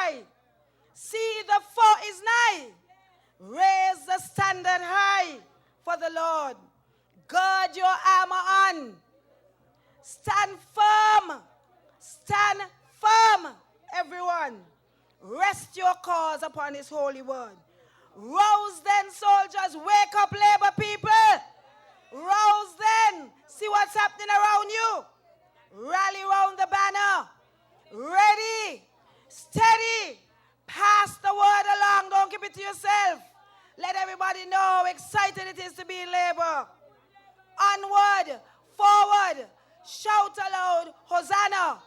cry. See, the foe is nigh. Raise the standard high for the Lord. Gird your armor on. Stand firm. Stand firm, everyone. Rest your cause upon his holy word. Rouse then, soldiers. Wake up, labor people. Rouse then. See what's happening around you. Rally round the banner. Ready. Steady. Pass the word along. Don't keep it to yourself. Let everybody know how excited it is to be in labor. Onward. Forward. Shout aloud. Hosanna.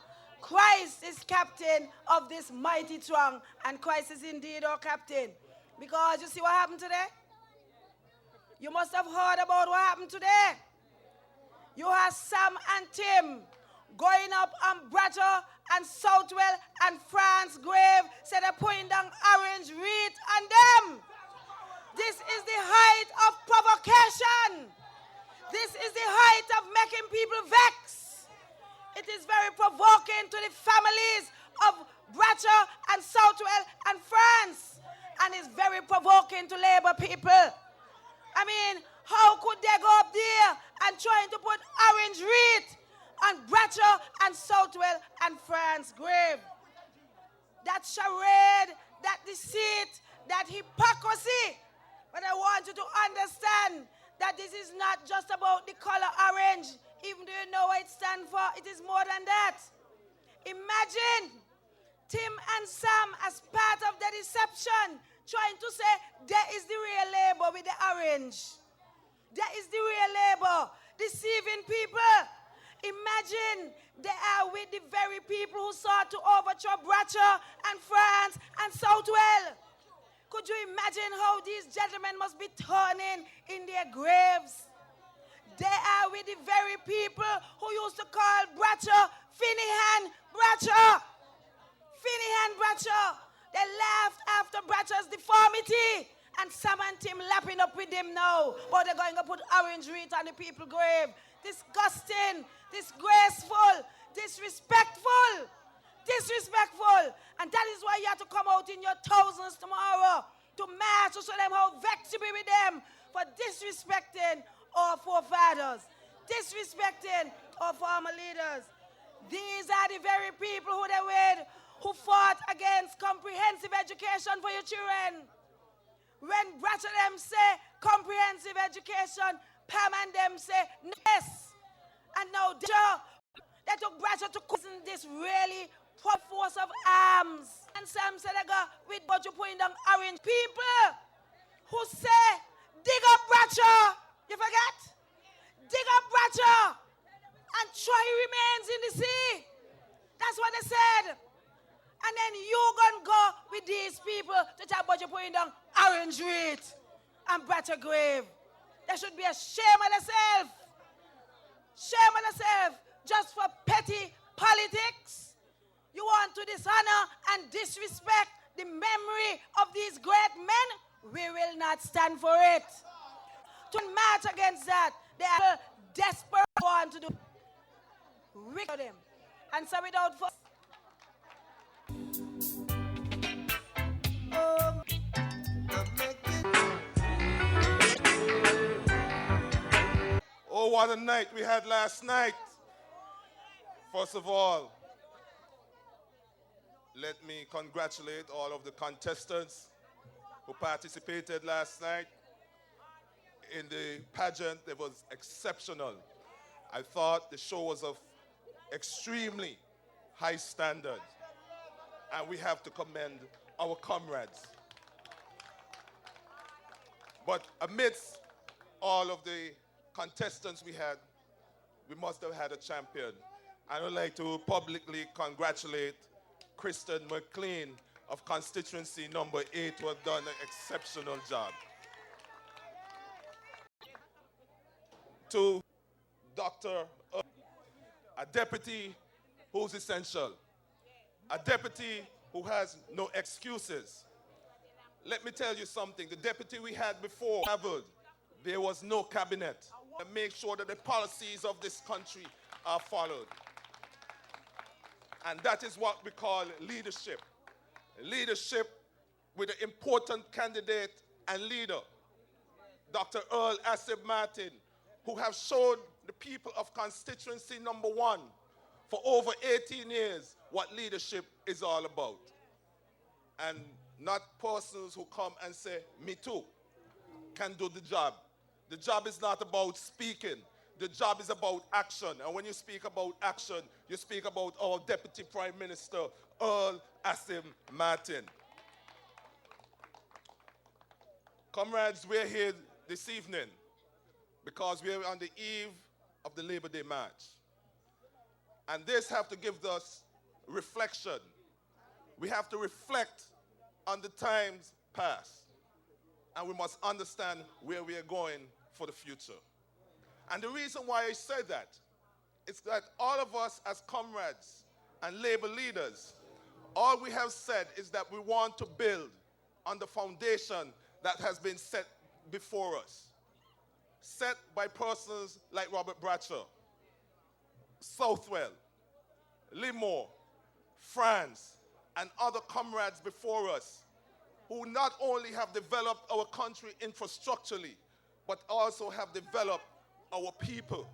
Christ is captain of this mighty throng. And Christ is indeed our captain. Because you see what happened today? You must have heard about what happened today. You have Sam and Tim going up on Bratcher and Southwell and France Grave, said they're putting down orange wreath on them. This is the height of provocation. This is the height of making people vex. It is very provoking to the families of Bratcher and Southwell and France. And it's very provoking to labor people. I mean, how could they go up there and trying to put orange wreath on Bratcher and Southwell and France Grave? That charade, that deceit, that hypocrisy. But I want you to understand that this is not just about the color orange. Even though you know what it stands for, it is more than that. Imagine Tim and Sam as part of the deception, trying to say, there is the real labor with the orange. There is the real labor, deceiving people. Imagine they are with the very people who sought to overthrow Bratcher and France and Southwell. Could you imagine how these gentlemen must be turning in their graves? They are with the very people who used to call Bratcher Finihan Bratcher. Finihan Bratcher. They laughed after Bratcher's deformity. And Sam and Tim lapping up with him now. But they're going to put orange wreath on the people's grave. Disgusting, disgraceful, disrespectful. Disrespectful. And that is why you have to come out in your thousands tomorrow to march to show them how vexed you be with them for disrespecting our forefathers, disrespecting our former leaders. These are the very people who they were, who fought against comprehensive education for your children. When Bratcher them say comprehensive education, Pam and them say yes. And now they took Bratcher to cousin this really force of arms. And Sam said, I go with what you putting down orange people who say, dig up Bratcher. You forget? Dig up Bratcher and try remains in the sea. That's what they said. And then you gonna go with these people to talk about you putting down orange wreath and Bratcher grave. There should be a shame on themselves. Shame on themselves just for petty politics. You want to dishonor and disrespect the memory of these great men? We will not stand for it. To march against that, they are desperate want to do. Rid of them. And so without first. Oh, what a night we had last night. First of all, let me congratulate all of the contestants who participated last night in the pageant. It was exceptional. I thought the show was of extremely high standard, and we have to commend our comrades. But amidst all of the contestants we had, we must have had a champion. I would like to publicly congratulate Kristen McLean of constituency number 8, who have done an exceptional job. To Dr. A deputy who's essential, a deputy who has no excuses. Let me tell you something, the deputy we had before traveled, there was no cabinet. And make sure that the policies of this country are followed. And that is what we call leadership. leadership with an important candidate and leader, Dr. Earl Asib Martin, who have showed the people of constituency number 1 for over 18 years what leadership is all about. And not persons who come and say, me too, can do the job. The job is not about speaking. The job is about action. And when you speak about action, you speak about our Deputy Prime Minister, Earl Asib Martin. Comrades, we're here this evening because we're on the eve of the Labor Day March. And this have to give us reflection. We have to reflect on the times past. And we must understand where we are going for the future. And the reason why I say that is that all of us as comrades and labor leaders, all we have said is that we want to build on the foundation that has been set before us, set by persons like Robert Bradshaw, Southwell, Limor, France, and other comrades before us, who not only have developed our country infrastructurally, but also have developed our people,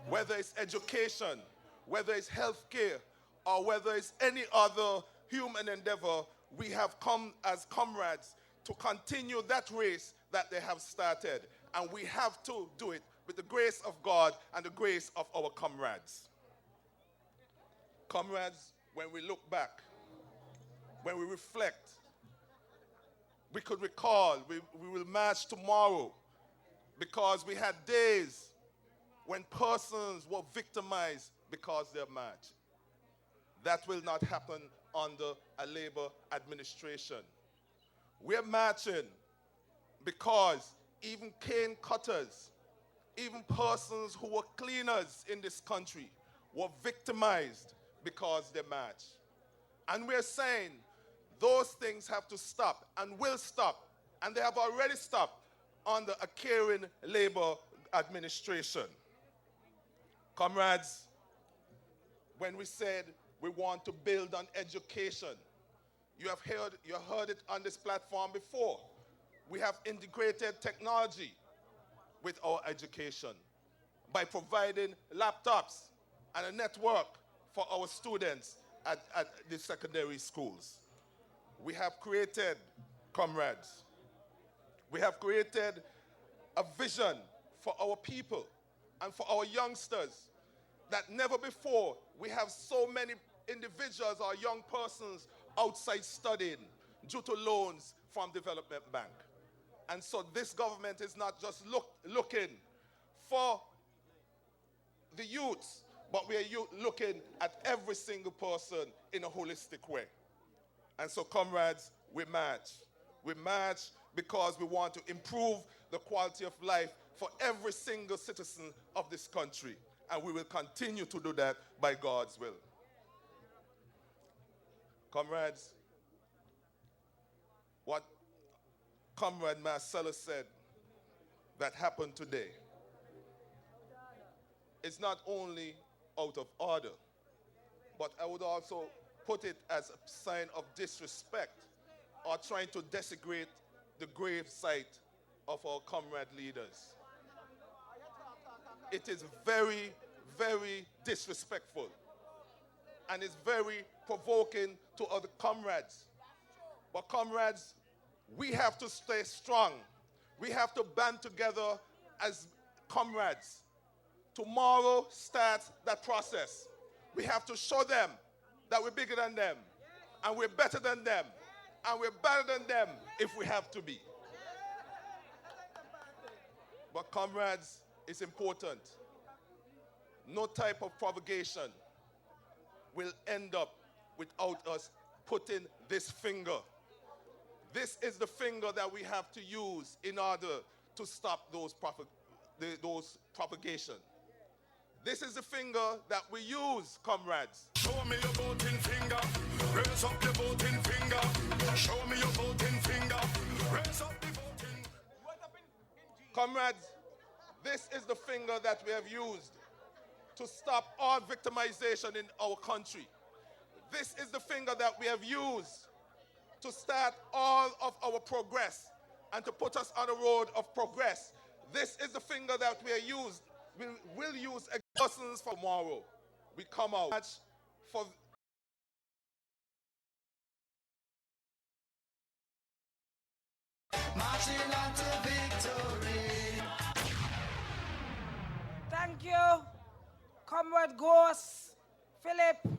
whether it's education, whether it's healthcare, or whether it's any other human endeavor. We have come as comrades to continue that race that they have started, and we have to do it with the grace of God and the grace of our comrades. Comrades, when we look back, when we reflect, we could recall, we will march tomorrow, because we had days when persons were victimized because they're marched. That will not happen under a Labor administration. We're marching because even cane cutters, even persons who were cleaners in this country were victimized because they marched. And we're saying those things have to stop and will stop, and they have already stopped under a caring Labor administration. Comrades, when we said we want to build on education, you have heard it on this platform before. We have integrated technology with our education by providing laptops and a network for our students at the secondary schools. We have created, comrades, we have created a vision for our people and for our youngsters that never before we have so many individuals or young persons outside studying due to loans from Development Bank. And so this government is not just looking for the youths, but we are looking at every single person in a holistic way. And so, comrades, we march. We march because we want to improve the quality of life for every single citizen of this country. And we will continue to do that by God's will. Comrades, what Comrade Marcelo said that happened today is not only out of order, but I would also put it as a sign of disrespect or trying to desecrate the grave site of our comrade leaders. It is very, very disrespectful, and it's very provoking to other comrades. But comrades, we have to stay strong. We have to band together as comrades. Tomorrow starts that process. We have to show them that we're bigger than them, and we're better than them, and we're better than them if we have to be. But comrades, it's important. No type of provocation will end up without us putting this finger. This is the finger that we have to use in order to stop those propagation. This is the finger that we use, comrades. Show me your voting finger. Raise up your voting finger. Show me your voting finger. Raise up the voting. Comrades, this is the finger that we have used to stop all victimization in our country. This is the finger that we have used to start all of our progress and to put us on the road of progress. This is the finger that we'll use against persons for tomorrow. We come out for Marching on to victory. Thank you, Comrade Ghost Philip,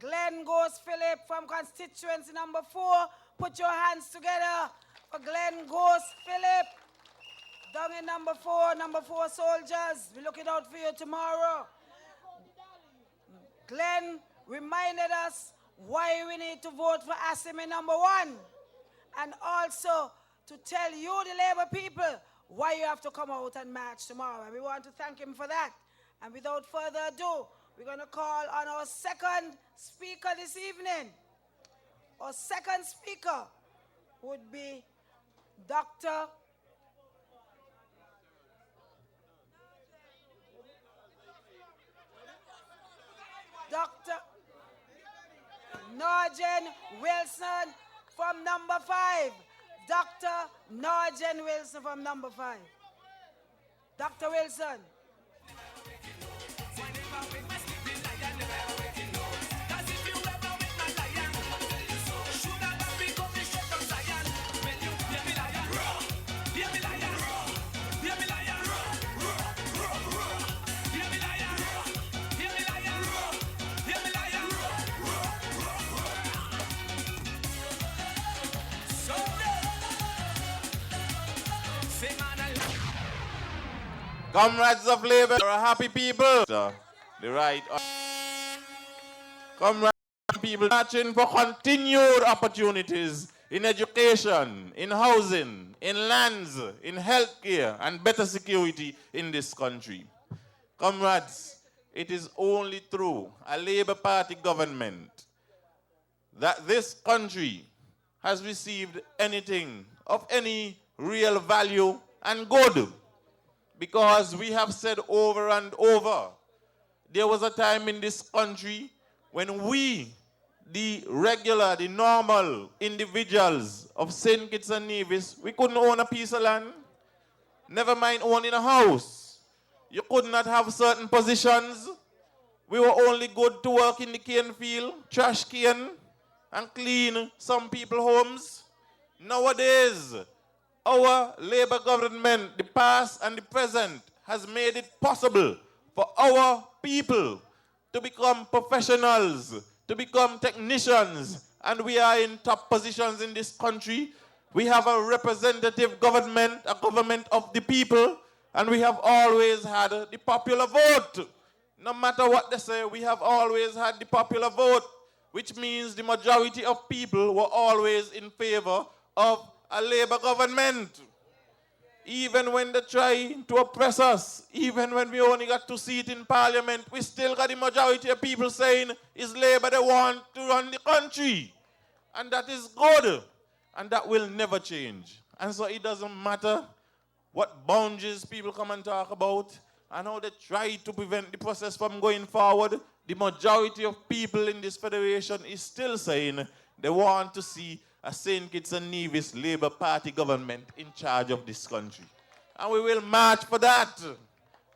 Glenn Ghost Philip from constituency number 4. Put your hands together for Glenn Ghost Philip. Down in number 4 soldiers. We're looking out for you tomorrow. Glenn reminded us why we need to vote for Assimi number 1. And also to tell you, the Labour people, why you have to come out and march tomorrow. And we want to thank him for that. And without further ado, we're going to call on our second speaker this evening. Our second speaker would be Dr. Norgen Wilson from number 5. Dr. Norgen Wilson from number 5. Dr. Wilson. Comrades of Labour are happy people. The right. Comrades of people marching for continued opportunities in education, in housing, in lands, in healthcare, and better security in this country. Comrades, it is only through a Labour Party government that this country has received anything of any real value and good. Because we have said over and over, there was a time in this country when we, the regular, the normal individuals of St. Kitts-Nevis, we couldn't own a piece of land, never mind owning a house. You could not have certain positions. We were only good to work in the cane field, trash can, and clean some people's homes. Nowadays, our Labour government, the past and the present, has made it possible for our people to become professionals, to become technicians, and we are in top positions in this country. We have a representative government, a government of the people, and we have always had the popular vote. No matter what they say, we have always had the popular vote, which means the majority of people were always in favor of a Labour government. Even when they try to oppress us, even when we only got 2 seats in Parliament, we still got the majority of people saying it's Labour they want to run the country. And that is good. And that will never change. And so it doesn't matter what boundaries people come and talk about and how they try to prevent the process from going forward. The majority of people in this federation is still saying they want to see a St. Kitts-Nevis Labour Party government in charge of this country. And we will march for that.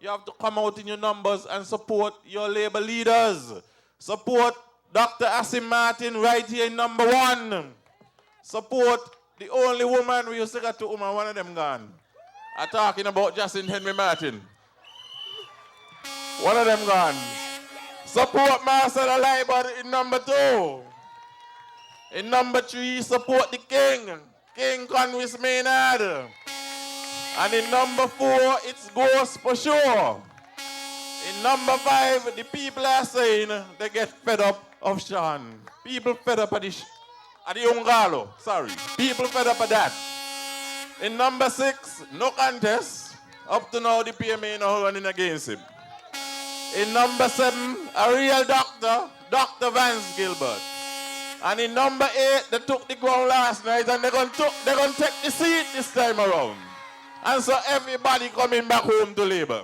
You have to come out in your numbers and support your Labour leaders. Support Dr. Asim Martin right here in number 1. Support the only woman, we used to get 2 women, one of them gone. I'm talking about Jacinth Henry Martin. One of them gone. Support Marcel Labour in number 2. In number 3, support the King, King Conwis Maynard. And in number 4, it's Ghost for sure. In number 5, the people are saying they get fed up of Sean. People fed up of the Ungalo, sorry. People fed up of that. In number 6, no contest. Up to now, the PMA now running against him. In number 7, a real doctor, Dr. Vance Gilbert. And in number 8, they took the ground last night and they're going to take the seat this time around. And so everybody coming back home to Labour.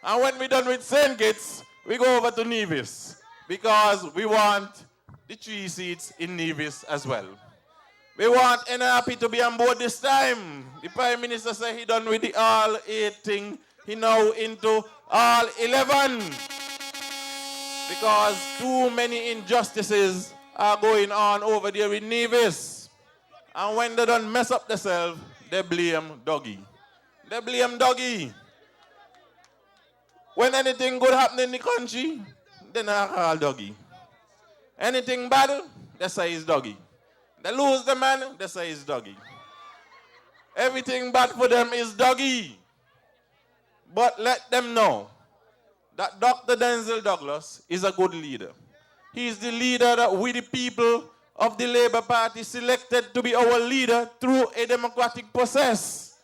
And when we're done with St. Kitts, we go over to Nevis because we want the 3 seats in Nevis as well. We want NRP to be on board this time. The Prime Minister said he done with the all 8 thing. He now into all 11. Because too many injustices are going on over there in Nevis. And when they don't mess up themselves, they blame Doggy. They blame Doggy. When anything good happen in the country, they not call Doggy. Anything bad, they say it's Doggy. They lose the man, they say it's Doggy. Everything bad for them is Doggy. But let them know that Dr. Denzel Douglas is a good leader. He is the leader that we, the people of the Labour Party, selected to be our leader through a democratic process.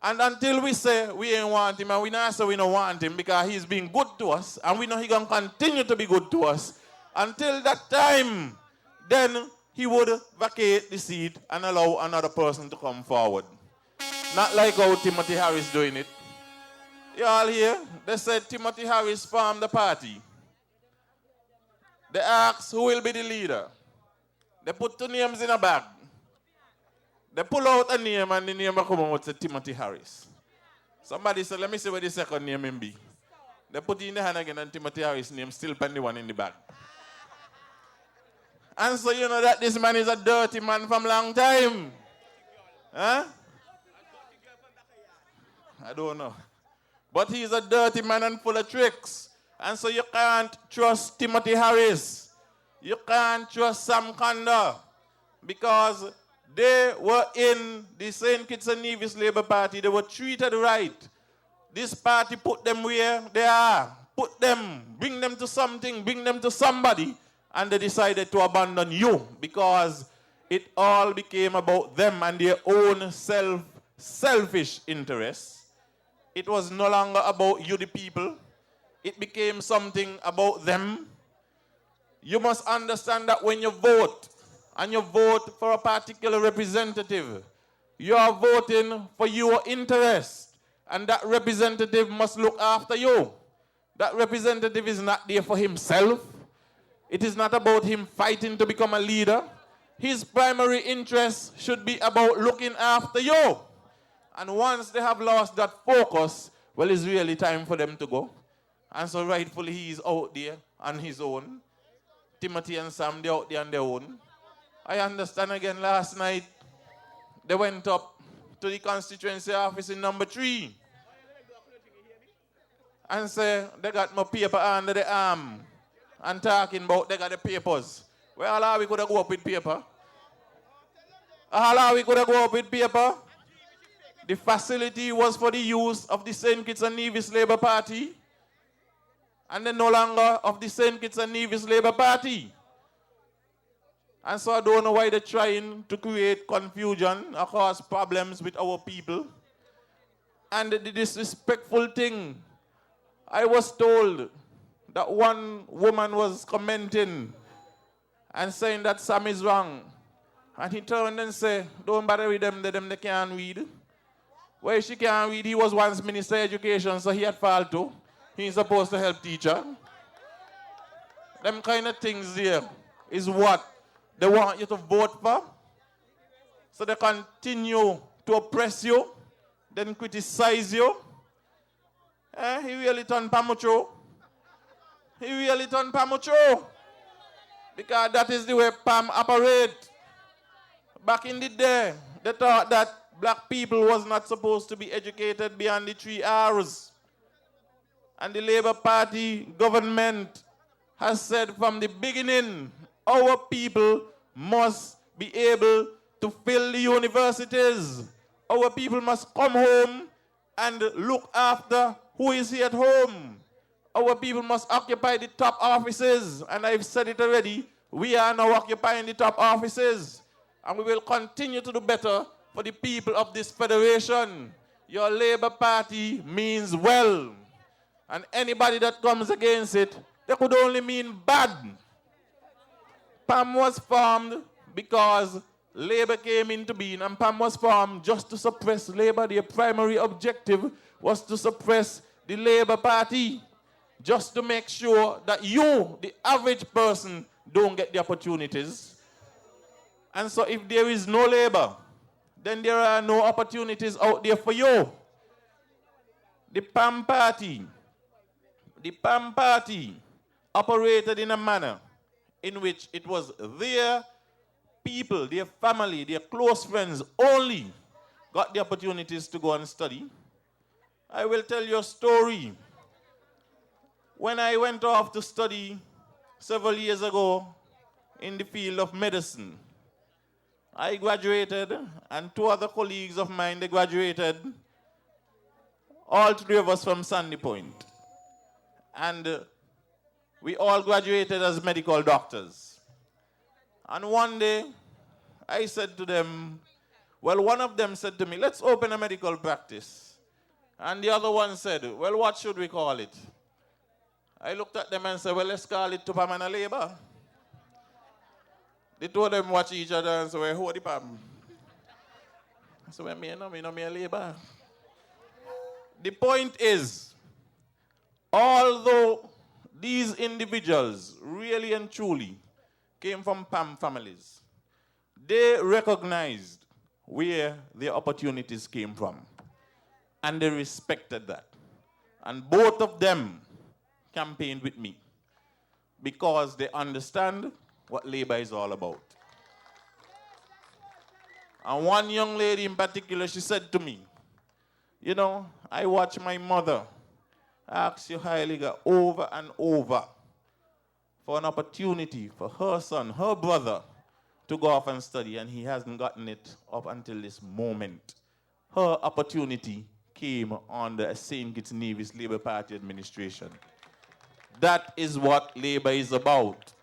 And until we say we ain't want him, and we not say we don't want him because he's been good to us, and we know he's going to continue to be good to us, until that time, then he would vacate the seat and allow another person to come forward. Not like how Timothy Harris doing it. You all hear? They said Timothy Harris formed the party. They asked who will be the leader. They put 2 names in a bag. They pull out a name and the name will come out said Timothy Harris. Somebody said, let me see where the second name will be. They put it in the hand again and Timothy Harris' name still pen the one in the bag. And so you know that this man is a dirty man from long time. Huh? I don't know. But he's a dirty man and full of tricks. And so you can't trust Timothy Harris. You can't trust Sam Kanda. Because they were in the St. Kitts-Nevis Labour Party. They were treated right. This party put them where they are. Put them, bring them to something, bring them to somebody. And they decided to abandon you because it all became about them and their own selfish interests. It was no longer about you, the people. It became something about them. You must understand that when you vote, and you vote for a particular representative, you are voting for your interest. And that representative must look after you. That representative is not there for himself. It is not about him fighting to become a leader. His primary interest should be about looking after you. And once they have lost that focus, well, it's really time for them to go. And so rightfully he is out there on his own. Timothy and Sam, they're out there on their own. I understand again last night, they went up to the constituency office in number 3. And say, they got my paper under the arm. And talking about they got the papers. Well, how we could have go up with paper? How we could have go up with paper? The facility was for the use of the St. Kitts-Nevis Labour Party. And then no longer of the St. Kitts-Nevis Labour Party. And so I don't know why they're trying to create confusion or cause problems with our people. And the disrespectful thing, I was told that one woman was commenting and saying that Sam is wrong. And he turned and said, don't bother with them, they can't read. Well, she can't read. He was once Minister of Education, so he had failed too. He's supposed to help teacher. Them kind of things there is what they want you to vote for. So they continue to oppress you, then criticize you. He really turned Pamucho. He really turned Pamucho. Because that is the way Pam operate. Back in the day, they thought that black people was not supposed to be educated beyond the 3 hours. And the Labour Party government has said from the beginning, our people must be able to fill the universities. Our people must come home and look after who is here at home. Our people must occupy the top offices. And I've said it already, we are now occupying the top offices. And we will continue to do better for the people of this federation. Your Labour Party means well. And anybody that comes against it, they could only mean bad. PAM was formed because Labour came into being, and PAM was formed just to suppress Labour. Their primary objective was to suppress the Labour Party, just to make sure that you, the average person, don't get the opportunities. And so if there is no labor, then there are no opportunities out there for you. The PAM party operated in a manner in which it was their people, their family, their close friends only got the opportunities to go and study. I will tell you a story. When I went off to study several years ago in the field of medicine, I graduated, and two other colleagues of mine, they graduated, all three of us from Sandy Point. And we all graduated as medical doctors. And one day, I said to them, well, one of them said to me, let's open a medical practice. And the other one said, well, what should we call it? I looked at them and said, well, let's call it Tupam and Labor. The two of them watch each other and say, well, who are the Pam? I said, well, me no labor. The point is, although these individuals really and truly came from PAM families, they recognized where their opportunities came from. And they respected that. And both of them campaigned with me because they understand what labor is all about. And one young lady in particular, she said to me, you know, I watch my mother ask you, Heiliger, over and over for an opportunity for her son, her brother, to go off and study, and he hasn't gotten it up until this moment. Her opportunity came under St. Kitts-Nevis Labour Party administration. That is what labor is about.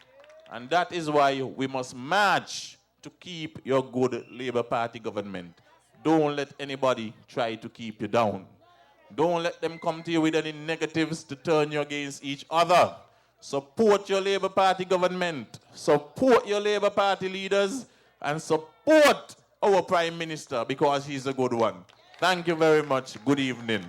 And that is why we must march to keep your good Labour Party government. Don't let anybody try to keep you down. Don't let them come to you with any negatives to turn you against each other. Support your Labour Party government. Support your Labour Party leaders. And support our Prime Minister because he's a good one. Thank you very much. Good evening.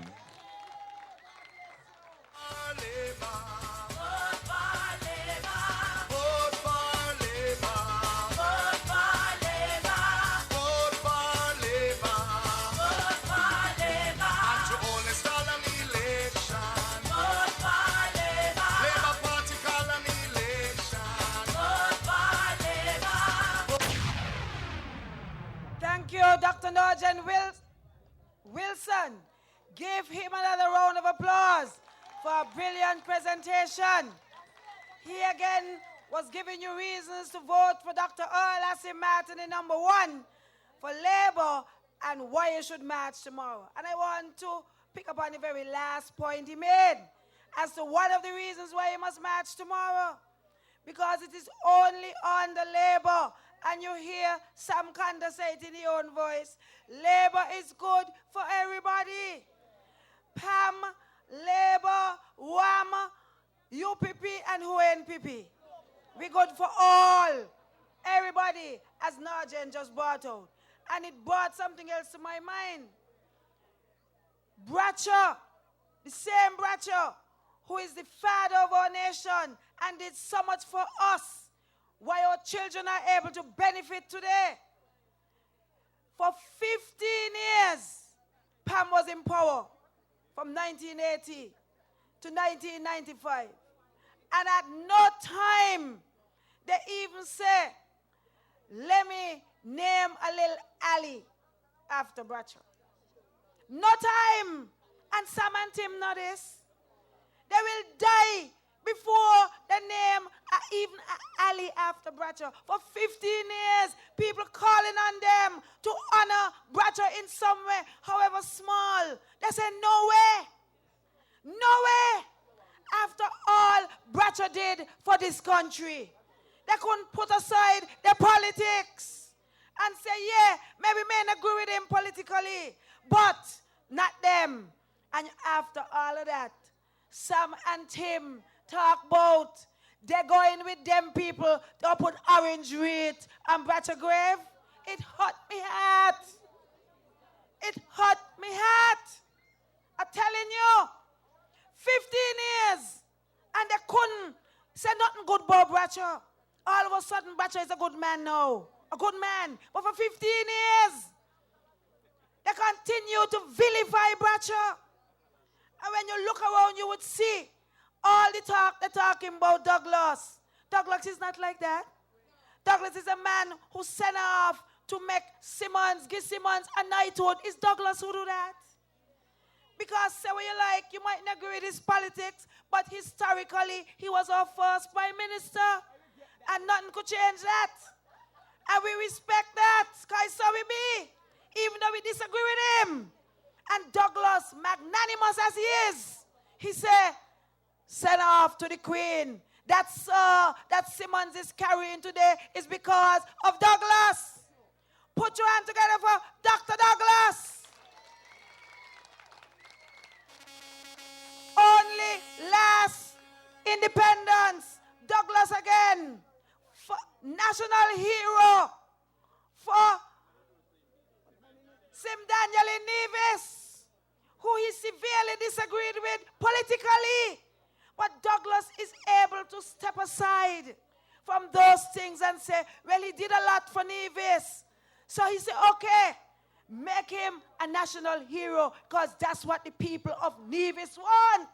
Thank you, Dr. Nugent Wilson. Give him another round of applause for a brilliant presentation. He again was giving you reasons to vote for Dr. Earl Hassim Martin in number 1 for Labour and why you should march tomorrow. And I want to pick up on the very last point he made as to one of the reasons why you must march tomorrow. Because it is only under Labour, and you hear Sam Kanda say it in your own voice, Labour is good for everybody. PAM, Labour, WAM, UPP, and UNPP. We good for all, everybody, as Nugent just brought out. And it brought something else to my mind. Bradshaw, the same Bradshaw, who is the father of our nation and did so much for us, why our children are able to benefit today. For 15 years, PAM was in power from 1980 to 1995. And at no time they even say, let me name a little alley after Bradshaw. No time. And Sam and Tim know this. They will die before they name even an alley after Bradshaw. For 15 years, people calling on them to honor Bradshaw in some way, however small. They say, no way. No way. After all Bradshaw did for this country, they couldn't put aside their politics and say, yeah, maybe men agree with him politically, but not them. And after all of that, Sam and Tim talk about they're going with them people to put orange wreath on Bradshaw grave. It hurt me heart. It hurt me heart. I'm telling you, 15 years, and they couldn't say nothing good about Bradshaw. All of a sudden, Bradshaw is a good man now. a good man. But for 15 years, they continue to vilify Bradshaw. And when you look around, you would see all the talk they're talking about Douglas. Douglas is not like that. Douglas is a man who sent off to make give Simmons a knighthood. It's Douglas who do that. Because say what you like, you might not agree with his politics, but historically, he was our first prime minister. And nothing could change that. And we respect that, because so we be, even though we disagree with him. And Douglas, magnanimous as he is, he said, send off to the Queen. That Simmons is carrying today is because of Douglas. Put your hand together for Dr. Douglas. Only last independence, Douglas again, national hero for Sim Daniel in Nevis, who he severely disagreed with politically. But Douglas is able to step aside from those things and say, well, he did a lot for Nevis. So he said, okay, make him a national hero, because that's what the people of Nevis want.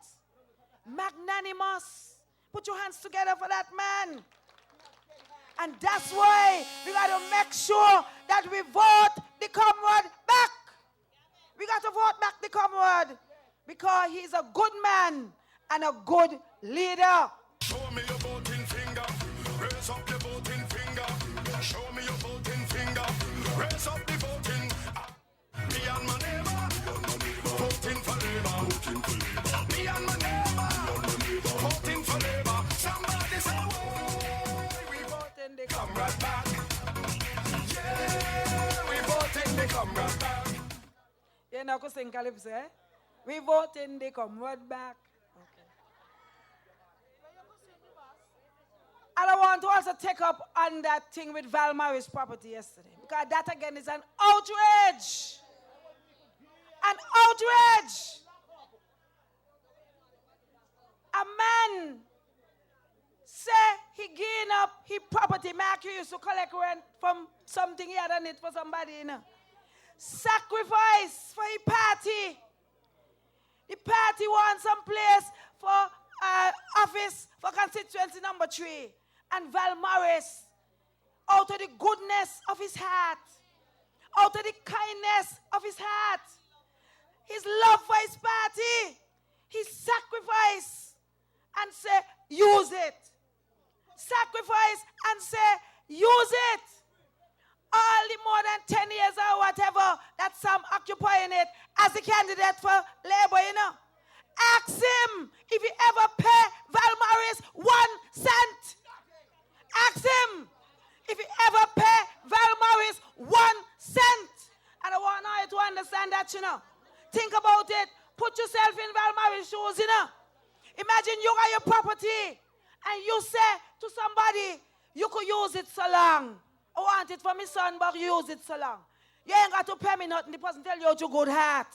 Magnanimous. Put your hands together for that man. And that's why we got to make sure that we vote the comrade back. We got to vote back the comrade, because he's a good man and a good leader. Show me your voting finger. Raise up your voting finger. Show me your voting finger. Raise up the voting. Me and my neighbor voting for Labour. Me and my neighbor voting for Labour. Somebody say, whoa, we voting the comrade back. Yeah, we voting the comrade back. You know, because in Calypso, we voting the comrade back. And I want to also take up on that thing with Val Morris' property yesterday, because that again is an outrage. An outrage. A man say he gain up his property. Mark used to collect rent from something he had done it for somebody, you know. Sacrifice for a party. The party wants some place for office for constituency number 3. And Val Morris, out of the goodness of his heart, out of the kindness of his heart, his love for his party, he sacrificed and say, use it. Sacrifice and say, use it. All the more than 10 years or whatever that Sam occupying it as the candidate for Labour, you know. Ask him if he ever pay Val Morris 1 cent. Ask him if he ever pay Val Morris 1 cent. And I want you to understand that, you know. Think about it. Put yourself in Val Morris' shoes, you know. Imagine you got your property and you say to somebody, you could use it so long. I want it for my son, but use it so long. You ain't got to pay me nothing. The person tell you out your good heart.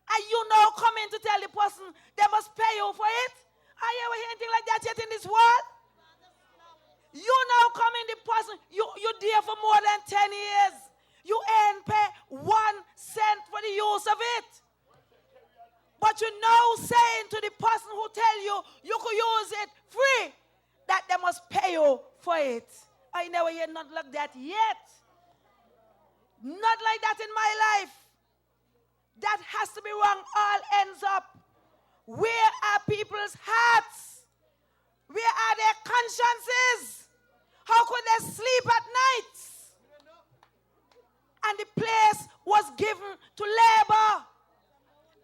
And you know coming to tell the person they must pay you for it? Are you ever hear anything like that yet in this world? You now coming the person, you're there for more than 10 years. You ain't pay 1 cent for the use of it. But you now saying to the person who tell you you could use it free, that they must pay you for it. I never hear nothing like that yet. Not like that in my life. That has to be wrong all ends up. Where are people's hearts? Where are their consciences? How could they sleep at night? And the place was given to Labour.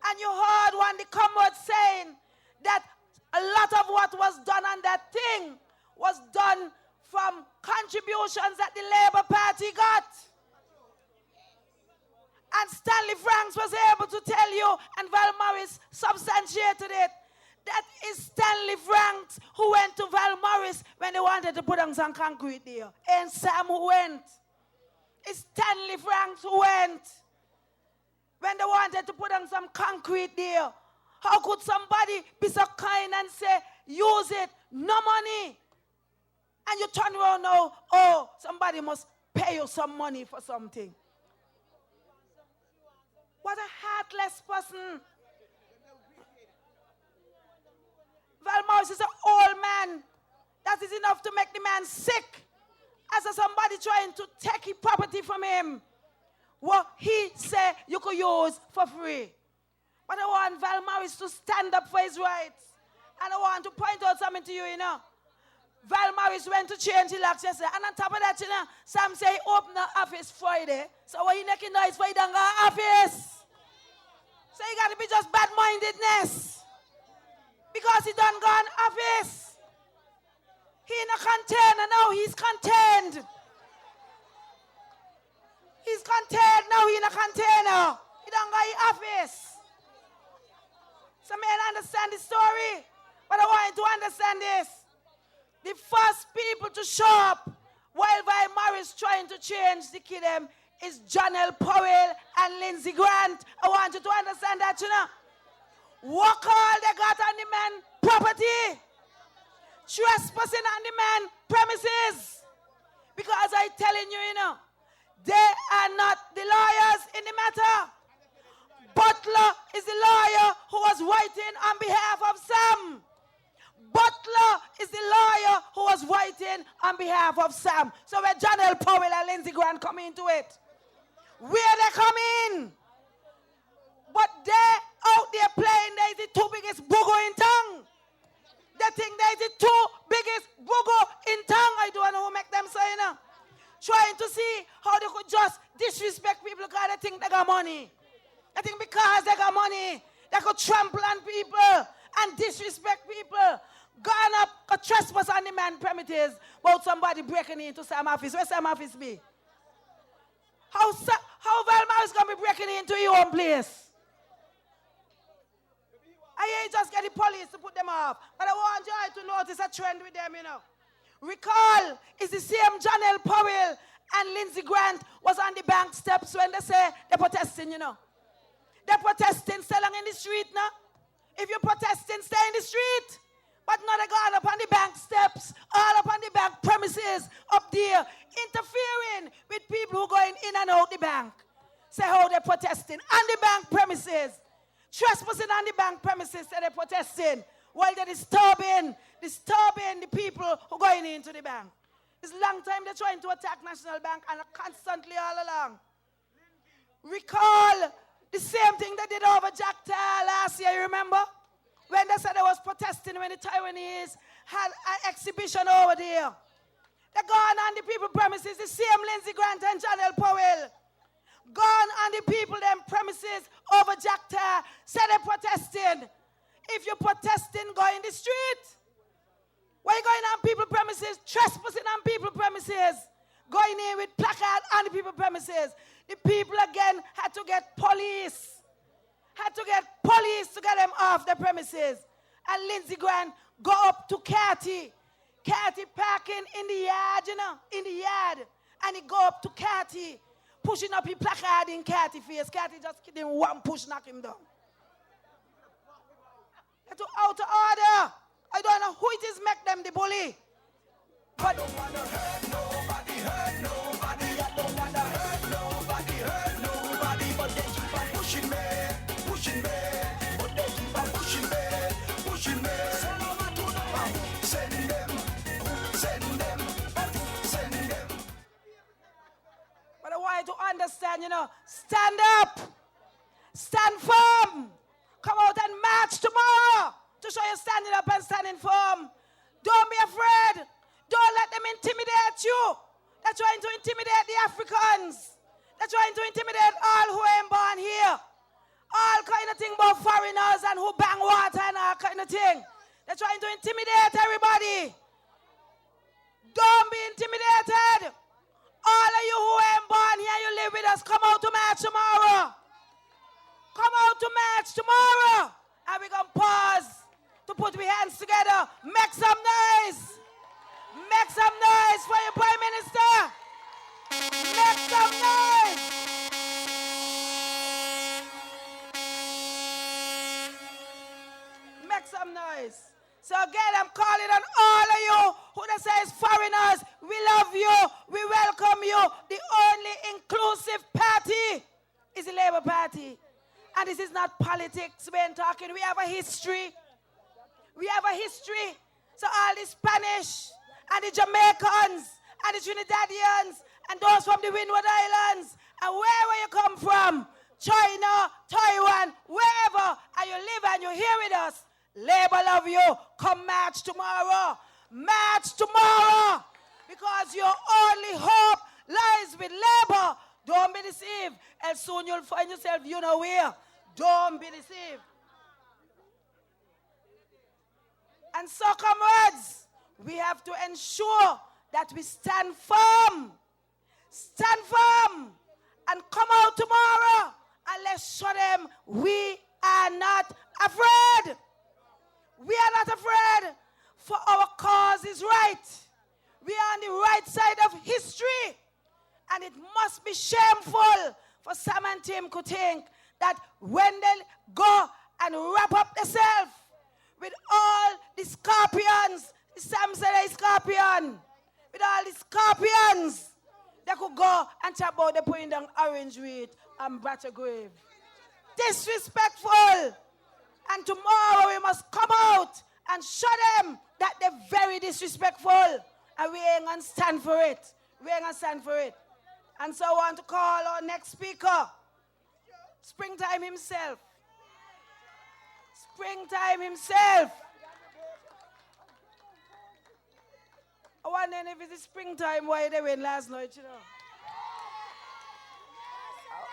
And you heard one the comrade saying that a lot of what was done on that thing was done from contributions that the Labour Party got. And Stanley Franks was able to tell you, and Val Morris substantiated it, that is Stanley Franks who went to Val Morris when they wanted to put on some concrete there. And Sam who went. It's Stanley Franks who went when they wanted to put on some concrete there. How could somebody be so kind and say, use it, no money? And you turn around now, oh, somebody must pay you some money for something. What a heartless person. Val Morris is an old man. That is enough to make the man sick. As somebody trying to take his property from him. What he said you could use for free. But I want Val Morris to stand up for his rights. And I want to point out something to you, Val Morris went to change the locks yesterday. And on top of that, Sam say he opened the office Friday. So what you making noise for, he don't go to office. So you got to be just bad-mindedness. Because he done gone office. He in a container now, he's contained. He's contained now, he in a container. He done go to office. Some men understand the story, but I want you to understand this. The first people to show up while Val Morris trying to change the kingdom is John L. Powell and Lindsey Grant. I want you to understand that, What all they got on the man property? Trespassing on the man premises. Because I telling you, they are not the lawyers in the matter. Butler is the lawyer who was writing on behalf of Sam. Butler is the lawyer who was writing on behalf of Sam. So when John L. Powell and Lindsey Grant come into it, where they come in? But they out there playing, they the two biggest bugo in town. They think they the two biggest bugo in town. I don't know who make them say, Trying to see how they could just disrespect people because they think they got money. I think because they got money, they could trample on people and disrespect people. Gone up a trespass on the man premises about somebody breaking into Sam office. Where Sam office be? How Val Morris going to be breaking into your own place? I ain't just get the police to put them off. But I want you to notice a trend with them, Recall, it's the same John L. Powell and Lindsey Grant was on the bank steps when they say they're protesting, They're protesting, stay long in the street now. If you're protesting, stay in the street. But now they gone up on the bank steps, all up on the bank premises, up there, interfering with people who going in and out the bank. Say how they're protesting on the bank premises. Trespassing on the bank premises, say they're protesting. While they're disturbing the people who going into the bank. It's a long time they're trying to attack National Bank and constantly all along. Recall the same thing they did over Basseterre last year, you remember? When they said they was protesting when the Taiwanese had an exhibition over there. They gone on the people premises, the same Lindsey Grant and John L. Powell. Gone on the people them premises over Basseterre, said they're protesting. If you're protesting, go in the street. Why you going on people premises, trespassing on people premises, going in with placard on the people premises? The people again had to get police. To get them off the premises. And Lindsey Grant go up to Cathy. Cathy parking in the yard, in the yard. And he go up to Cathy, pushing up his placard in Cathy's face. Cathy just give him one push, knock him down. They're too out of order. I don't know who it is make them the bully. But I don't want to hurt nobody. I don't want to hurt nobody. But they keep on pushing me. But they keep on pushing me. Send them. But I want you to understand, stand up. Stand firm. Come out and march tomorrow to show you standing up and standing firm. Don't be afraid. Don't let them intimidate you. They're trying to intimidate the Africans. They're trying to intimidate all who ain't born here. All kind of thing about foreigners and who bang water and all kind of thing. They're trying to intimidate everybody. Don't be intimidated. All of you who ain't born here, you live with us. Come out to march tomorrow. Come out to march tomorrow. And we're going to pause to put our hands together. Make some noise. Make some noise for your Prime Minister. Make some noise. Make some noise. So again, I'm calling on all of you who say it's foreigners. We love you. We welcome you. politics, we ain't talking. We have a history. We have a history. So all the Spanish and the Jamaicans and the Trinidadians and those from the Windward Islands and wherever you come from, China, Taiwan, wherever, and you live and you're here with us, Labour love you. Come march tomorrow. March tomorrow. Because your only hope lies with Labour. Don't be deceived. Else soon you'll find yourself, you know where. Don't be deceived. And so, comrades, we have to ensure that we stand firm. Stand firm. And come out tomorrow. And let's show them we are not afraid. We are not afraid. For our cause is right. We are on the right side of history. And it must be shameful for Sam and Tim to think that when they go and wrap up themselves with all the scorpions, Sam said a scorpion, with all the scorpions, they could go and chat about the putting down orange weed and Batter Grave. Disrespectful. And tomorrow we must come out and show them that they're very disrespectful. And we ain't gonna stand for it. We ain't gonna stand for it. And so I want to call our next speaker, Springtime himself. Springtime himself. I wonder if it's springtime why they went last night, you know.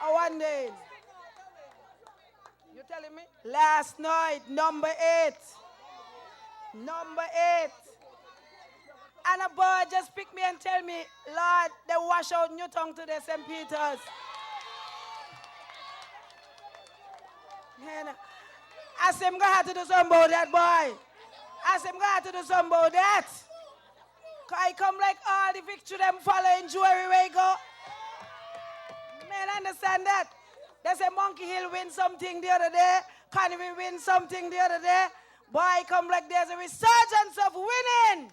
I wonder. You telling me? Last night, number 8. Number 8. And a boy just picked me and tell me, Lord, they wash out Newton today, St. Peter's. Man, ask him God to do something about that, boy. Ask him God to do something about that. Cause I come like all the victory them following jewelry where you go. Man, understand that. They say Monkey Hill win something the other day. Canterbury win something the other day. Boy, come like there's a resurgence of winning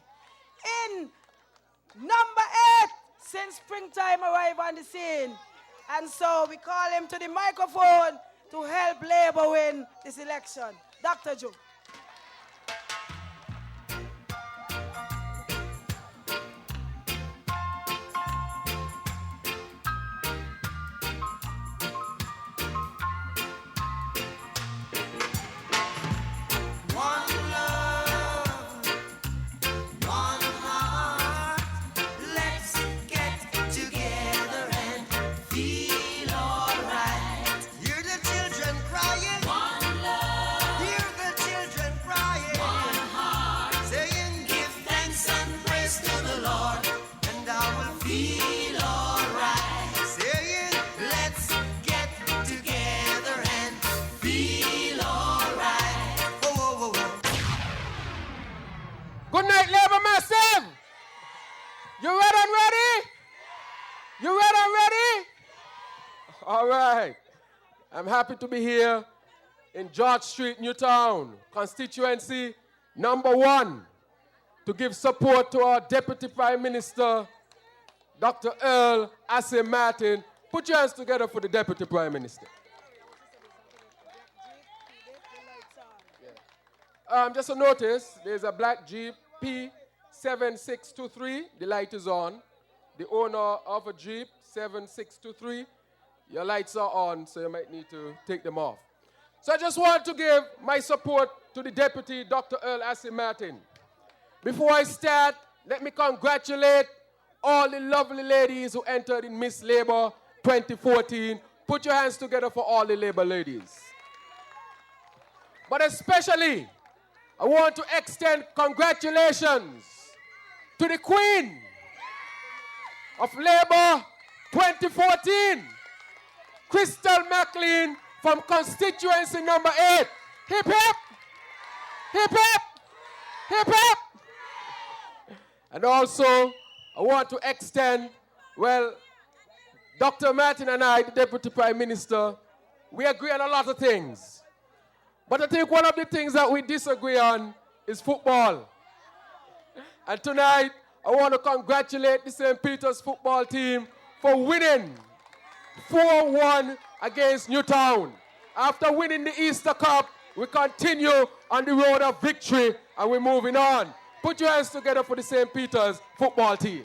in number 8 since Springtime arrived on the scene. And so we call him to the microphone to help Labour win this election. Dr. Joe. Good night, Labour Massive. You ready and ready? You ready and ready? All right. I'm happy to be here in George Street, Newtown, constituency number 1, to give support to our Deputy Prime Minister, Dr. Earl Assay Martin. Put your hands together for the Deputy Prime Minister. Just a notice, there's a black Jeep P7623. The light is on. The owner of a Jeep 7623. Your lights are on, so you might need to take them off. So I just want to give my support to the Deputy, Dr. Earl Assay Martin. Before I start, let me congratulate all the lovely ladies who entered in Miss Labour 2014. Put your hands together for all the Labour ladies. But especially, I want to extend congratulations to the Queen of Labour 2014, Crystal McLean from constituency number 8. Hip hip! Hip hip! Hip hip! And also, I want to extend, well, Dr. Martin and I, the Deputy Prime Minister, we agree on a lot of things. But I think one of the things that we disagree on is football. And tonight, I want to congratulate the St. Peter's football team for winning 4-1 against Newtown. After winning the Easter Cup, we continue on the road of victory and we're moving on. Put your hands together for the St. Peter's football team.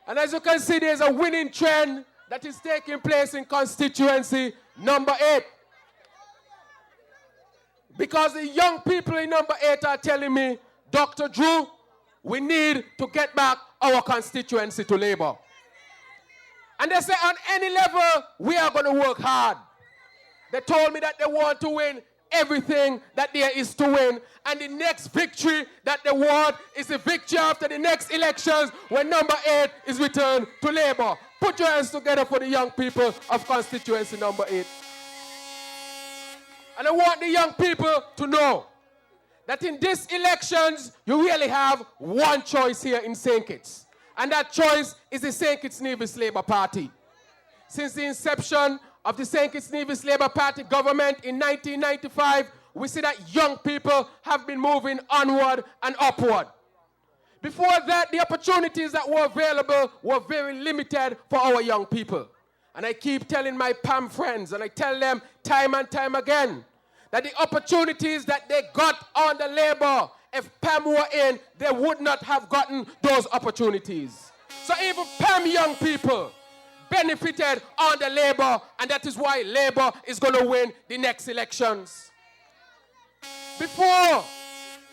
And as you can see, there's a winning trend that is taking place in constituency number 8. Because the young people in number 8 are telling me, Dr. Drew, we need to get back our constituency to Labour. And they say on any level, we are going to work hard. They told me that they want to win everything that there is to win. And the next victory that they want is the victory after the next elections when number 8 is returned to Labour. Put your hands together for the young people of constituency number 8. And I want the young people to know that in these elections, you really have one choice here in St. Kitts. And that choice is the St. Kitts-Nevis Labour Party. Since the inception of the St. Kitts-Nevis Labour Party government in 1995, we see that young people have been moving onward and upward. Before that, the opportunities that were available were very limited for our young people. And I keep telling my PAM friends, and I tell them time and time again, that the opportunities that they got under Labour, if PAM were in, they would not have gotten those opportunities. So even PAM young people benefited under Labour, and that is why Labour is going to win the next elections. Before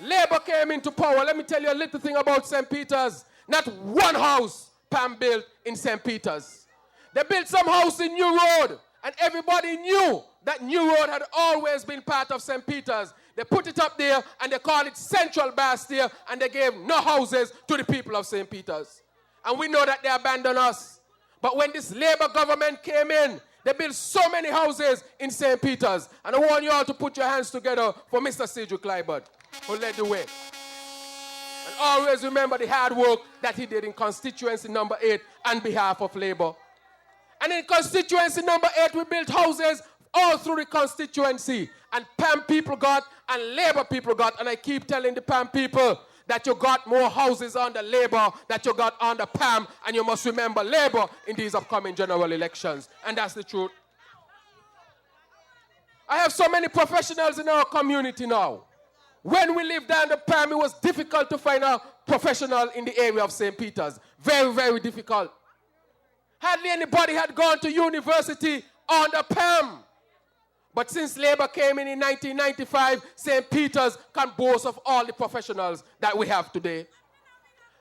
Labour came into power, let me tell you a little thing about St. Peter's. Not one house PAM built in St. Peter's. They built some house in New Road, and everybody knew that New Road had always been part of St. Peter's. They put it up there, and they called it Central Basseterre, and they gave no houses to the people of St. Peter's. And we know that they abandoned us. But when this Labour government came in, they built so many houses in St. Peter's. And I want you all to put your hands together for Mr. Cedric Clyburn, who led the way. And always remember the hard work that he did in constituency number 8 on behalf of Labour. And in constituency number 8, we built houses all through the constituency. And PAM people got, and Labour people got. And I keep telling the PAM people that you got more houses under Labour that you got under PAM. And you must remember Labour in these upcoming general elections. And that's the truth. I have so many professionals in our community now. When we lived under PAM, it was difficult to find a professional in the area of St. Peter's. Very, very difficult. Hardly anybody had gone to university under PAM. But since Labour came in 1995, St. Peter's can boast of all the professionals that we have today.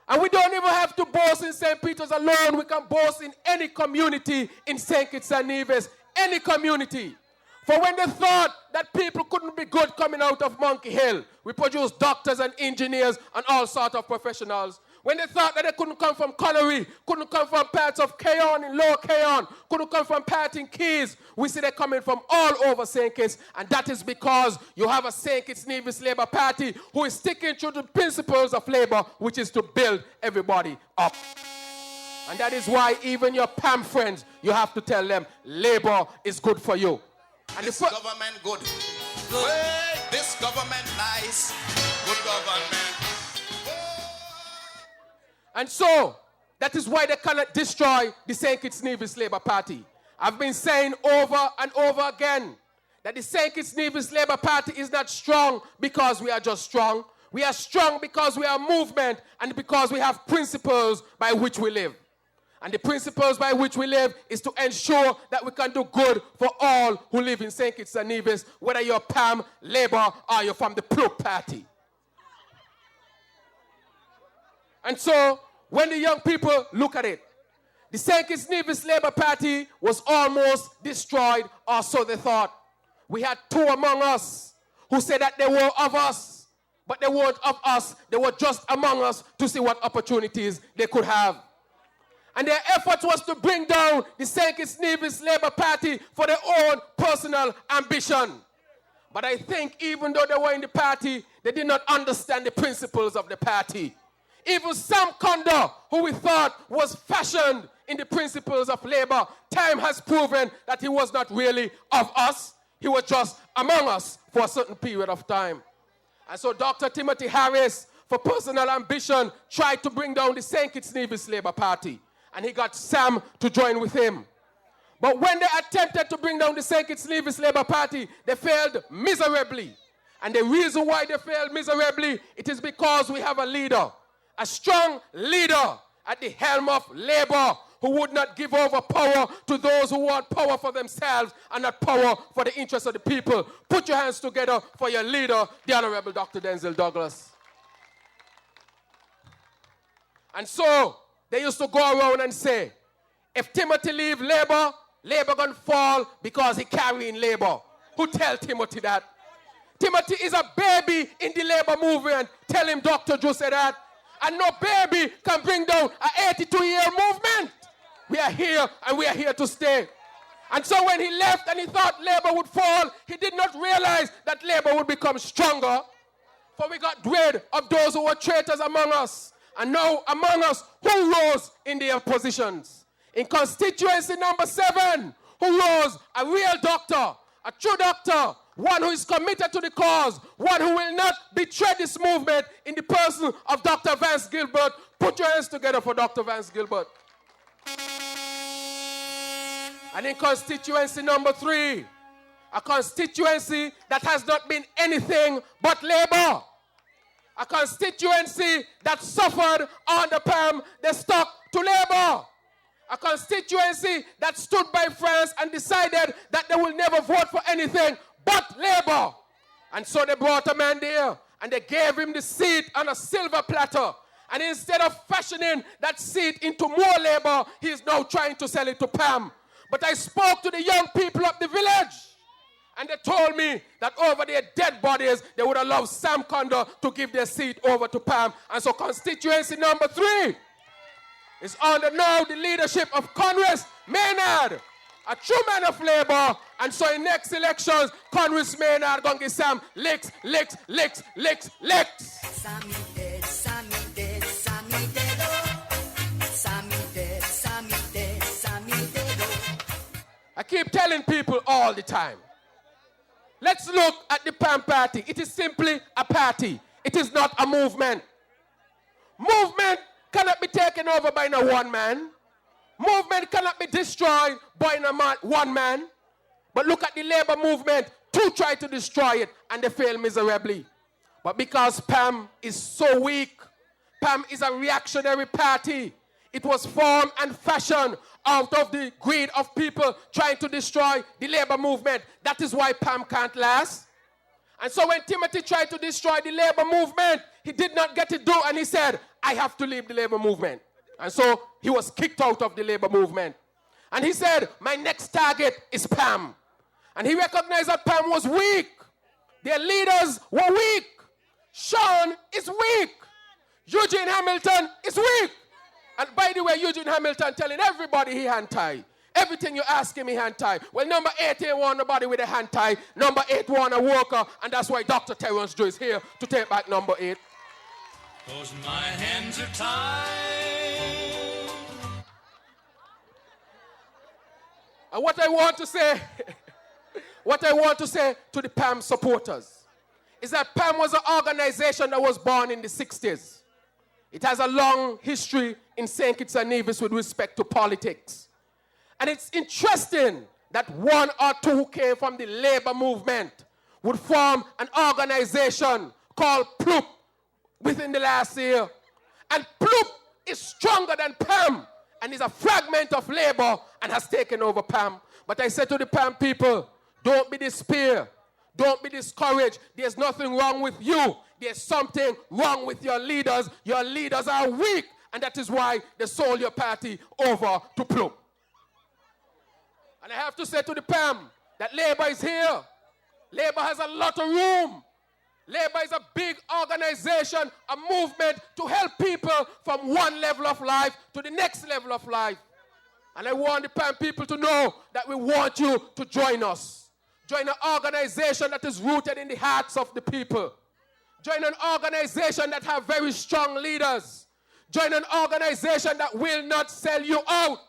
And we don't even have to boast in St. Peter's alone. We can boast in any community in St. Kitts-Nevis, any community. For when they thought that people couldn't be good coming out of Monkey Hill, we produced doctors and engineers and all sorts of professionals. When they thought that they couldn't come from Connery, couldn't come from parts of Keyon and Lower Keyon, couldn't come from parts in Keys, we see they're coming from all over St. Kitts, and that is because you have a St. Kitts-Nevis Labour Party who is sticking to the principles of Labour, which is to build everybody up. And that is why even your PAM friends, you have to tell them Labour is good for you. And this government good. Hey, this government nice. Good government. And so, that is why they cannot destroy the St. Kitts-Nevis Labour Party. I've been saying over and over again that the St. Kitts-Nevis Labour Party is not strong because we are just strong. We are strong because we are a movement and because we have principles by which we live. And the principles by which we live is to ensure that we can do good for all who live in St. Kitts-Nevis, whether you're PAM, Labour, or you're from the Plug Party. And so, when the young people look at it, the St. Kitts-Nevis Labour Party was almost destroyed, or so they thought. We had two among us who said that they were of us, but they weren't of us. They were just among us to see what opportunities they could have. And their effort was to bring down the St. Kitts-Nevis Labour Party for their own personal ambition. But I think even though they were in the party, they did not understand the principles of the party. Even Sam Kondo, who we thought was fashioned in the principles of Labour, time has proven that he was not really of us. He was just among us for a certain period of time. And so Dr. Timothy Harris, for personal ambition, tried to bring down the St. Kitts-Nevis Labour Party. And he got Sam to join with him. But when they attempted to bring down the St. Kitts-Nevis Labour Party, they failed miserably. And the reason why they failed miserably, it is because we have a leader, a strong leader at the helm of Labour, who would not give over power to those who want power for themselves and not power for the interests of the people. Put your hands together for your leader, the Honorable Dr. Denzel Douglas. And so, they used to go around and say, if Timothy leave Labour, Labour gonna fall because he carrying Labour. Who tell Timothy that? Timothy is a baby in the Labour movement. Tell him Dr. Joe said that. And no baby can bring down an 82-year movement. We are here and we are here to stay. And so when he left and he thought Labour would fall, he did not realize that Labour would become stronger. For we got rid of those who were traitors among us. And now among us, who rose in their positions? In constituency number 7, who rose? A real doctor, a true doctor, one who is committed to the cause, one who will not betray this movement in the person of Dr. Vance Gilbert. Put your hands together for Dr. Vance Gilbert. And in constituency number 3, a constituency that has not been anything but Labour. A constituency that suffered under PAM, they stuck to Labour. A constituency that stood by France and decided that they will never vote for anything but Labour. And so they brought a man there and they gave him the seat on a silver platter. And instead of fashioning that seat into more Labour, he is now trying to sell it to PAM. But I spoke to the young people of the village, and they told me that over their dead bodies, they would allow Sam Condor to give their seat over to PAM. And so constituency number 3 is under now the leadership of Congress Maynard, a true man of Labour. And so in next elections, Congress Maynard gonna give Sam licks. Sammy dead, Sammy dead, Sammy dead, oh. Sammy dead, Sammy dead, Sammy dead, oh. I keep telling people all the time, let's look at the PAM party. It is simply a party. It is not a movement. Movement cannot be taken over by no one man. Movement cannot be destroyed by no one man. But look at the Labour movement. 2 tried to destroy it and they failed miserably. But because PAM is so weak, PAM is a reactionary party. It was formed and fashioned out of the greed of people trying to destroy the Labour movement. That is why PAM can't last. And so when Timothy tried to destroy the Labour movement, he did not get it done, and he said, I have to leave the Labour movement. And so he was kicked out of the Labour movement. And he said, my next target is PAM. And he recognized that PAM was weak. Their leaders were weak. Sean is weak. Eugene Hamilton is weak. And by the way, Eugene Hamilton telling everybody he hand-tie. Everything you ask him, he hand-tie. Well, number 8 ain't want nobody with a hand-tie. Number 8 want a worker, and that's why Dr. Terrence Joe is here to take back number 8. 'Cause my hands are tied. And what I want to say, to the PAM supporters is that PAM was an organization that was born in the 60s. It has a long history in St. Kitts and Nevis with respect to politics. And it's interesting that 1 or 2 who came from the Labour movement would form an organization called PLUP within the last year. And PLUP is stronger than PAM and is a fragment of Labour and has taken over PAM. But I said to the PAM people, don't be despair. Don't be discouraged. There's nothing wrong with you. There's something wrong with your leaders. Your leaders are weak, and that is why they sold your party over to PLUP. And I have to say to the PAM that Labour is here. Labour has a lot of room. Labour is a big organization, a movement to help people from one level of life to the next level of life. And I want the PAM people to know that we want you to join us. Join an organization that is rooted in the hearts of the people. Join an organization that have very strong leaders. Join an organization that will not sell you out.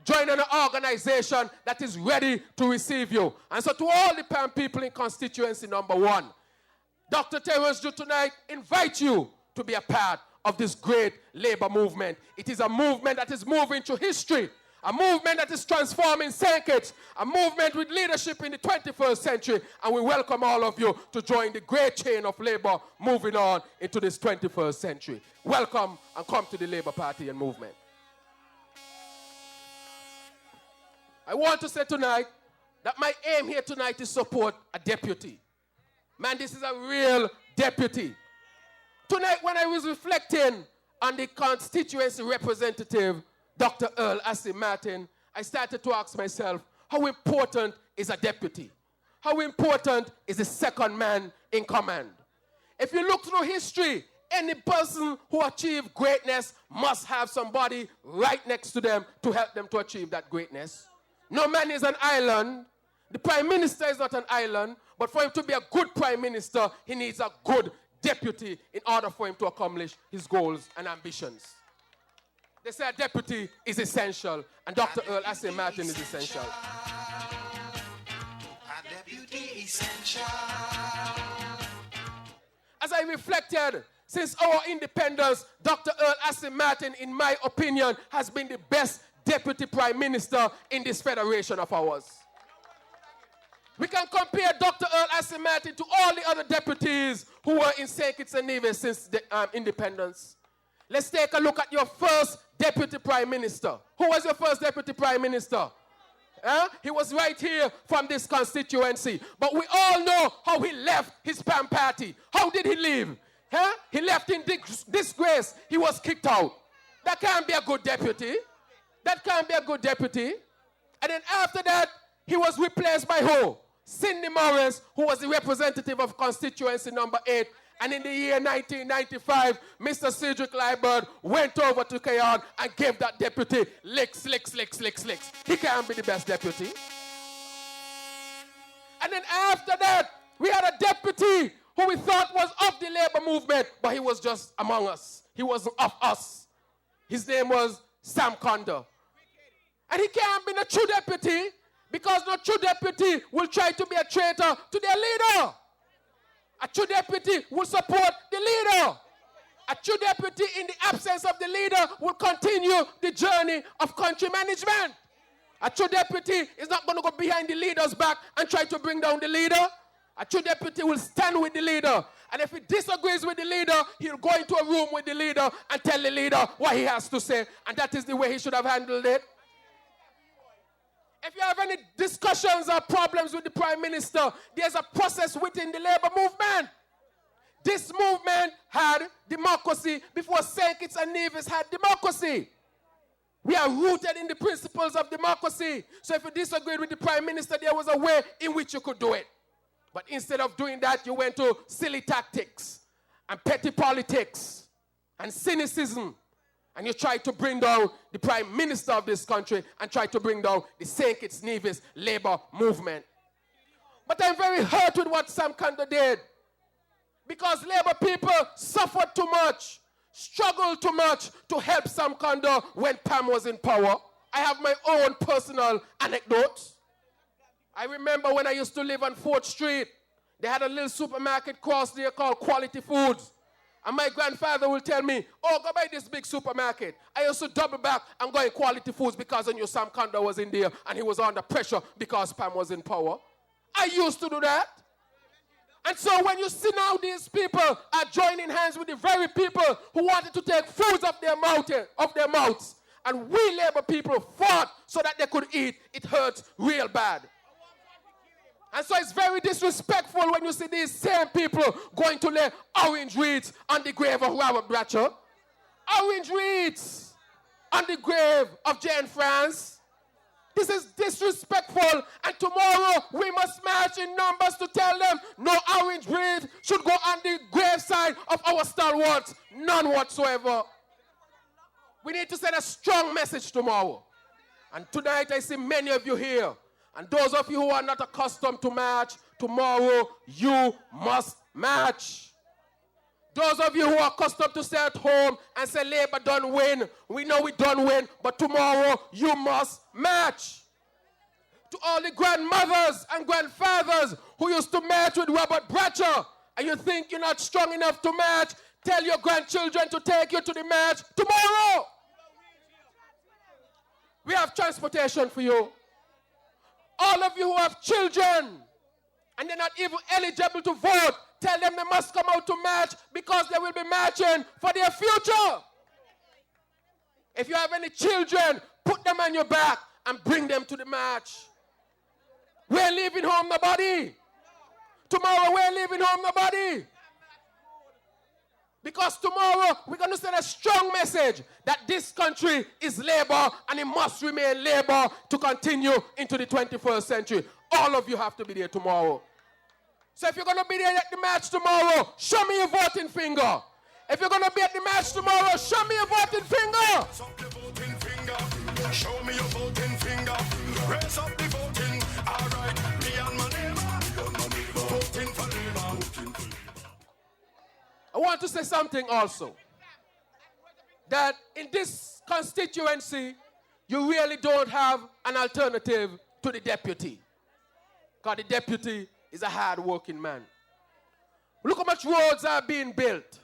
Join an organization that is ready to receive you. And so to all the PAM people in constituency number 1, Dr. Terrence Ju tonight invite you to be a part of this great Labour movement. It is a movement that is moving through history, A movement that is transforming St. Kitts, a movement with leadership in the 21st century, and we welcome all of you to join the great chain of labor moving on into this 21st century. Welcome and come to the Labour Party and movement. I want to say tonight that my aim here tonight is support a deputy. Man, this is a real deputy. Tonight when I was reflecting on the constituency representative, Dr. Earl Assi Martin, I started to ask myself, how important is a deputy? How important is the second man in command? If you look through history, any person who achieved greatness must have somebody right next to them to help them to achieve that greatness. No man is an island. The prime minister is not an island, but for him to be a good prime minister, he needs a good deputy in order for him to accomplish his goals and ambitions. They say a deputy is essential, and Dr. Earl Assi Martin is essential. A deputy essential. As I reflected, since our independence, Dr. Earl Assi Martin, in my opinion, has been the best deputy prime minister in this federation of ours. We can compare Dr. Earl Assi Martin to all the other deputies who were in St. Kitts-Nevis since the independence. Let's take a look at your first deputy prime minister. Who was your first deputy prime minister? He was right here from this constituency. But we all know how he left his PAM party. How did he leave? He left in disgrace. He was kicked out. That can't be a good deputy. That can't be a good deputy. And then after that, he was replaced by who? Cindy Morris, who was the representative of constituency number 8. And in the year 1995, Mr. Cedric Liebert went over to Kayon and gave that deputy licks. He can't be the best deputy. And then after that, we had a deputy who we thought was of the labor movement, but he was just among us. He wasn't of us. His name was Sam Condor. And he can't be the true deputy because no true deputy will try to be a traitor to their leader. A true deputy will support the leader. A true deputy, in the absence of the leader, will continue the journey of country management. A true deputy is not going to go behind the leader's back and try to bring down the leader. A true deputy will stand with the leader. And if he disagrees with the leader, he'll go into a room with the leader and tell the leader what he has to say. And that is the way he should have handled it. If you have any discussions or problems with the prime minister, there's a process within the labor movement. This movement had democracy before St. Kitts-Nevis had democracy. We are rooted in the principles of democracy. So if you disagreed with the prime minister, there was a way in which you could do it. But instead of doing that, you went to silly tactics and petty politics and cynicism. And you try to bring down the prime minister of this country and try to bring down the St. Kitts-Nevis labor movement. But I'm very hurt with what Sam Condor did. Because labor people suffered too much, struggled too much to help Sam Condor when Pam was in power. I have my own personal anecdotes. I remember when I used to live on 4th Street, they had a little supermarket across there called Quality Foods. And my grandfather will tell me, oh, go buy this big supermarket. I used to double back and go in Quality Foods because I knew Sam Condor was in there and he was under pressure because Pam was in power. I used to do that. And so when you see now these people are joining hands with the very people who wanted to take foods off their mouths, and we labor people fought so that they could eat, it hurts real bad. And so it's very disrespectful when you see these same people going to lay orange wreaths on the grave of Robert Bratcher. Orange wreaths on the grave of Jane France. This is disrespectful, and tomorrow we must march in numbers to tell them no orange wreath should go on the graveside of our stalwarts. None whatsoever. We need to send a strong message tomorrow. And tonight I see many of you here. And those of you who are not accustomed to march, tomorrow you must march. Those of you who are accustomed to stay at home and say Labour don't win, we know we don't win, but tomorrow you must march. To all the grandmothers and grandfathers who used to march with Robert Bratcher, and you think you're not strong enough to march, tell your grandchildren to take you to the march tomorrow. We have transportation for you. All of you who have children and they're not even eligible to vote, tell them they must come out to march because they will be marching for their future. If you have any children, put them on your back and bring them to the march. We're leaving home nobody. Tomorrow we're leaving home nobody. Because tomorrow we're going to send a strong message that this country is labor and it must remain labor to continue into the 21st century. All of you have to be there tomorrow. So if you're going to be there at the march tomorrow, show me your voting finger. If you're going to be at the march tomorrow, show me your voting finger. Raise up the voting finger. Show me your voting finger. Raise up the voting. All right, me and my neighbor. Voting for labor. I want to say something also. That in this constituency, you really don't have an alternative to the deputy. Because the deputy is a hard-working man. Look how much roads are being built.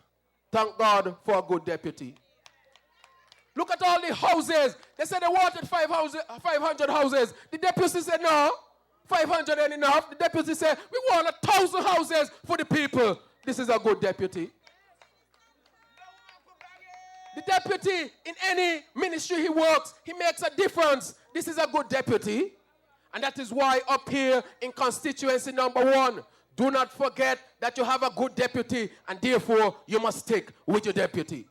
Thank God for a good deputy. Look at all the houses. They said they wanted 500 houses. The deputy said, no, 500 ain't enough. The deputy said, we want 1,000 houses for the people. This is a good deputy. The deputy, in any ministry he works, he makes a difference. This is a good deputy. And that is why up here in constituency number 1, do not forget that you have a good deputy and therefore you must stick with your deputy.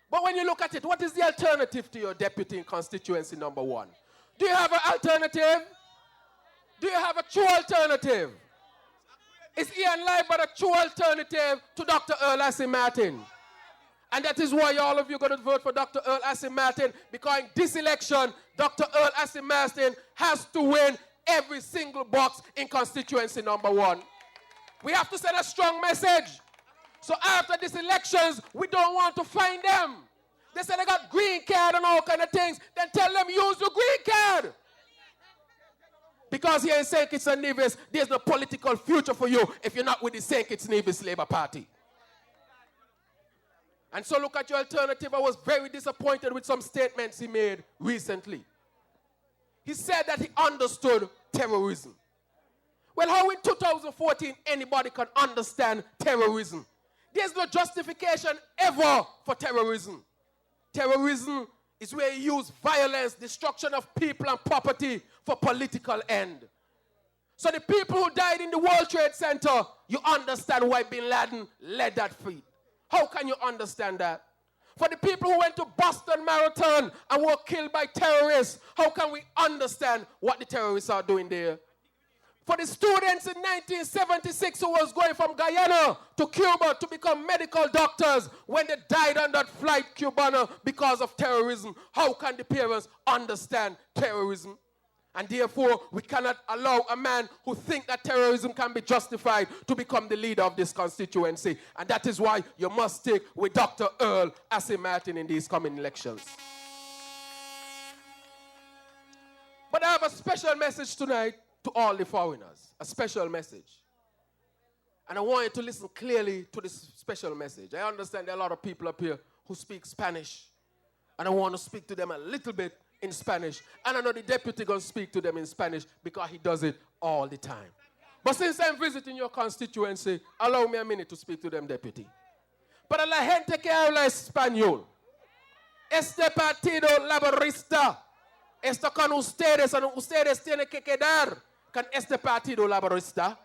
But when you look at it, what is the alternative to your deputy in constituency number 1? Do you have an alternative? Do you have a true alternative? Is Ian Liebert a true alternative to Dr. Earl Assi Martin? And that is why all of you are going to vote for Dr. Earl Assi Martin, because in this election, Dr. Earl Assi Martin has to win every single box in constituency number 1. We have to send a strong message. So after these elections, we don't want to find them. They say they got green card and all kind of things. Then tell them use your green card. Because here in St. Kitts-Nevis, there's no political future for you if you're not with the St. Kitts-Nevis Labour Party. And so look at your alternative. I was very disappointed with some statements he made recently. He said that he understood terrorism. Well, how in 2014 anybody can understand terrorism? There's no justification ever for terrorism. Terrorism is where you use violence, destruction of people and property for political end. So the people who died in the World Trade Center, you understand why Bin Laden led that feat. How can you understand that? For the people who went to Boston Marathon and were killed by terrorists, how can we understand what the terrorists are doing there? For the students in 1976 who was going from Guyana to Cuba to become medical doctors when they died on that flight Cubana because of terrorism, how can the parents understand terrorism? And therefore, we cannot allow a man who thinks that terrorism can be justified to become the leader of this constituency. And that is why you must stick with Dr. Earl Assi Martin in these coming elections. But I have a special message tonight to all the foreigners. A special message. And I want you to listen clearly to this special message. I understand there are a lot of people up here who speak Spanish. And I want to speak to them a little bit in Spanish. And I know the deputy going to speak to them in Spanish because he does it all the time. But since I'm visiting your constituency, allow me a minute to speak to them, deputy. Para la gente que habla español, este partido laborista está con ustedes, y ustedes tienen que quedar con este partido laborista.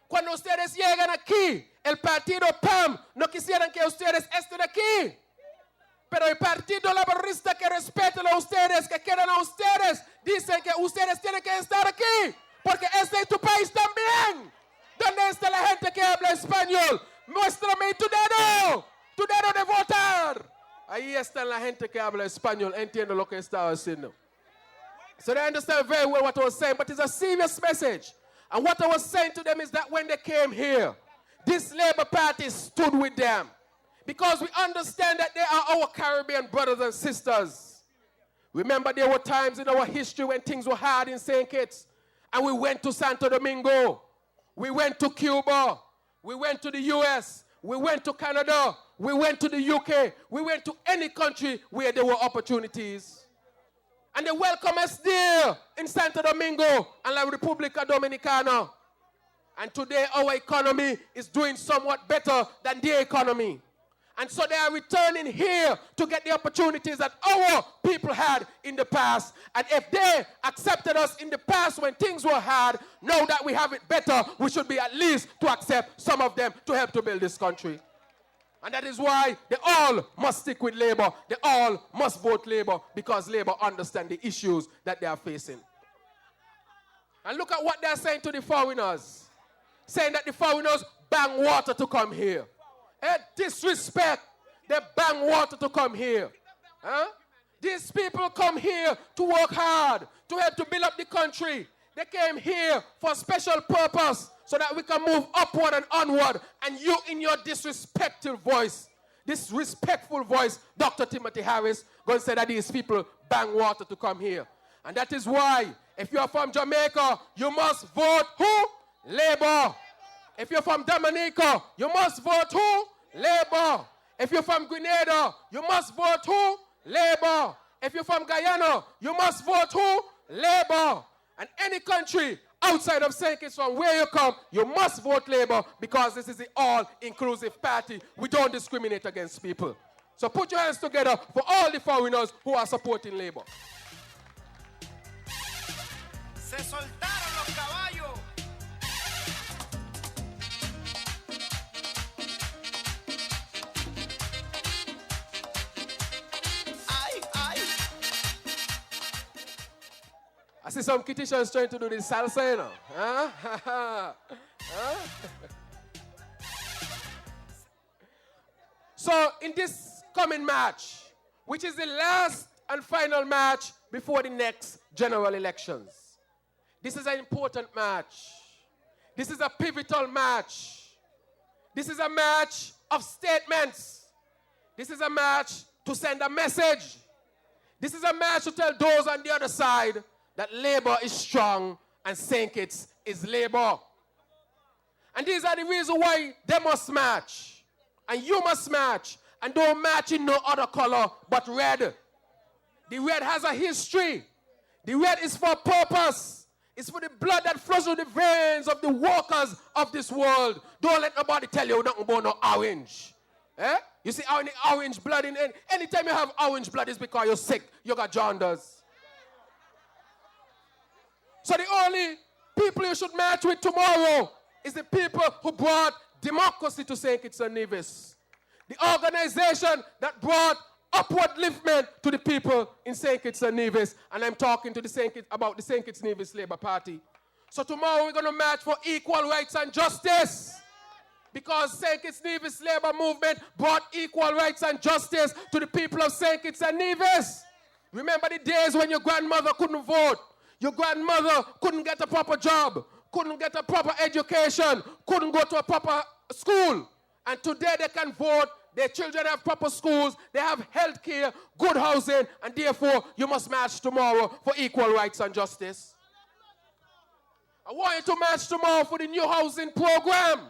Cuando ustedes llegan aquí, el partido PAM no quisieran que ustedes estén aquí. Pero el Partido Laborista que respeta a ustedes, que quieran a ustedes, dicen que ustedes tienen que estar aquí, porque este es tu país también. ¿Dónde está la gente que habla español? Muéstrame tu dedo de votar. Ahí está la gente que habla español, entiendo lo que estaba haciendo. So they understand very well what I was saying, but it's a serious message. And what I was saying to them is that when they came here, this Labour Party stood with them. Because we understand that they are our Caribbean brothers and sisters. Remember, there were times in our history when things were hard in St. Kitts. And we went to Santo Domingo. We went to Cuba. We went to the US. We went to Canada. We went to the UK. We went to any country where there were opportunities. And they welcome us there in Santo Domingo and La República Dominicana. And today our economy is doing somewhat better than their economy. And so they are returning here to get the opportunities that our people had in the past. And if they accepted us in the past when things were hard, now that we have it better, we should be at least to accept some of them to help to build this country. And that is why they all must stick with Labour. They all must vote Labour because Labour understand the issues that they are facing. And look at what they are saying to the foreigners. Saying that the foreigners bang water to come here. Disrespect. They bang water to come here. Huh? These people come here to work hard, to help to build up the country. They came here for a special purpose so that we can move upward and onward. And you in your disrespectful voice, Dr. Timothy Harris, going to say that these people bang water to come here. And that is why, if you are from Jamaica, you must vote who? Labour. If you're from Dominica, you must vote who? Labour. If you're from Grenada, you must vote who? Labour. If you're from Guyana, you must vote who? Labour. And any country outside of St. Kitts from where you come, you must vote Labour because this is the all-inclusive party. We don't discriminate against people. So put your hands together for all the foreigners who are supporting Labour. Se soltaron los caballos. I see some Kittitians trying to do this salsa, you know. Huh? So in this coming match, which is the last and final match before the next general elections, this is an important match. This is a pivotal match. This is a match of statements. This is a match to send a message. This is a match to tell those on the other side that Labour is strong and St. Kitts is Labour. And these are the reasons why they must match. And you must match. And don't match in no other color but red. The red has a history. The red is for purpose. It's for the blood that flows through the veins of the workers of this world. Don't let nobody tell you nothing about no orange. Eh? You see how orange blood in anytime you have orange blood, it's because you're sick. You got jaundice. So the only people you should match with tomorrow is the people who brought democracy to St. Kitts-Nevis. The organization that brought upward liftment to the people in St. Kitts-Nevis. And I'm talking to about the St. Kitts-Nevis Labour Party. So tomorrow we're going to match for equal rights and justice. Because St. Kitts-Nevis Labour Movement brought equal rights and justice to the people of St. Kitts-Nevis. Remember the days when your grandmother couldn't vote. Your grandmother couldn't get a proper job, couldn't get a proper education, couldn't go to a proper school. And today they can vote, their children have proper schools, they have health care, good housing, and therefore you must march tomorrow for equal rights and justice. I want you to march tomorrow for the new housing program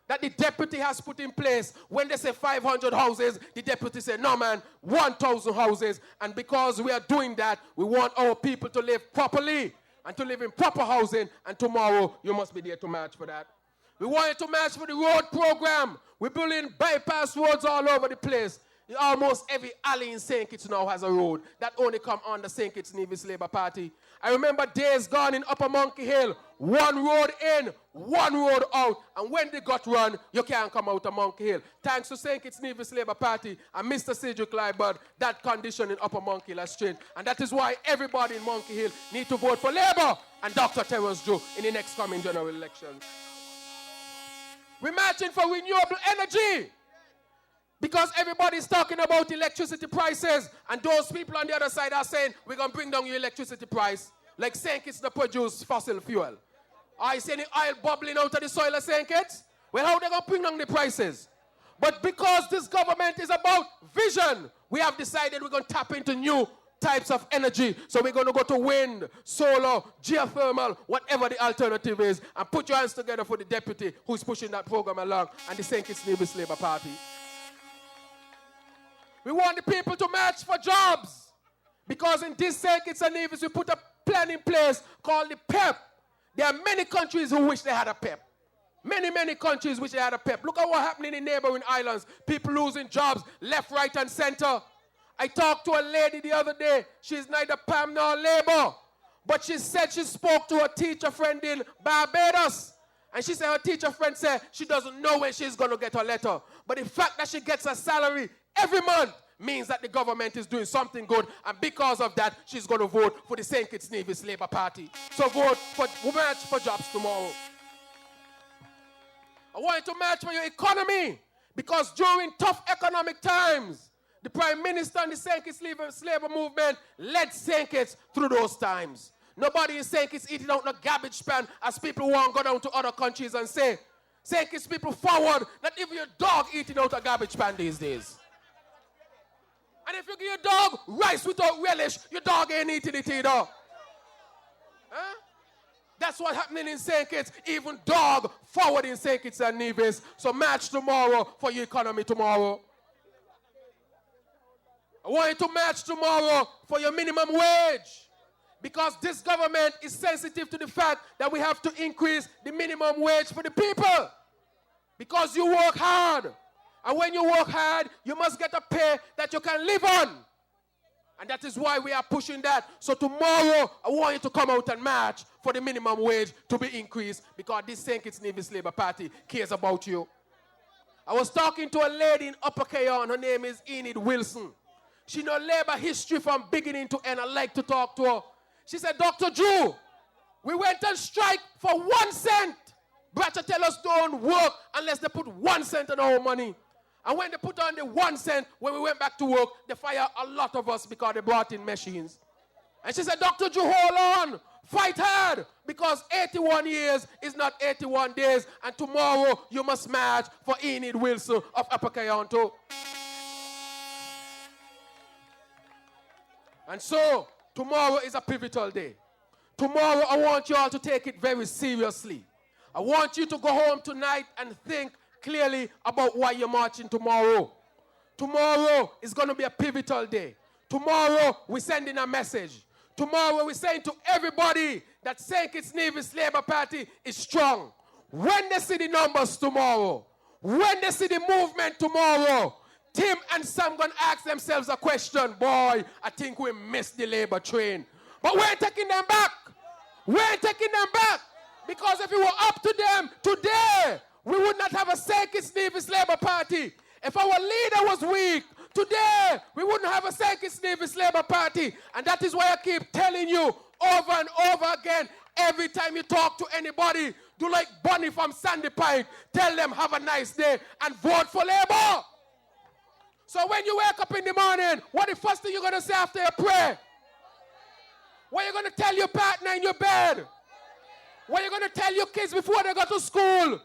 that the deputy has put in place. When they say 500 houses, the deputy said, no man, 1,000 houses. And because we are doing that, we want our people to live properly and to live in proper housing. And tomorrow, you must be there to march for that. We want you to march for the road program. We're building bypass roads all over the place. Almost every alley in St. Kitts now has a road that only come under St. Kitts-Nevis Labour Party. I remember days gone in Upper Monkey Hill, one road in, one road out, and when they got run, you can't come out of Monkey Hill. Thanks to St. Kitts-Nevis Labour Party and Mr. Cedric Liebert, that condition in Upper Monkey Hill has changed. And that is why everybody in Monkey Hill need to vote for Labour and Dr. Terence Joe in the next coming general election. We're marching for renewable energy. Because everybody's talking about electricity prices, and those people on the other side are saying, we're going to bring down your electricity price. Like St. Kitts not produce fossil fuel. Are you seeing the oil bubbling out of the soil of St. Kitts? Well, how are they going to bring down the prices? But because this government is about vision, we have decided we're going to tap into new types of energy. So we're going to go to wind, solar, geothermal, whatever the alternative is, and put your hands together for the deputy who's pushing that program along and the St. Kitts-Nevis Labour Party. We want the people to march for jobs. Because in this St. Kitts-Nevis, we put a plan in place called the PEP. There are many countries who wish they had a PEP. Many countries wish they had a PEP. Look at what's happening in neighboring islands. People losing jobs left, right, and center. I talked to a lady the other day. She's neither PAM nor Labour. But she said she spoke to her teacher friend in Barbados. And she said her teacher friend said she doesn't know when she's going to get her letter. But the fact that she gets a salary every month means that the government is doing something good. And because of that, she's going to vote for the St. Kitts-Nevis Labour Party. So vote for March for Jobs tomorrow. I want you to march for your economy. Because during tough economic times, the Prime Minister and the St. Kitts Labour movement led St. Kitts through those times. Nobody in St. Kitts eating out in a garbage pan as people want to go down to other countries and say, St. Kitts people forward, not even your dog eating out a garbage pan these days. And if you give your dog rice without relish, your dog ain't eating it either. Huh? That's what's happening in St. Kitts. Even dog forward in St. Kitts and Nevis. So march tomorrow for your economy tomorrow. I want you to march tomorrow for your minimum wage. Because this government is sensitive to the fact that we have to increase the minimum wage for the people. Because you work hard. And when you work hard, you must get a pay that you can live on. And that is why we are pushing that. So tomorrow, I want you to come out and march for the minimum wage to be increased. Because this St. Kitts-Nevis Labour Party cares about you. I was talking to a lady in Upper Cayon. Her name is Enid Wilson. She knows Labour history from beginning to end. I like to talk to her. She said, Dr. Drew, we went on strike for 1 cent. Bratcher tell us don't work unless they put 1 cent on our money. And when they put on the 1 cent, when we went back to work, they fired a lot of us because they brought in machines. And she said, Dr. Drew, hold on. Fight hard. Because 81 years is not 81 days. And tomorrow you must march for Enid Wilson of Upper Cayon too. And so, tomorrow is a pivotal day. Tomorrow, I want you all to take it very seriously. I want you to go home tonight and think clearly about why you're marching tomorrow. Tomorrow is going to be a pivotal day. Tomorrow, we're sending a message. Tomorrow, we're saying to everybody that St. Kitts-Nevis Labour Party is strong. When they see the numbers tomorrow, when they see the movement tomorrow, Tim and Sam going to ask themselves a question. Boy, I think we missed the labor train. But we're taking them back. We're taking them back. Because if it were up to them today, we would not have a St. Kitts-Nevis Labour Party. If our leader was weak, today we wouldn't have a St. Kitts-Nevis Labour Party. And that is why I keep telling you over and over again, every time you talk to anybody, do like Bonnie from Sandy Pike. Tell them have a nice day and vote for Labour. So when you wake up in the morning, what the first thing you're going to say after you pray? What are you going to tell your partner in your bed? What are you going to tell your kids before they go to school?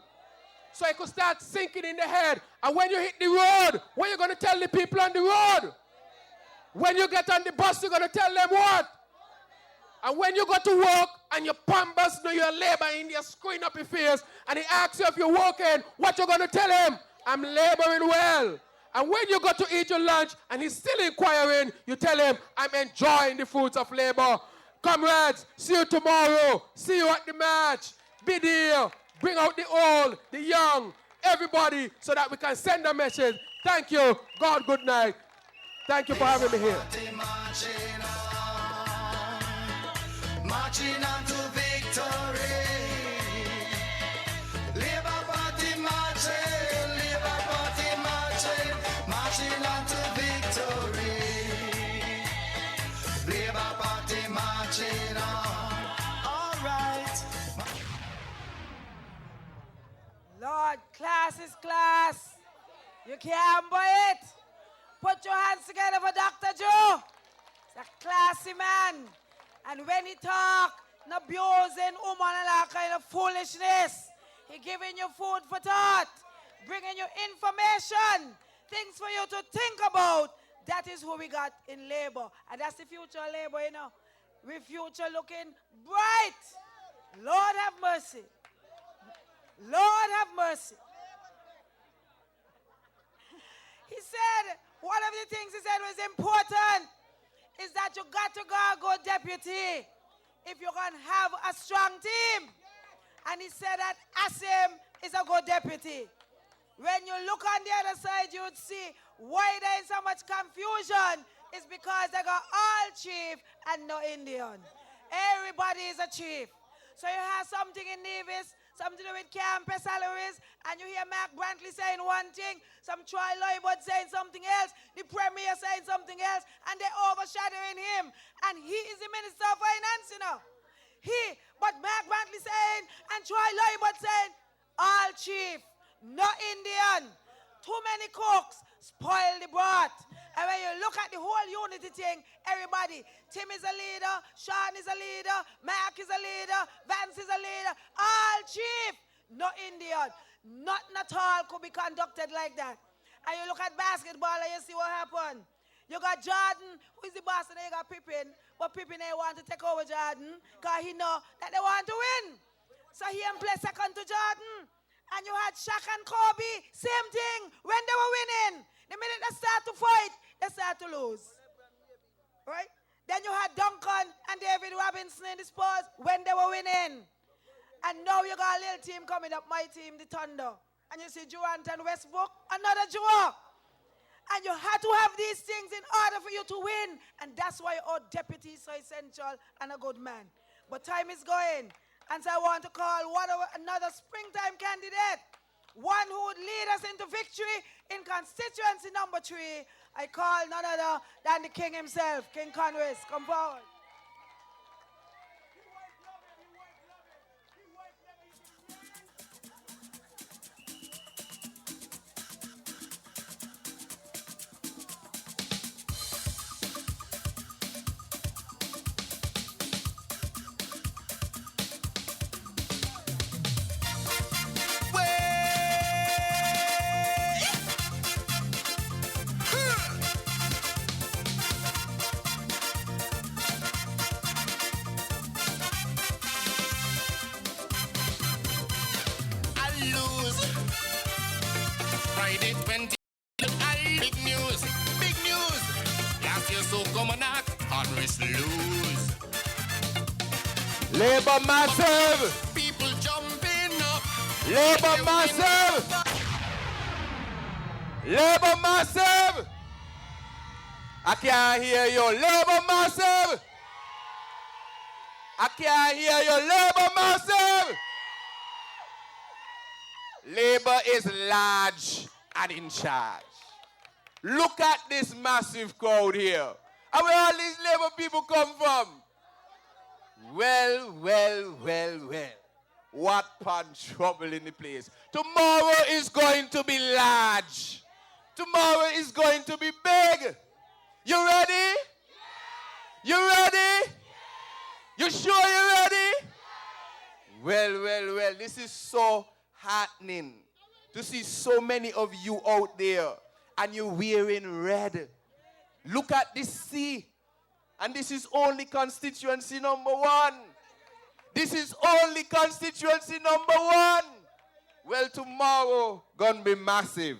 So it could start sinking in the head. And when you hit the road, what are you going to tell the people on the road? When you get on the bus, you're going to tell them what? And when you go to work and your pambas know your labor in your screen up your face, and he asks you if you're working, what you going to tell him? I'm laboring well. And when you go to eat your lunch and he's still inquiring, you tell him, I'm enjoying the fruits of labor. Comrades, see you tomorrow. See you at the match. Be there. Bring out the old, the young, everybody, so that we can send a message. Thank you. God, good night. Thank you for having me here. Marching on to victory. Labour Party marching, Labour Party marching, marching on to victory. Labour Party marching on. All right. Lord, class is class. You can't buy it. Put your hands together for Dr. Joe. He's a classy man. And when he talk, no abusing woman and all kind of foolishness. He giving you food for thought, bringing you information, things for you to think about. That is who we got in labor. And that's the future of labor, you know. We future looking bright. Lord have mercy. Lord have mercy. He said, one of the things he said was important. is that you got to go a good deputy if you're going to have a strong team. And he said that Asim is a good deputy. When you look on the other side, you would see why there is so much confusion. It's because they got all chief and no Indian. Everybody is a chief. So you have something in Nevis, something to do with campus salaries, and you hear Mark Brantley saying one thing, some Troy Loybud saying something else, the Premier saying something else, and they're overshadowing him. And he is the Minister of Finance, you know. But Mark Brantley saying, and Troy Loybud saying, all chief, no Indian. Too many cooks, spoil the broth. And when you look at the whole unity thing, everybody, Tim is a leader, Sean is a leader, Mark is a leader, Vance is a leader, all chief, no Indian. Nothing at all could be conducted like that. And you look at basketball and you see what happened. You got Jordan, who is the boss, and you got Pippen, but Pippen they want to take over Jordan because he know that they want to win. So he play second to Jordan. And you had Shaq and Kobe, same thing, when they were winning. The minute they start to fight, they start to lose. Right? Then you had Duncan and David Robinson in the sports when they were winning. And now you got a little team coming up, my team, the Thunder. And you see Durant and Westbrook, another duo. And you had to have these things in order for you to win. And that's why our deputy is so essential and a good man. But time is going. And so I want to call another springtime candidate, one who would lead us into victory in constituency number 3. I call none other than the king himself, King Conway. Come forward. Friday 20, big news, big news. Last year so come on out, Congress lose. Labour massive! People jumping up. Labour massive! Labour massive! I can't hear you. Labour massive! I can't hear you. Labour massive! Labour is large and in charge. Look at this massive crowd here. And where all these Labour people come from? Well. What pan trouble in the place. Tomorrow is going to be large. Tomorrow is going to be big. You ready? You ready? You sure you're ready? Well. This is so heartening to see so many of you out there and you're wearing red. Look at this sea. And this is only constituency number 1. This is only constituency number 1. Well, tomorrow gonna be massive.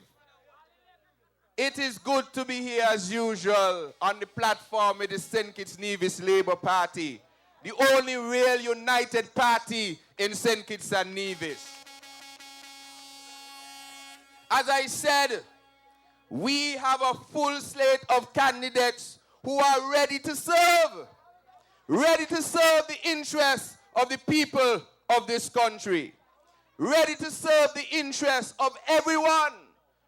It is good to be here as usual on the platform with the St. Kitts-Nevis Labour Party, the only real united party in St. Kitts and Nevis. As I said, we have a full slate of candidates who are ready to serve the interests of the people of this country, ready to serve the interests of everyone,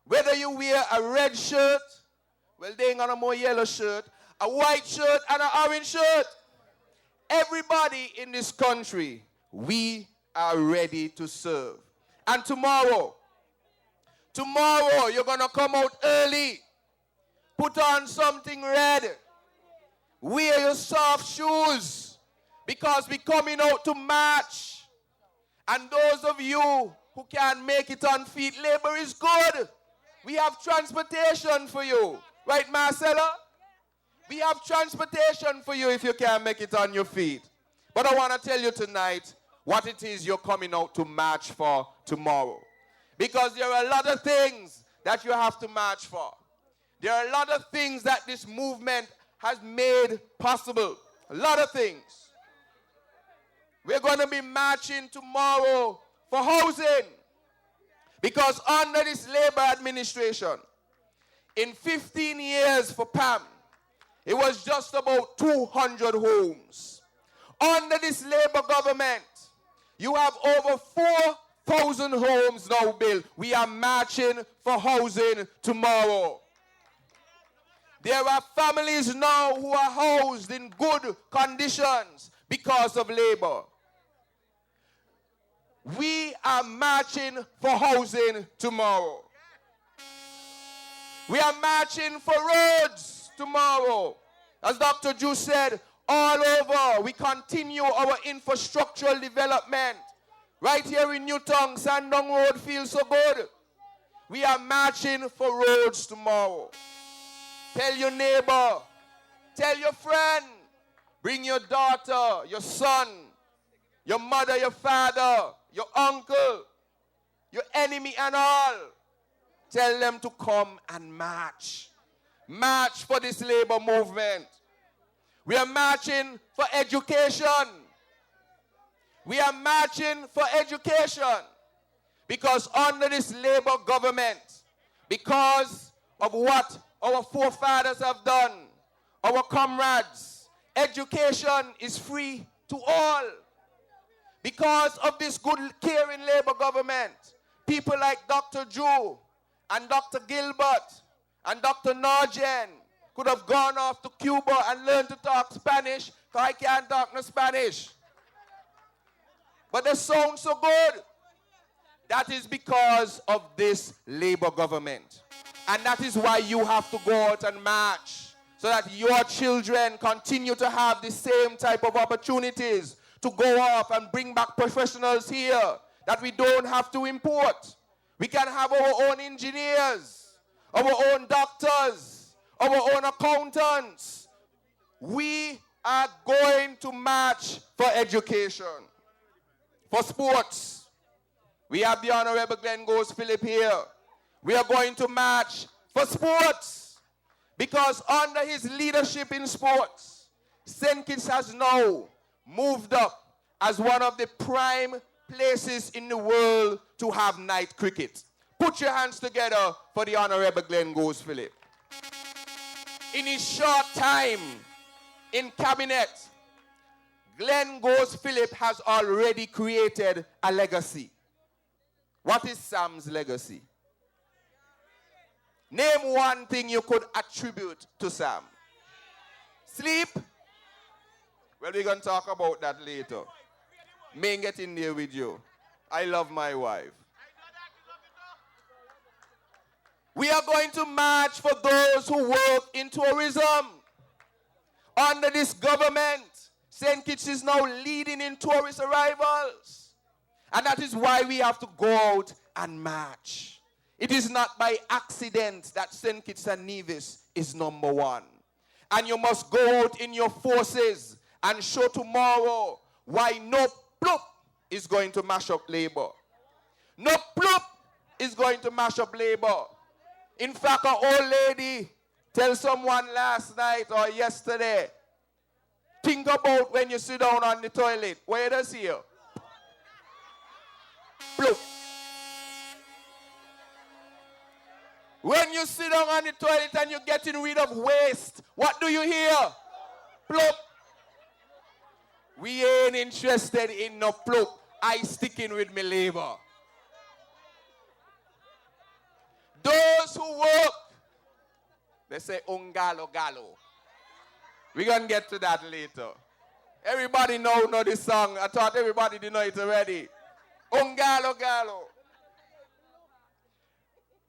whether you wear a red shirt, well, they ain't got a more yellow shirt, a white shirt and an orange shirt. Everybody in this country, we are ready to serve. And tomorrow, you're going to come out early. Put on something red. Wear your soft shoes because we're coming out to march. And those of you who can't make it on feet, labor is good. We have transportation for you. Right, Marcella? We have transportation for you if you can't make it on your feet. But I want to tell you tonight what it is you're coming out to march for tomorrow. Because there are a lot of things that you have to march for. There are a lot of things that this movement has made possible. A lot of things. We're going to be marching tomorrow for housing. Because under this Labour administration, in 15 years for PAM, it was just about 200 homes. Under this Labour government, you have over 4,000 homes now built. We are marching for housing tomorrow. There are families now who are housed in good conditions because of Labour. We are marching for housing tomorrow. We are marching for roads tomorrow. As Dr. Ju said, all over we continue our infrastructural development. Right here in Newtown, Sandong Road feels so good. We are marching for roads tomorrow. Tell your neighbor, tell your friend, bring your daughter, your son, your mother, your father, your uncle, your enemy and all. Tell them to come and march. March for this Labour movement. We are marching for education. We are marching for education. Because under this Labour government, because of what our forefathers have done, our comrades, education is free to all. Because of this good, caring Labour government, people like Dr. Ju and Dr. Gilbert and Dr. Norgen could have gone off to Cuba and learned to talk Spanish, because I can't talk no Spanish. But they sound so good. That is because of this Labour government. And that is why you have to go out and march, so that your children continue to have the same type of opportunities to go off and bring back professionals here that we don't have to import. We can have our own engineers, our own doctors, our own accountants. We are going to march for education, for sports. We have the Honorable Glenn Goes Philip here. We are going to march for sports, because under his leadership in sports, St. Kitts has now moved up as one of the prime places in the world to have night cricket. Put your hands together for the Honorable Glenn Goes Philip. In his short time in cabinet, Glenn Goes Philip has already created a legacy. What is Sam's legacy? Name one thing you could attribute to Sam. Sleep? Well, we're going to talk about that later. May get in there with you. I love my wife. We are going to march for those who work in tourism. Under this government, St. Kitts is now leading in tourist arrivals. And that is why we have to go out and march. It is not by accident that St. Kitts-Nevis is number one. And you must go out in your forces and show tomorrow why no ploop is going to mash up Labour. No ploop is going to mash up Labour. In fact, an old lady tell someone last night or yesterday, think about when you sit down on the toilet. Where does here? Ploop. When you sit down on the toilet and you're getting rid of waste, what do you hear? Plop. We ain't interested in no plop. I sticking with me Labour. Those who work, they say ungalo galo. We're going to get to that later. Everybody know this song. I thought everybody did know it already. Ungalo galo.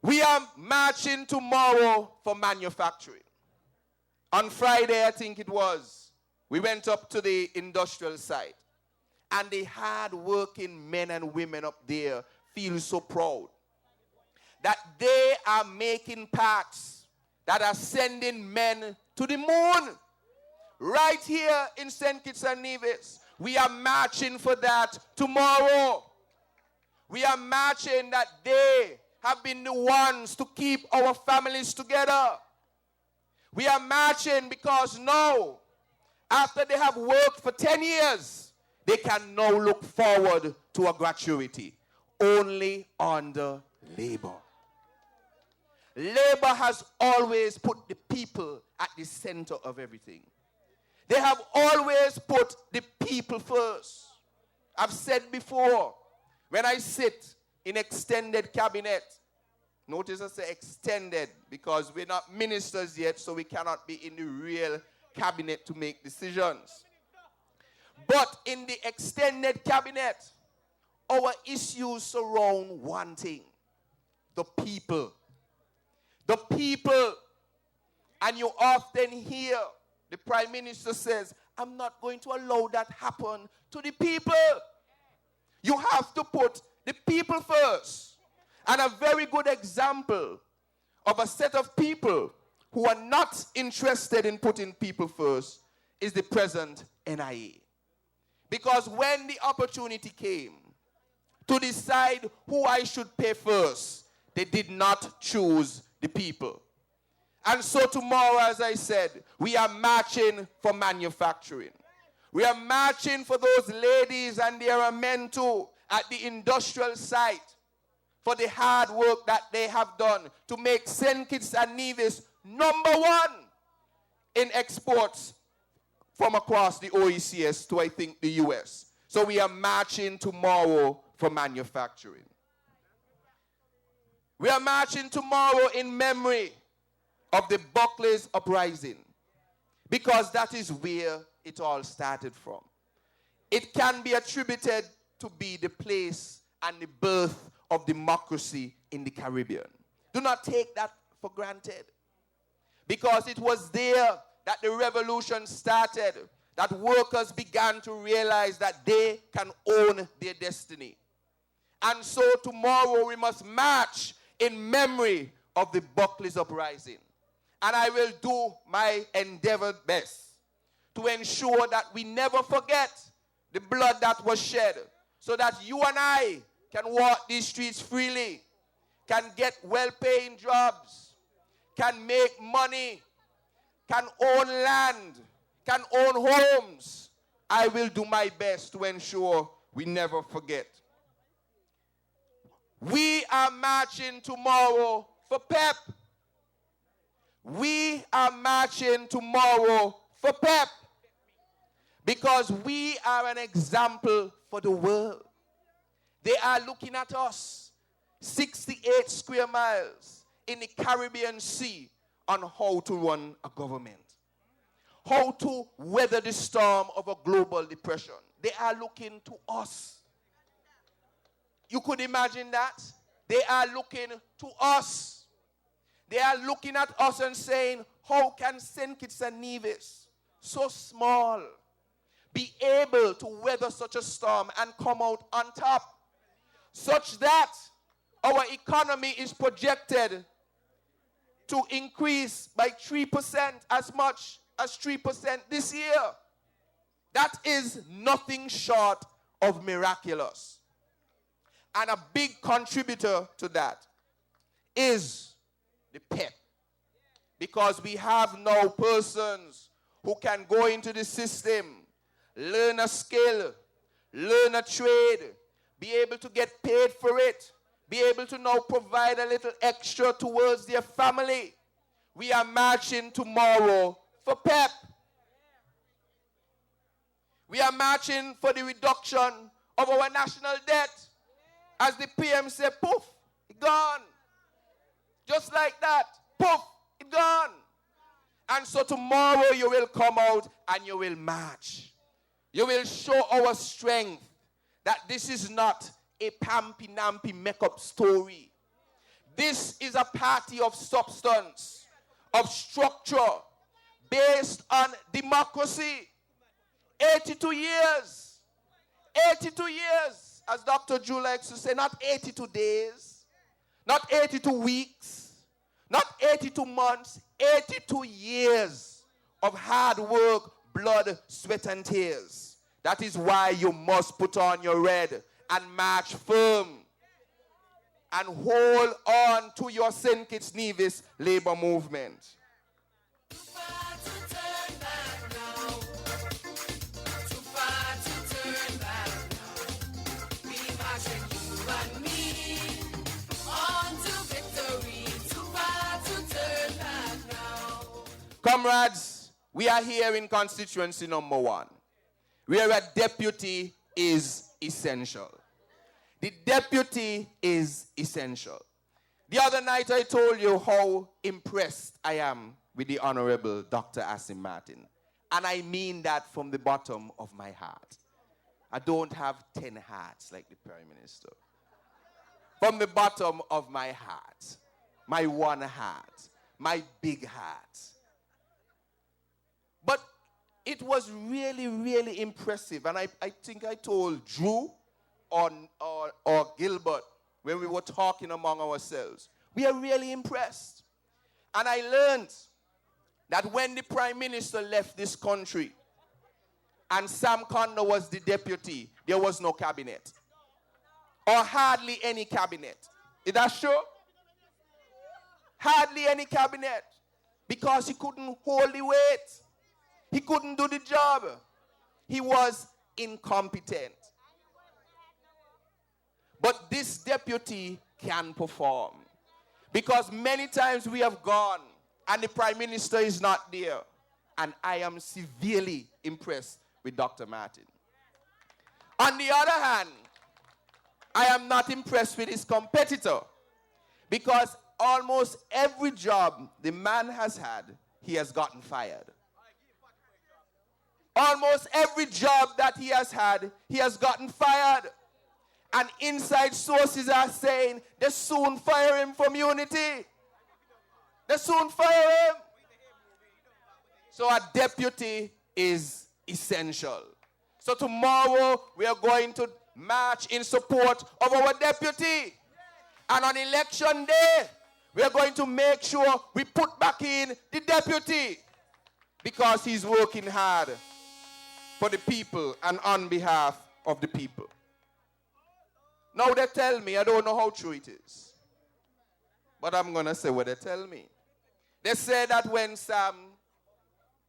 We are marching tomorrow for manufacturing. On Friday, I think it was, we went up to the industrial site. And the hard-working men and women up there feel so proud that they are making parts that are sending men to the moon. Right here in St. Kitts-Nevis, we are marching for that tomorrow. We are marching that they have been the ones to keep our families together. We are marching because now, after they have worked for 10 years, they can now look forward to a gratuity. Only under labor. Labor has always put the people at the center of everything. They have always put the people first. I've said before, when I sit in extended cabinet, notice I say extended because we're not ministers yet, so we cannot be in the real cabinet to make decisions. But in the extended cabinet, our issues surround one thing: the people. The people. And you often hear the Prime Minister says, I'm not going to allow that happen to the people. You have to put the people first. And a very good example of a set of people who are not interested in putting people first is the present NIA. Because when the opportunity came to decide who I should pay first, they did not choose the people. And so tomorrow, as I said, we are marching for manufacturing. We are marching for those ladies, and there are men too, at the industrial site for the hard work that they have done to make St. Kitts-Nevis #1 in exports from across the OECS to, I think, the US. So we are marching tomorrow for manufacturing. We are marching tomorrow in memory of the Buckley's uprising, because that is where it all started from. It can be attributed to be the place and the birth of democracy in the Caribbean. Do not take that for granted, because it was there that the revolution started, that workers began to realize that they can own their destiny. And so tomorrow we must march in memory of the Buckley's uprising. And I will do my endeavor best to ensure that we never forget the blood that was shed, so that you and I can walk these streets freely, can get well-paying jobs, can make money, can own land, can own homes. I will do my best to ensure we never forget. We are marching tomorrow for PEP. We are marching tomorrow for PEP because we are an example for the world. They are looking at us, 68 square miles in the Caribbean Sea, on how to run a government, how to weather the storm of a global depression. They are looking to us. You could imagine that? They are looking to us. They are looking at us and saying, how can St. Kitts-Nevis, so small, be able to weather such a storm and come out on top, such that our economy is projected to increase by 3%, as much as 3% this year? That is nothing short of miraculous. And a big contributor to that is the PEP. Because we have now persons who can go into the system, learn a skill, learn a trade, be able to get paid for it, be able to now provide a little extra towards their family. We are marching tomorrow for PEP. We are marching for the reduction of our national debt. As the PM said, poof, it gone. Just like that, poof, it gone. And so tomorrow you will come out and you will march. You will show our strength that this is not a pampy-nampy make-up story. This is a party of substance, of structure, based on democracy. 82 years. 82 years. As Dr. Drew likes to say, not 82 days, not 82 weeks, not 82 months, 82 years of hard work, blood, sweat, and tears. That is why you must put on your red and march firm and hold on to your St. Kitts-Nevis labor movement. Comrades, we are here in constituency number 1, where a deputy is essential. The deputy is essential. The other night I told you how impressed I am with the Honorable Dr. Asim Martin. And I mean that from the bottom of my heart. I don't have 10 hearts like the Prime Minister. From the bottom of my heart, my one heart, my big heart. But it was really, really impressive. And I think I told Drew or Gilbert when we were talking among ourselves. We are really impressed. And I learned that when the Prime Minister left this country and Sam Condor was the deputy, there was no cabinet. Or hardly any cabinet. Is that true? Hardly any cabinet. Because he couldn't hold the weight. He couldn't do the job. He was incompetent. But this deputy can perform. Because many times we have gone and the Prime Minister is not there. And I am severely impressed with Dr. Martin. On the other hand, I am not impressed with his competitor. Because almost every job the man has had, he has gotten fired. Almost every job that he has had, he has gotten fired. And inside sources are saying they soon fire him from Unity. They soon fire him. So a deputy is essential. So tomorrow we are going to march in support of our deputy. And on election day, we are going to make sure we put back in the deputy. Because he's working hard for the people and on behalf of the people. Now they tell me, I don't know how true it is, but I'm going to say what they tell me. They say that when Sam,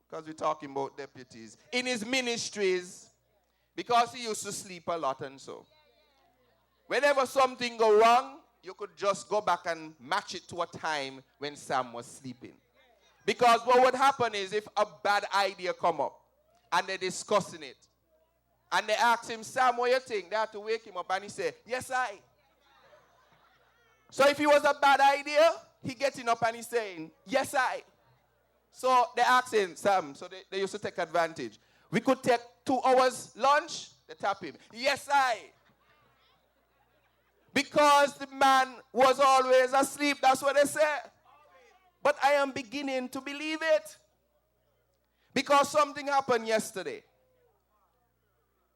because we're talking about deputies, in his ministries, because he used to sleep a lot and so, whenever something go wrong, you could just go back and match it to a time when Sam was sleeping. Because what would happen is if a bad idea come up and they're discussing it, and they ask him, Sam, what you think? They have to wake him up and he say, yes, I. So if it was a bad idea, he getting up and he's saying, yes, I. So they ask him, Sam, so they used to take advantage. We could take 2 hours lunch, they tap him, yes, I. Because the man was always asleep, that's what they say. But I am beginning to believe it. Because something happened yesterday.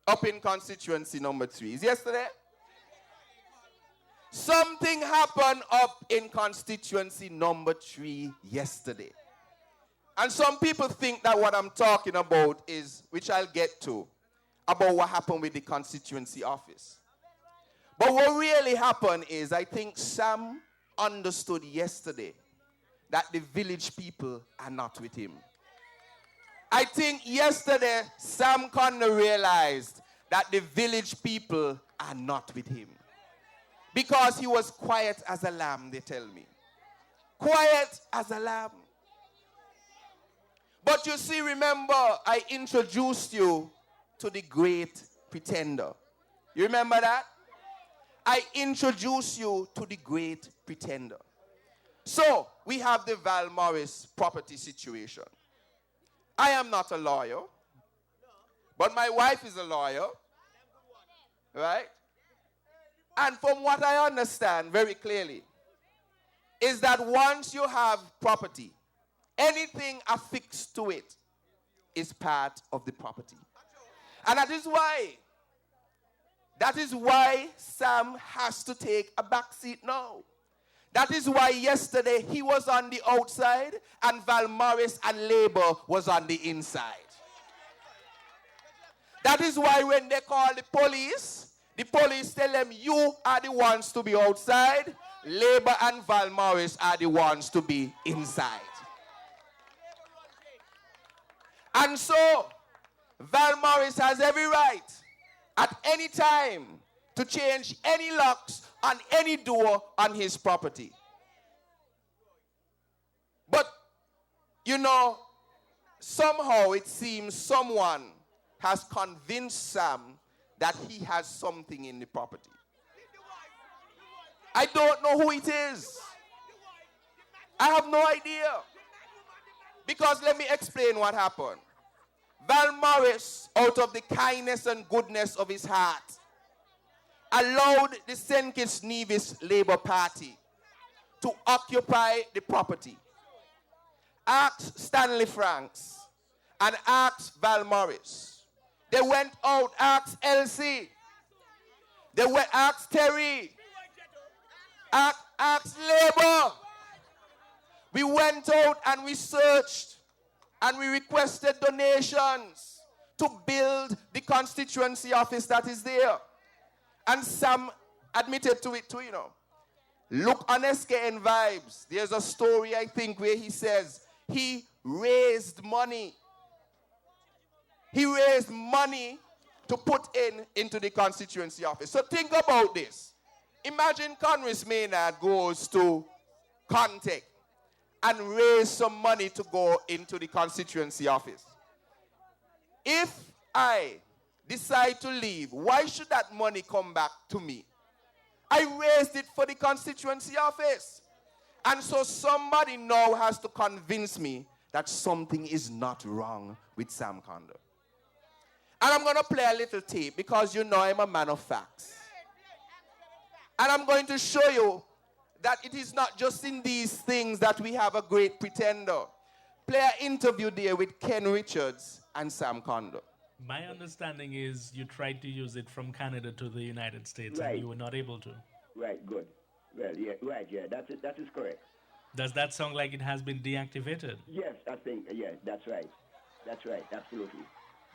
Up in constituency number 3. Is yesterday? Something happened up in constituency number 3 yesterday. And some people think that what I'm talking about is, which I'll get to, about what happened with the constituency office. But what really happened is, I think Sam understood yesterday that the village people are not with him. I think yesterday, Sam Condor realized that the village people are not with him. Because he was quiet as a lamb, they tell me. Quiet as a lamb. But you see, remember, I introduced you to the great pretender. You remember that? I introduced you to the great pretender. So, we have the Val Morris property situation. I am not a lawyer, but my wife is a lawyer, right? And from what I understand very clearly, is that once you have property, anything affixed to it is part of the property. And that is why Sam has to take a back seat now. That is why yesterday he was on the outside and Val Morris and Labour was on the inside. That is why when they call the police tell them, you are the ones to be outside, Labour and Val Morris are the ones to be inside. And so, Val Morris has every right at any time to change any locks on any door on his property. But, you know, somehow it seems someone has convinced Sam that he has something in the property. I don't know who it is. I have no idea. Because let me explain what happened. Val Morris, out of the kindness and goodness of his heart, allowed the St. Kitts-Nevis Labour Party to occupy the property. Asked Stanley Franks and asked Val Morris. They went out, asked Elsie. They went, asked Terry. Asked Labour. We went out and we searched and we requested donations to build the constituency office that is there. And Sam admitted to it too, you know. Look on SKN Vibes. There's a story, I think, where he says he raised money. He raised money to put into the constituency office. So think about this. Imagine Congress Maynard goes to Contact and raise some money to go into the constituency office. If I decide to leave, why should that money come back to me? I raised it for the constituency office. And so somebody now has to convince me that something is not wrong with Sam Condor. And I'm going to play a little tape because you know I'm a man of facts. And I'm going to show you that it is not just in these things that we have a great pretender. Play an interview there with Ken Richards and Sam Condor. My understanding is you tried to use it from Canada to the United States, Right. and you were not able to. Right, good. Well, yeah, right, yeah, that is correct. Does that sound like it has been deactivated? Yes, I think, yeah, that's right. That's right, absolutely.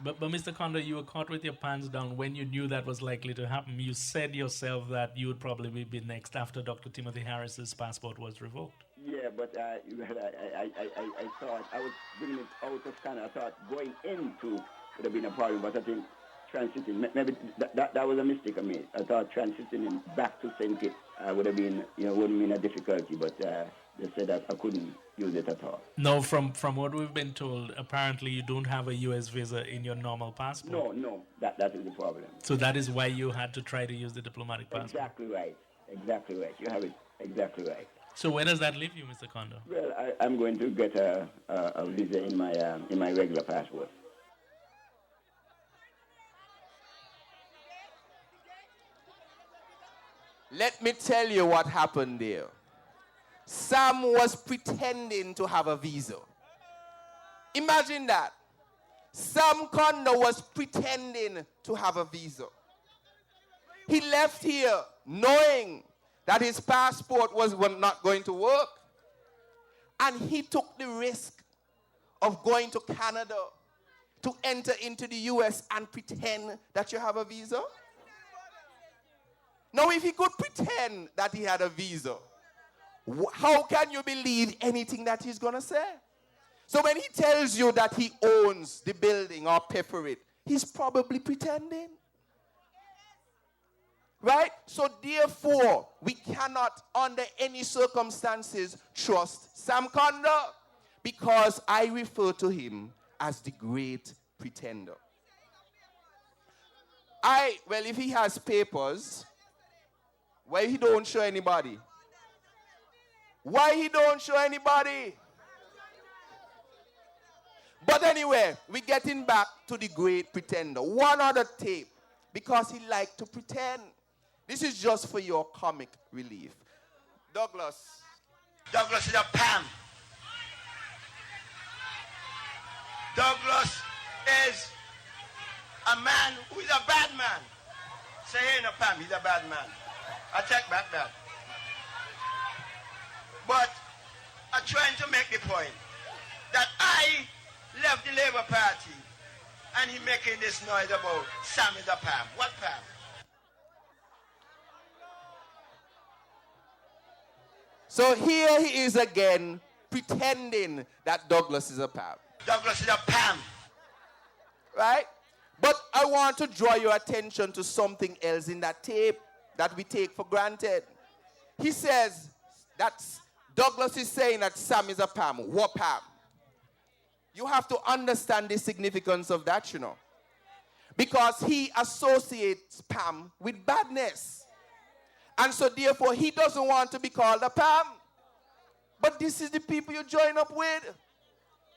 But Mr. Condor, you were caught with your pants down when you knew that was likely to happen. You said yourself that you would probably be next after Dr. Timothy Harris's passport was revoked. Yeah, but I thought I was bringing it out of Canada. I thought going into would have been a problem, but I think transiting, maybe that was a mistake I made. I thought transiting back to St. Kitts would have been, wouldn't mean a difficulty, but they said that I couldn't use it at all. No, from what we've been told, apparently you don't have a U.S. visa in your normal passport. No, that is the problem. So that is why you had to try to use the diplomatic passport. Exactly right. You have it exactly right. So where does that leave you, Mr. Condor? Well, I'm going to get a visa in my regular passport. Let me tell you what happened there. Sam was pretending to have a visa. Imagine that. Sam Condor was pretending to have a visa. He left here knowing that his passport was not going to work. And he took the risk of going to Canada to enter into the US and pretend that you have a visa. Now, if he could pretend that he had a visa, how can you believe anything that he's going to say? So when he tells you that he owns the building or pay for it, he's probably pretending. Right? So therefore, we cannot under any circumstances trust Sam Condor because I refer to him as the great pretender. Well, if he has papers, why he don't show anybody? Why he don't show anybody? But anyway, we're getting back to the great pretender. One other tape, because he liked to pretend. This is just for your comic relief. Douglas. Douglas is a Pam. Douglas is a man who is a bad man. Say he ain't a Pam, he's a bad man. I take back that. But I'm trying to make the point that I left the Labour Party and he making this noise about Sam is a Pam. What Pam? So here he is again pretending that Douglas is a Pam. Douglas is a Pam. Right? But I want to draw your attention to something else in that tape that we take for granted. He says that Douglas is saying that Sam is a Pam. What Pam? You have to understand the significance of that, you know. Because he associates Pam with badness. And so therefore, he doesn't want to be called a Pam. But this is the people you join up with.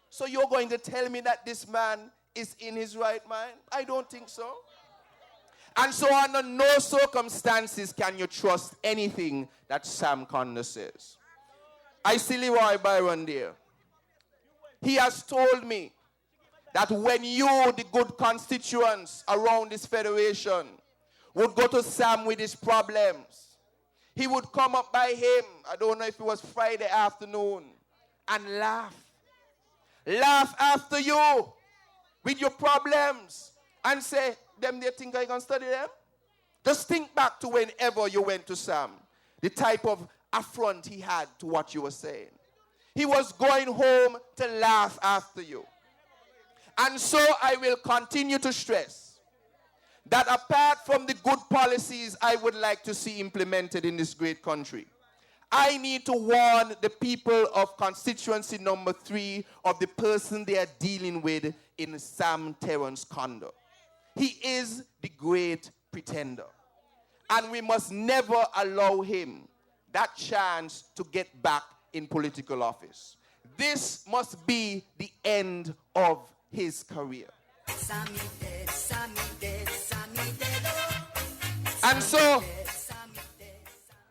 So you're going to tell me that this man is in his right mind? I don't think so. And so under no circumstances can you trust anything that Sam Conner says. I see Leroy Byron there. He has told me that when you, the good constituents around this federation, would go to Sam with his problems, he would come up by him, I don't know if it was Friday afternoon, and laugh. Laugh after you with your problems and say, them they think I can study them? Just think back to whenever you went to Sam, the type of affront he had to what you were saying. He was going home to laugh after you. And so I will continue to stress that apart from the good policies I would like to see implemented in this great country, I need to warn the people of constituency number 3 of the person they are dealing with in Sam Terrence Conner. He is the great pretender. And we must never allow him that chance to get back in political office. This must be the end of his career. And so,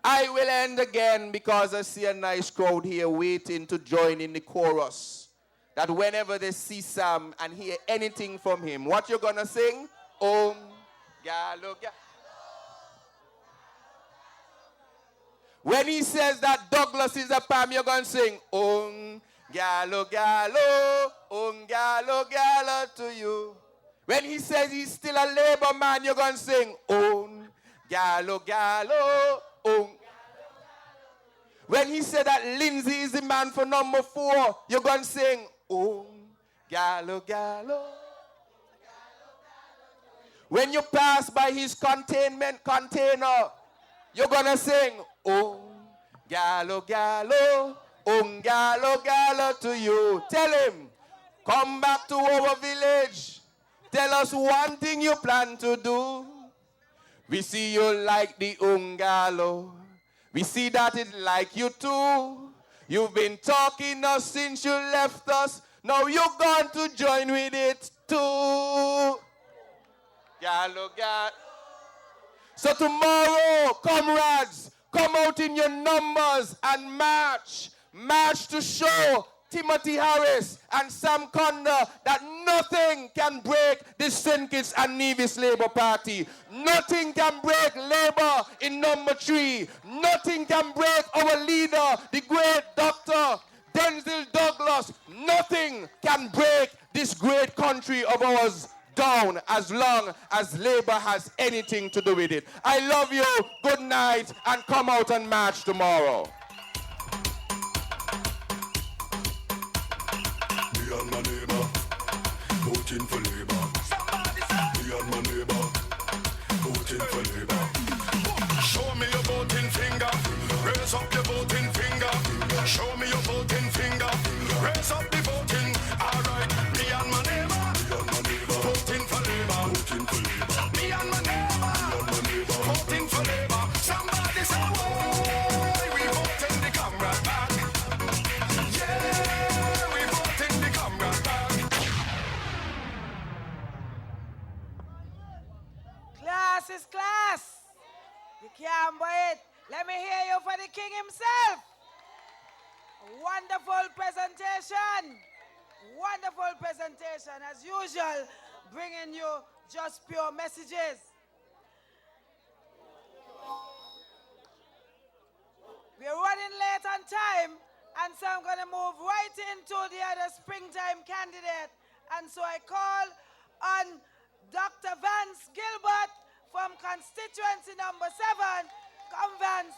I will end again because I see a nice crowd here waiting to join in the chorus. That whenever they see Sam and hear anything from him, what you're gonna sing? Gallo, gallo. When he says that Douglas is a Pam, you're gonna sing gallo, gallo, gallo, gallo to you. When he says he's still a labor man, you're gonna sing gallo, gallo, When he said that Lindsay is the man for number 4, you're going to sing, gallo, gallo. When you pass by his containment container, you're going to sing, gallo, gallo, gallo, gallo to you. Tell him, come back to our village. Tell us one thing you plan to do. We see you like the Ungalo. We see that it like you too. You've been talking us since you left us. Now you're going to join with it too. Gallo, gallo. So tomorrow, comrades, come out in your numbers and march. March to show Timothy Harris and Sam Conner that nothing can break the St. Kitts and Nevis Labour Party. Nothing can break Labour in number 3. Nothing can break our leader, the great Dr. Denzel Douglas. Nothing can break this great country of ours down as long as Labour has anything to do with it. I love you. Good night, and come out and march tomorrow. Me and my neighbor, voting for Labour. Me and my neighbor, voting for Labour. Show me your voting finger. Raise up your voting finger. Show me your voting finger. Raise up the voting. All right. Me and my neighbor, voting for Labour. Voting for Labour. Me and my neighbor, voting for Labour. Somebody say, "Whoa, we voting the comrade back." Yeah, we voting the comrade back. Class is class. You can't wait. Let me hear you for the king himself. Wonderful presentation. Wonderful presentation. As usual, bringing you just pure messages. We're running late on time, and so I'm going to move right into the other springtime candidate. And so I call on Dr. Vance Gilbert from constituency number 7. Come, Vance.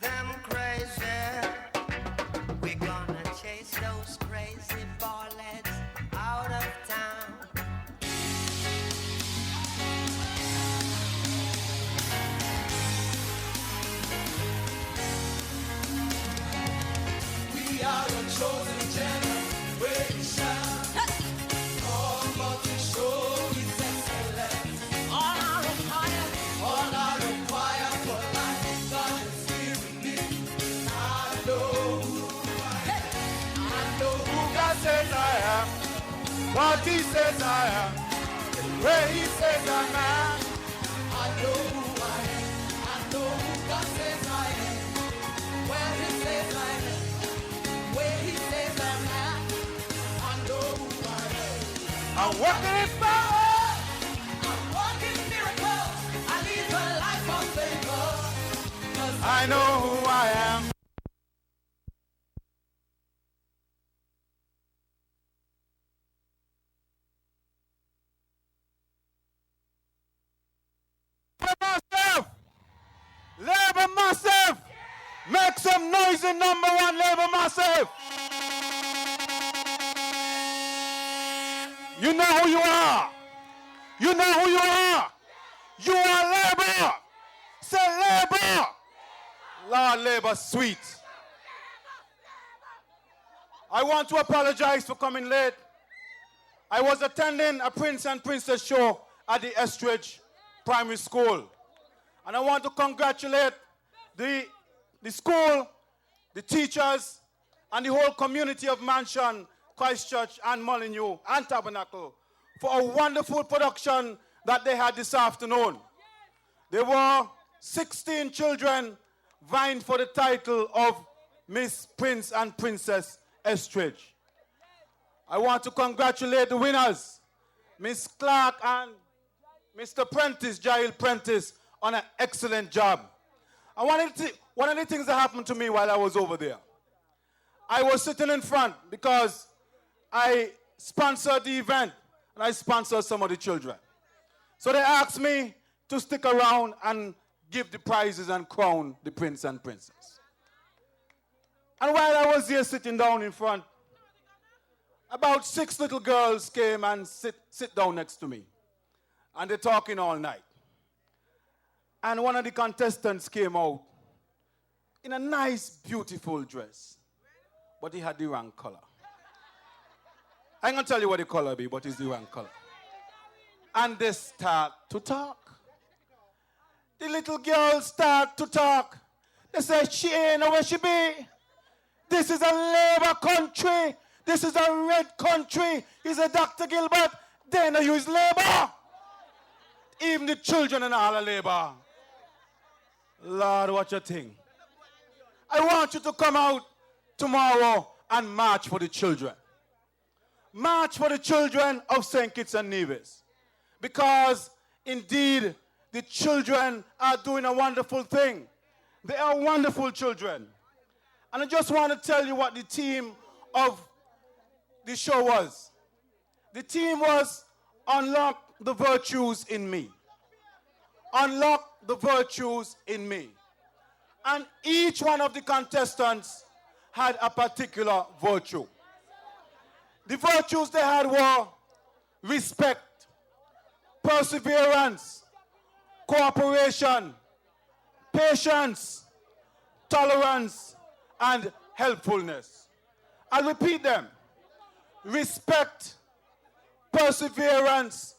Them crazy We are a chosen generation. All but to show His excellence. All I require for life, God has given me. I know who God says I am, what He says I am, where He says I'm at. I know who I am. I know who God says I am, where He says I am, where He says I'm at. I know who I am. I'm walking in power. I'm walking in miracles. I live a life of favor. 'Cause I know who I am. Massive! Labor Massive! Make some noise in number one, Labor Massive! You know who you are! You know who you are! You are Labor! Say Labor! Lord, Labor, sweet. I want to apologize for coming late. I was attending a Prince and Princess show at the Estridge Primary School. And I want to congratulate the school, the teachers, and the whole community of Mansion, Christchurch, and Molyneux, and Tabernacle for a wonderful production that they had this afternoon. There were 16 children vying for the title of Miss Prince and Princess Estridge. I want to congratulate the winners, Miss Clark and Mr. Prentice, Jail Prentice, on an excellent job. And one of the things that happened to me while I was over there, I was sitting in front because I sponsored the event and I sponsored some of the children. So they asked me to stick around and give the prizes and crown the prince and princess. And while I was here sitting down in front, about 6 little girls came and sit down next to me. And they're talking all night. And one of the contestants came out in a nice, beautiful dress. But he had the wrong color. I ain't going to tell you what the color be, but it's the wrong color. And they start to talk. The little girls start to talk. They say, she ain't know where she be. This is a Labour country. This is a red country. He's a Dr. Gilbert. They know use Labour. Even the children in all of Labour. Lord, what you think? I want you to come out tomorrow and march for the children. March for the children of St. Kitts-Nevis. Because, indeed, the children are doing a wonderful thing. They are wonderful children. And I just want to tell you what the theme of the show was. The theme was Unlock the Virtues in Me. Unlock the virtues in me. And each one of the contestants had a particular virtue. The virtues they had were respect, perseverance, cooperation, patience, tolerance, and helpfulness. I'll repeat them. Respect, perseverance,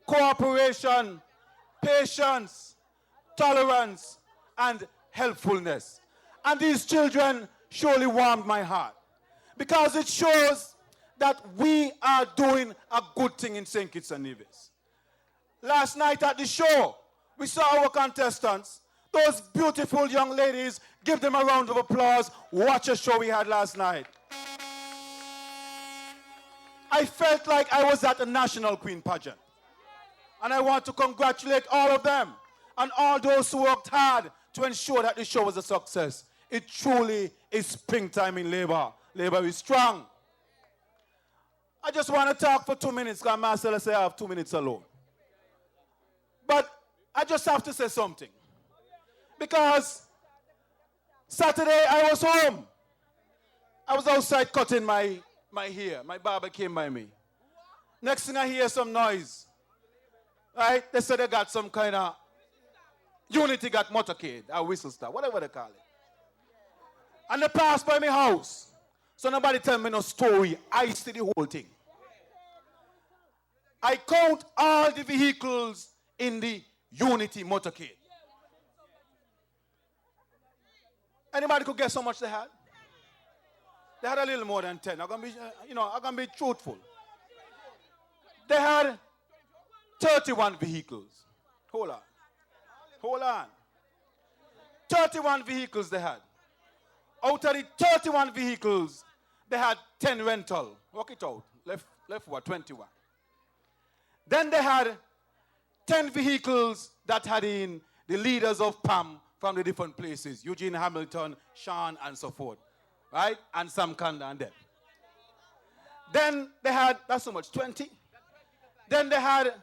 cooperation, patience, tolerance, and helpfulness. And these children surely warmed my heart because it shows that we are doing a good thing in St. Kitts-Nevis. Last night at the show, we saw our contestants, those beautiful young ladies. Give them a round of applause. Watch a show we had last night. I felt like I was at a National Queen pageant. And I want to congratulate all of them and all those who worked hard to ensure that the show was a success. It truly is springtime in Labour. Labour is strong. I just want to talk for 2 minutes because Marcella said I have 2 minutes alone. But I just have to say something. Because Saturday I was home. I was outside cutting my hair. My barber came by me. Next thing I hear some noise. Right? They said they got some kind of Unity got motorcade, or whistle star, whatever they call it. And they passed by my house. So nobody tell me no story. I see the whole thing. I count all the vehicles in the Unity motorcade. Anybody could guess how much they had? They had a little more than 10. I'm gonna be truthful. They had 31 vehicles. Hold on. 31 vehicles they had. Out of the 31 vehicles, they had 10 rental. Work it out. Left what? 21. Then they had 10 vehicles that had in the leaders of PAM from the different places. Eugene Hamilton, Sean, and so forth. Right? And Sam Kanda and them. Then they had, that's so much, 20. Then they had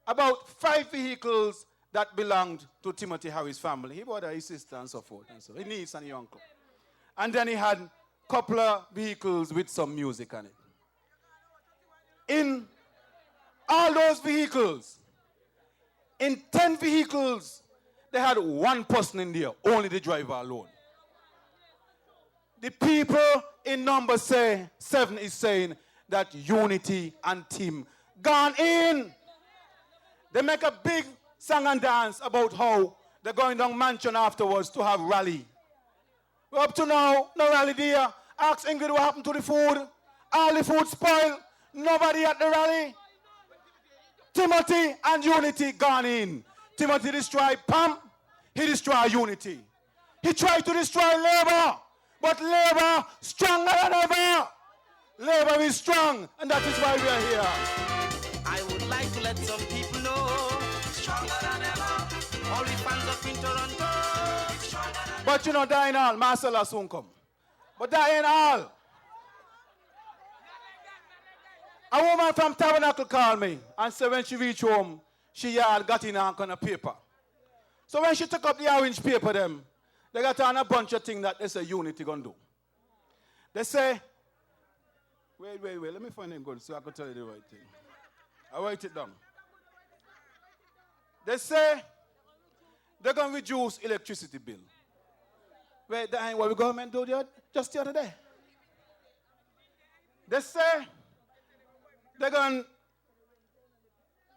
about 5 vehicles that belonged to Timothy Harris' family. His brother, his sister, and so forth. And so his niece and his uncle. And then he had a couple of vehicles with some music on it. In all those vehicles, in 10 vehicles, they had one person in there, only the driver alone. The people in number 7 is saying that Unity and Team gone in. They make a big song and dance about how they're going down Mansion afterwards to have rally. Well, up to now, no rally there. Ask Ingrid what happened to the food. All the food spoiled. Nobody at the rally. Timothy and Unity gone in. Timothy destroyed PAM. He destroyed Unity. He tried to destroy Labour. But Labour stronger than ever. Labour is strong, and that is why we are here. I would like to let some people know, stronger than ever. All the fans of in Toronto, stronger than But you know, that ain't all. Marcella soon come. But that ain't all. A woman from Tabernacle called me and said when she reached home, she had got in her kind of paper. So when she took up the orange paper, they got on a bunch of things that they say Unity gonna do. They say, wait, let me find it good so I can tell you the right thing. I write it down. They say they're gonna reduce electricity bill. Wait, that ain't what the government do just the other day. They say they're gonna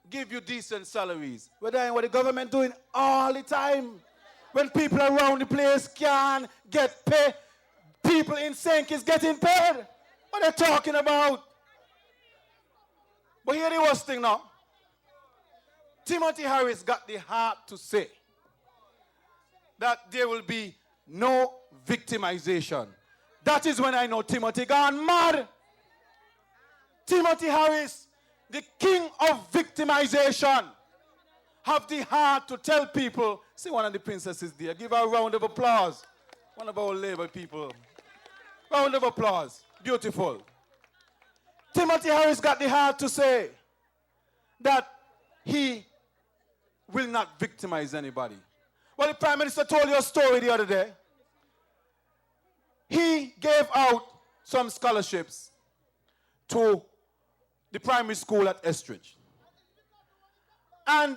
give you decent salaries. But that ain't what the government doing all the time. When people around the place can't get paid, people in Sync is getting paid. What are they talking about? But here the worst thing now. Timothy Harris got the heart to say that there will be no victimization. That is when I know Timothy gone mad. Timothy Harris, the king of victimization, have the heart to tell people, see one of the princesses there, give her a round of applause. One of our Labour people. Round of applause. Beautiful. Timothy Harris got the heart to say that he will not victimize anybody. Well, the Prime Minister told you a story the other day. He gave out some scholarships to the primary school at Estridge. And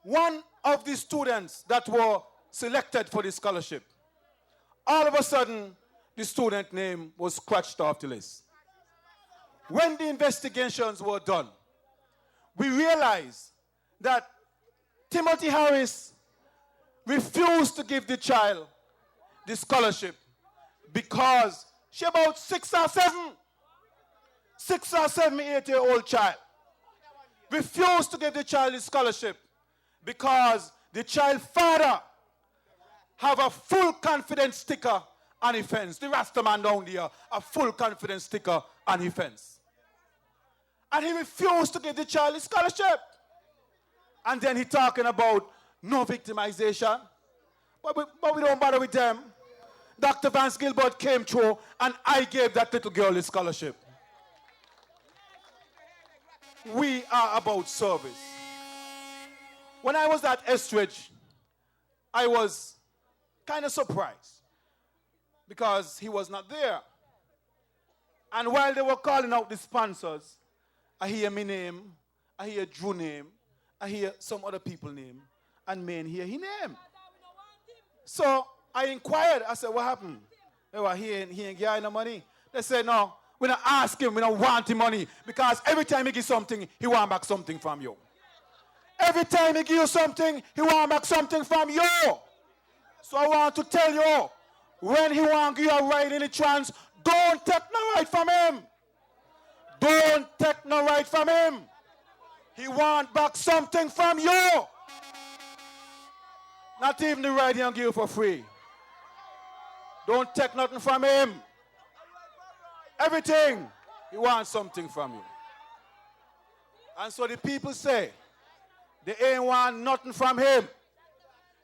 one of the students that were selected for the scholarship, all of a sudden, the student name was scratched off the list. When the investigations were done, we realized that Timothy Harris refused to give the child the scholarship because she about 6 or 7, 8-year-old child, refused to give the child the scholarship because the child's father have a full confidence sticker on his fence. The Rastaman down there, a full confidence sticker on his fence. And he refused to give the child the scholarship. And then he talking about no victimization. But we don't bother with them. Dr. Vance Gilbert came through and I gave that little girl the scholarship. We are about service. When I was at Estridge, I was kind of surprised because he was not there. And while they were calling out the sponsors, I hear my name, I hear Drew name, I hear some other people name, and men hear his name. So I inquired, I said, what happened? He ain't getting no money. They say, no, we don't ask him, we don't want him money. Because every time he gives something, he want back something from you. Every time he gives you something, he want back something from you. So I want to tell you, when he want to give you a ride in the trans, don't take no ride from him. Don't take no ride from him. He want back something from you. Not even the ride he'll give you for free. Don't take nothing from him. Everything, he wants something from you. And so the people say, they ain't want nothing from him.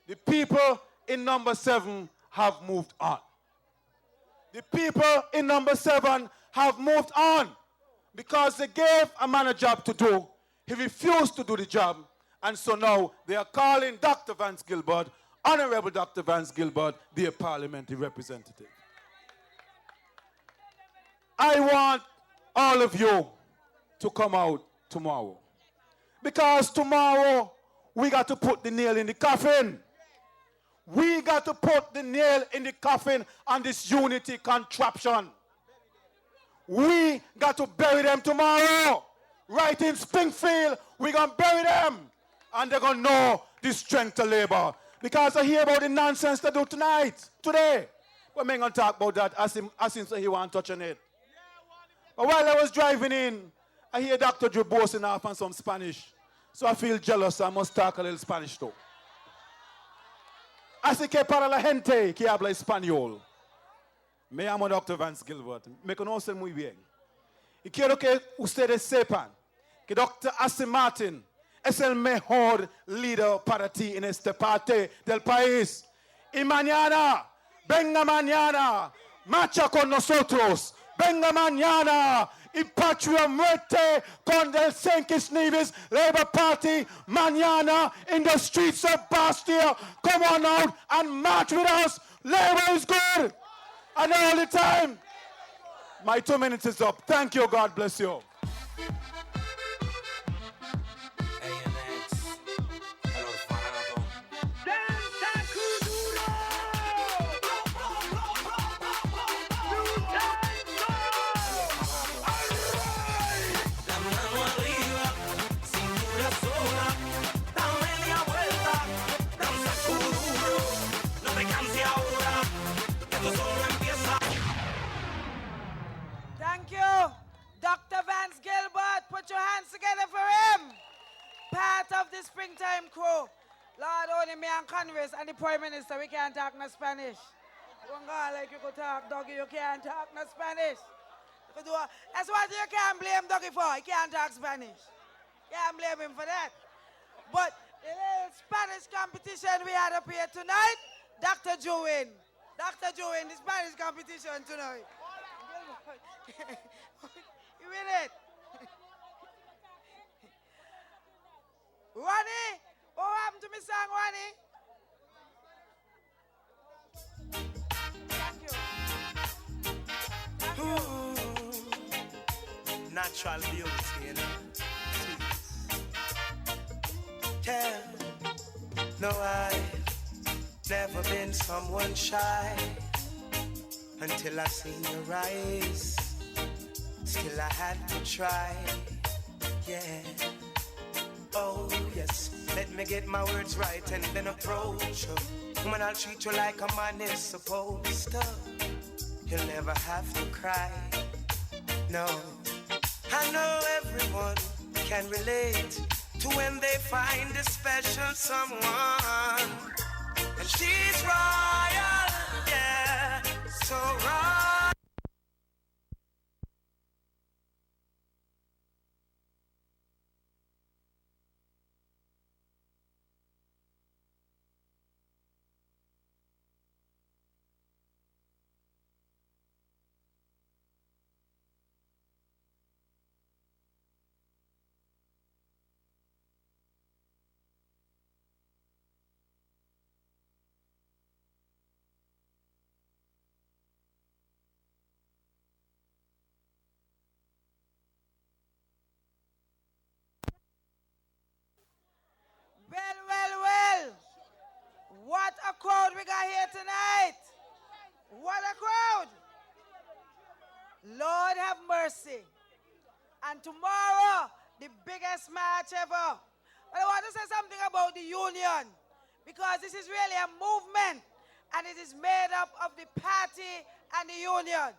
The people in number 7 have moved on. The people in number 7 have moved on because they gave a man a job to do. He refused to do the job. And so now they are calling Dr. Vance Gilbert, Honorable Dr. Vance Gilbert, their parliamentary representative. I want all of you to come out tomorrow. Because tomorrow we got to put the nail in the coffin. We got to put the nail in the coffin on this unity contraption. We got to bury them tomorrow. Right in Springfield, we're going to bury them. And they're going to know the strength of labor. Because I hear about the nonsense they do today. But I'm going to talk about that as him say he want to touch on it. But while I was driving in, I hear Dr. Drew boasting off on some Spanish. So I feel jealous, so I must talk a little Spanish too. Así que para la gente que habla español, me llamo Dr. Vance Gilbert. Me conocen muy bien. Y quiero que ustedes sepan que Dr. Assi Martin es el mejor líder para ti en esta parte del país. Y mañana, venga mañana, marcha con nosotros. Venga mañana y patria muerte con el Kitts-Nevis Labour Party mañana in the streets of Basseterre. Come on out and march with us. Labour is good. And all the time. My 2 minutes is up. Thank you. God bless you. Thank you. Dr. Vance Gilbert, put your hands together for him. Part of the springtime crew. Lord, only me and Congress and the Prime Minister, we can't talk no Spanish. You don't go like you could talk, Dougie, you can't talk no Spanish. That's what you can't blame Dougie for. He can't talk Spanish. You can't blame him for that. But the little Spanish competition we had up here tonight, Dr. Drew win. Dr. Drew win the Spanish competition tonight. You win it. Ronnie, what happened to me song, Ronnie? Thank you. Natural beauty, you know. Yeah. No, I've never been someone shy until I seen your eyes. Still I had to try. Yeah. Oh, yes. Let me get my words right and then approach you. Woman, I'll treat you like a man is supposed to. You'll never have to cry. No. I know everyone can relate to when they find a special someone. And she's royal, yeah, so royal. What a crowd we got here tonight. What a crowd. Lord have mercy. And tomorrow, the biggest march ever. But I want to say something about the union, because this is really a movement, and it is made up of the party and the union.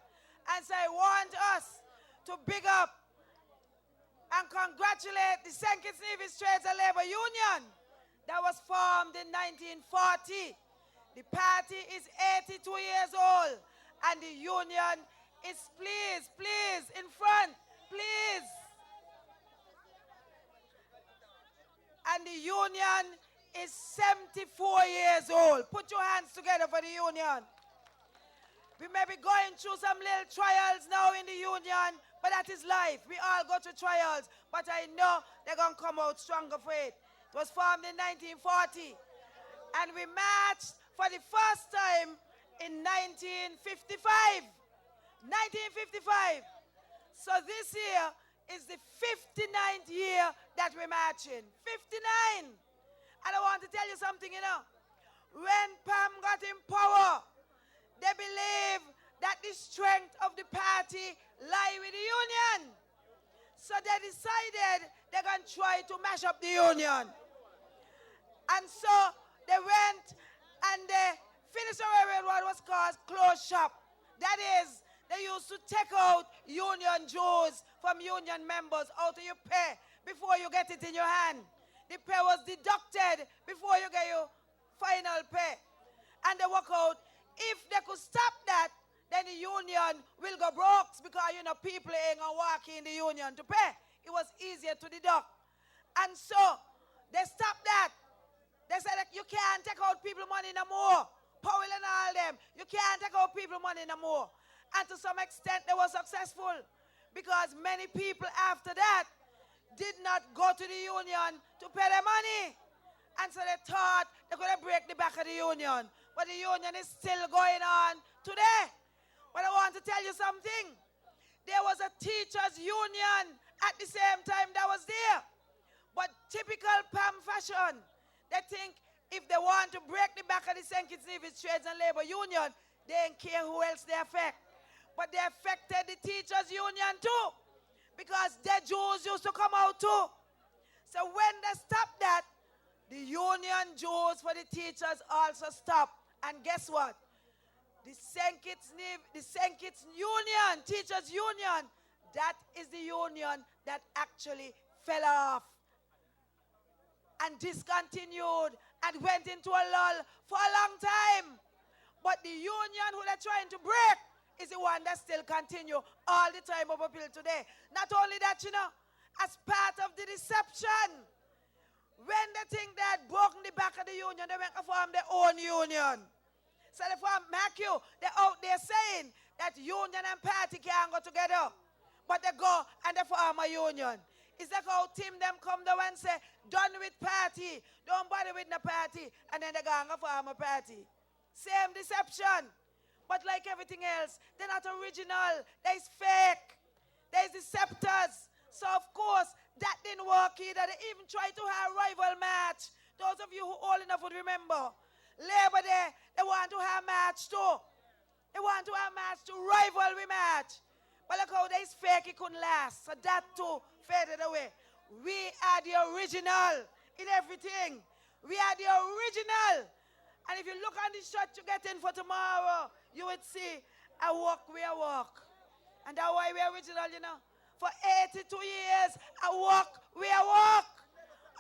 And so I want us to big up and congratulate the St. Kitts-Nevis Trades and Labor Union that was formed in 1940. The party is 82 years old, and the union is, please, in front, please. And the union is 74 years old. Put your hands together for the union. We may be going through some little trials now in the union, but that is life. We all go through trials, but I know they're going to come out stronger for it. It was formed in 1940, and we marched for the first time in 1955. 1955. So this year is the 59th year that we're marching. 59. And I want to tell you something, you know. When Pam got in power, they believe that the strength of the party lie with the union. So they decided they're going to try to mash up the union. And so they went and they finished away with what was called closed shop. That is, they used to take out union dues from union members out of your pay before you get it in your hand. The pay was deducted before you get your final pay. And they work out, if they could stop that, then the union will go broke, because, you know, people ain't going to walk in the union to pay. It was easier to deduct. And so they stopped that. They said that you can't take out people money no more. Powell and all them, you can't take out people money no more. And to some extent, they were successful, because many people after that did not go to the union to pay their money. And so they thought they could break the back of the union. But the union is still going on today. But I want to tell you something. There was a teachers' union at the same time that was there. But typical PAM fashion, they think if they want to break the back of the St. Kitts-Nevis Trades and Labor Union, they don't care who else they affect. But they affected the teachers' union too, because their Jews used to come out too. So when they stopped that, the union Jews for the teachers also stopped. And guess what? The St. Kitts Union, Teachers Union, that is the union that actually fell off and discontinued and went into a lull for a long time. But the union who they're trying to break is the one that still continue all the time up until today. Not only that, you know, as part of the deception, when they think they had broken the back of the union, they went to form their own union. So they form MACU. They're out there saying that union and party can't go together. But they go and they form a union. It's like how Tim them come down and say, done with party, don't bother with the party, and then they go and form a party. Same deception. But like everything else, they're not original. There's fake. There's deceptors. So of course, that didn't work either. They even tried to have a rival match. Those of you who old enough would remember. Labor Day, they want to have a match too. They want to have a match to rivalry match. But look how this fake, it couldn't last. So that too faded away. We are the original in everything. We are the original. And if you look on the shot you get in for tomorrow, you would see, I walk where I walk. And that's why we're original, you know. For 82 years, I walk where I walk.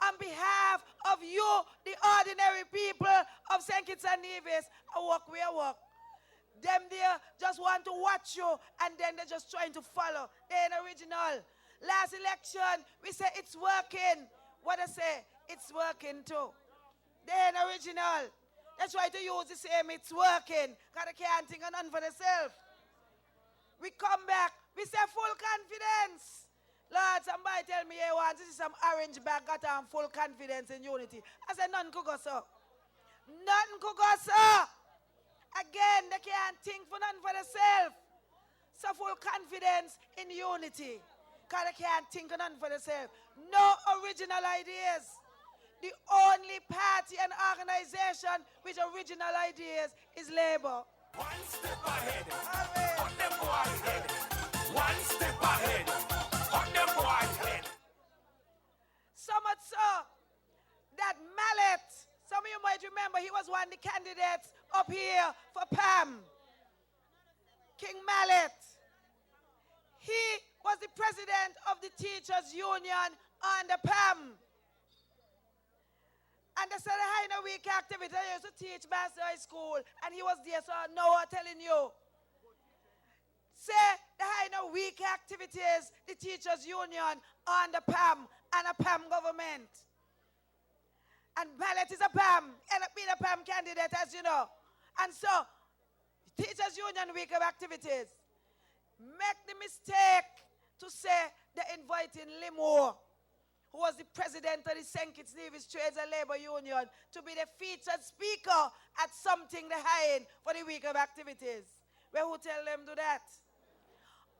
On behalf of you, the ordinary people of St. Kitts and Nevis, I walk where I walk. Them there just want to watch you, and then they're just trying to follow. They ain't original. Last election, we say it's working. What I say, it's working too. They ain't original. They try to use the same, it's working, because they can't think of none for themselves. We come back, we say full confidence. Lord, somebody tell me, hey, want to see some orange bag got on full confidence in unity. I said, nothing could go so. Nothing could go so. Again, they can't think for nothing for themselves. So full confidence in unity, because they can't think of nothing for themselves. No original ideas. The only party and organization with original ideas is Labour. One step ahead, on them boys head. candidates up here for PAM. King Mallet. He was the president of the Teachers Union under PAM. And they said, I know week activity. I used to teach Basseterre School, and he was there, so now I'm telling you. Say, the no week activities, the Teachers Union under PAM and a PAM government. And Mallet is a PAM, end up being a PAM candidate, as you know. And so, Teachers Union week of activities. Make the mistake to say they're inviting Limo, who was the president of the Kitts-Nevis Trades and Labor Union, to be the featured speaker at something they're hiring for the week of activities. Well, who tell them to do that?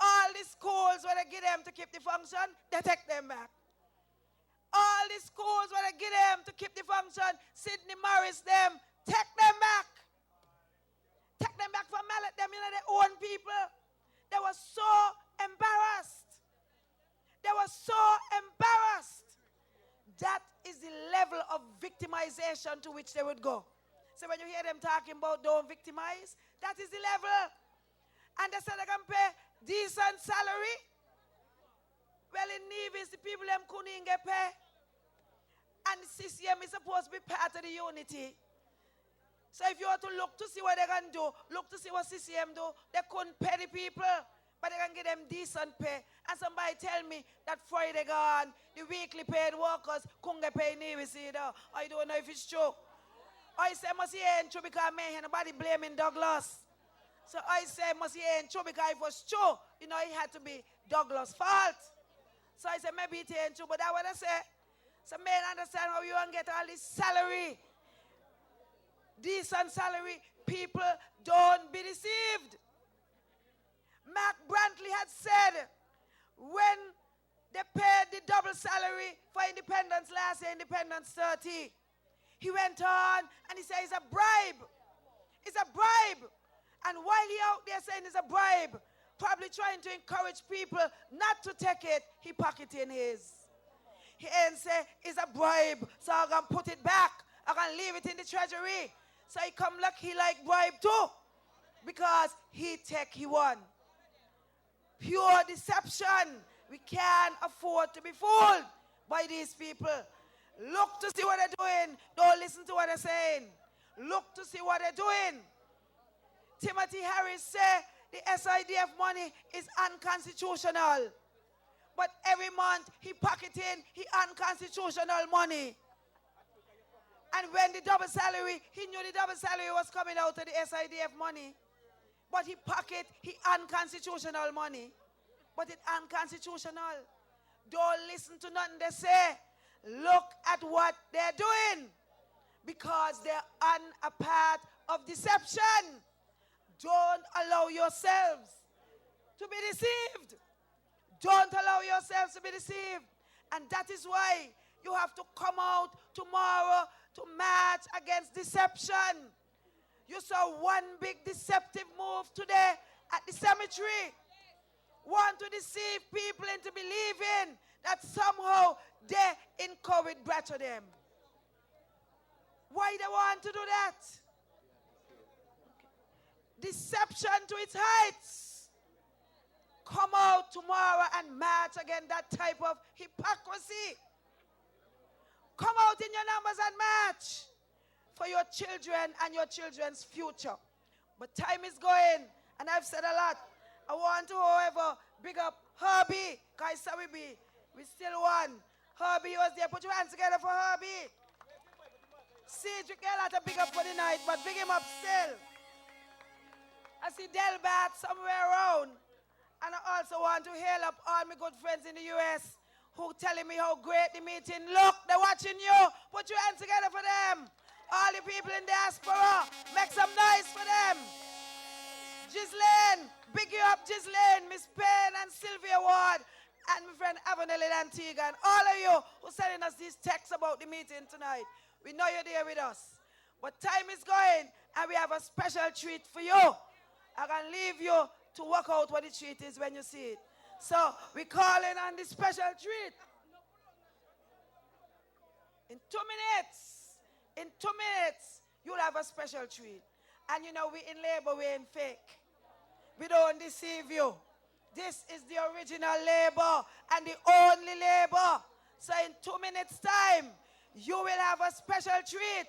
All the schools where they give them to keep the function, they take them back. All the schools where they give them to keep the function, Sidney Morris them, take them back. Take them back from Mallet, them, their own people. They were so embarrassed. They were so embarrassed. That is the level of victimization to which they would go. So when you hear them talking about don't victimize, that is the level. And they said they can pay decent salary. Well, in Nevis, the people them couldn't get pay. And the CCM is supposed to be part of the unity. So if you want to look to see what they can do, look to see what CCM do, they couldn't pay the people, but they can give them decent pay. And somebody tell me that Friday gone, the weekly paid workers couldn't get paid Nevis either. I don't know if it's true. I say must he ain't true because I ain't nobody blaming Douglas. So I say must he ain't true because if it was true, it had to be Douglas' fault. So I say maybe it ain't true, but that's what I say. So men understand how you want to get all this salary. Decent salary, people don't be deceived. Mark Brantley had said when they paid the double salary for independence last year, Independence 30, he went on and he said it's a bribe. It's a bribe. And while he out there saying it's a bribe, probably trying to encourage people not to take it, he pocketing his. He ain't say it's a bribe, so I'm going to put it back. I'm going to leave it in the treasury. So he come like he like bribe too. Because he won. Pure deception. We can't afford to be fooled by these people. Look to see what they're doing. Don't listen to what they're saying. Look to see what they're doing. Timothy Harris said the SIDF money is unconstitutional. But every month he pocketing his unconstitutional money. And when the double salary, he knew the double salary was coming out of the SIDF money. But he pocket his unconstitutional money. But it's unconstitutional. Don't listen to nothing they say. Look at what they're doing. Because they're on a path of deception. Don't allow yourselves to be deceived. Don't allow yourselves to be deceived. And that is why you have to come out tomorrow to march against deception. You saw one big deceptive move today at the cemetery. Want to deceive people into believing that somehow they encourage better them. Why they want to do that? Deception to its heights. Come out tomorrow and march against that type of hypocrisy. Come out in your numbers and march for your children and your children's future. But time is going, and I've said a lot. I want to, however, big up Herbie, because we still won. Herbie was there. Put your hands together for Herbie. Cedric got a lot of big up for the night, but big him up still. I see Delbat somewhere around. And I also want to hail up all my good friends in the U.S. who telling me how great the meeting look. They're watching you. Put your hands together for them. All the people in diaspora, make some noise for them. Ghislaine, big you up, Ghislaine, Miss Payne and Sylvia Ward, and my friend Avanel in Antigua, and all of you who sending us these texts about the meeting tonight. We know you're there with us. But time is going, and we have a special treat for you. I can leave you to work out what the treat is when you see it. So we're calling on the special treat. In 2 minutes, you'll have a special treat. And you know, we in labor, we ain't fake. We don't deceive you. This is the original labor and the only labor. So in 2 minutes' time, you will have a special treat.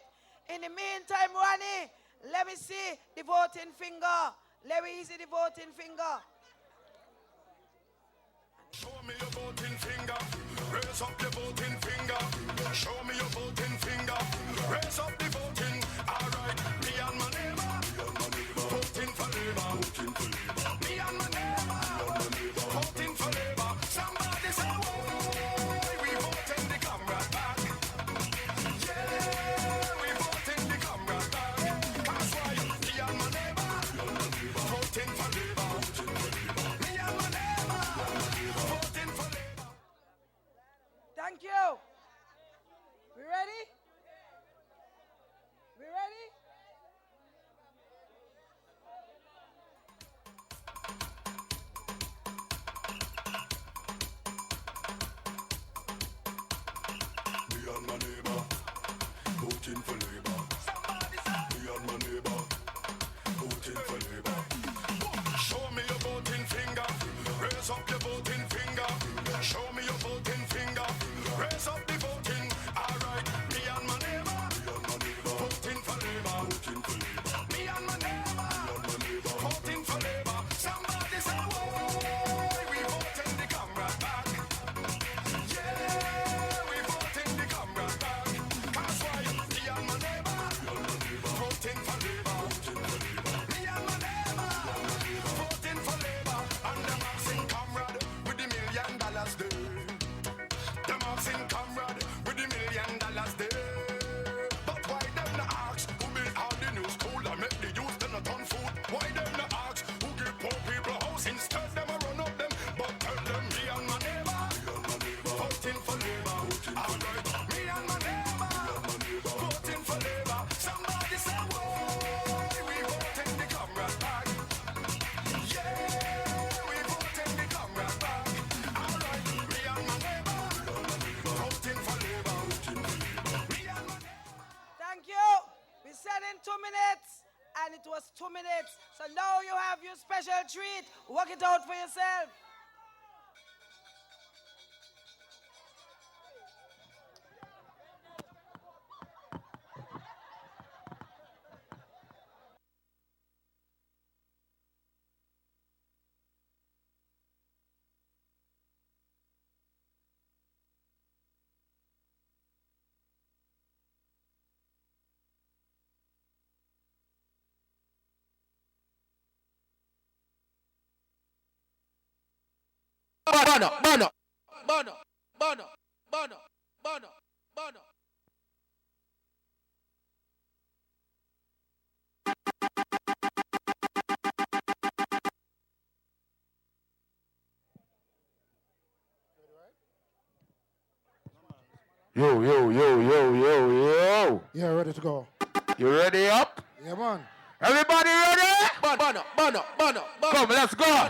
In the meantime, Ronnie, let me see the voting finger. Let me see the voting finger. Show me your voting finger. Raise up your voting finger. Show me your voting finger. Raise up the voting. All right, me and my neighbor. Voting for labor. Me and my neighbor. Voting for labor. Somebody say, "Whoa, we voting the comrade back." Yeah, we voting the comrade back. That's why me and my neighbor. Voting for labor. Me and my neighbor. Voting for labor. Thank you. We ready? We ready? Me and my neighbor, voting for labor. Me and my neighbor, voting for labor. Show me your voting finger. Raise up your voting finger. Show me your voting finger. Raise up the voting. All right, me and my neighbor, voting for labor. Me and my neighbor, voting for labor. Somebody say, "Whoa, we voting the comrade back." Yeah, we voting the comrade back. That's why me and my neighbor, voting for labor. Me and my neighbor, voting for labor. And them asking comrade with the $1 million there. Them asking comrade with the $1 million there. But why them not ask who build all the new school and make the youth them not on food? Why them not ask who give poor people house instead them a run up them? But tell them me and my neighbor, voting for labor. All right, me and my neighbor, voting for labor. Somebody say, "Whoa, we voting the comrade back." Yeah, we voting the comrade back. All right, me and my neighbor, voting for labor. Me and my Thank you. We said in 2 minutes, and it was 2 minutes. So now you have your special treat. Work it out for yourself. Bono. Yo. Yeah, ready to go. You ready up? Yeah, man. Everybody ready? Bono. Come, let's go.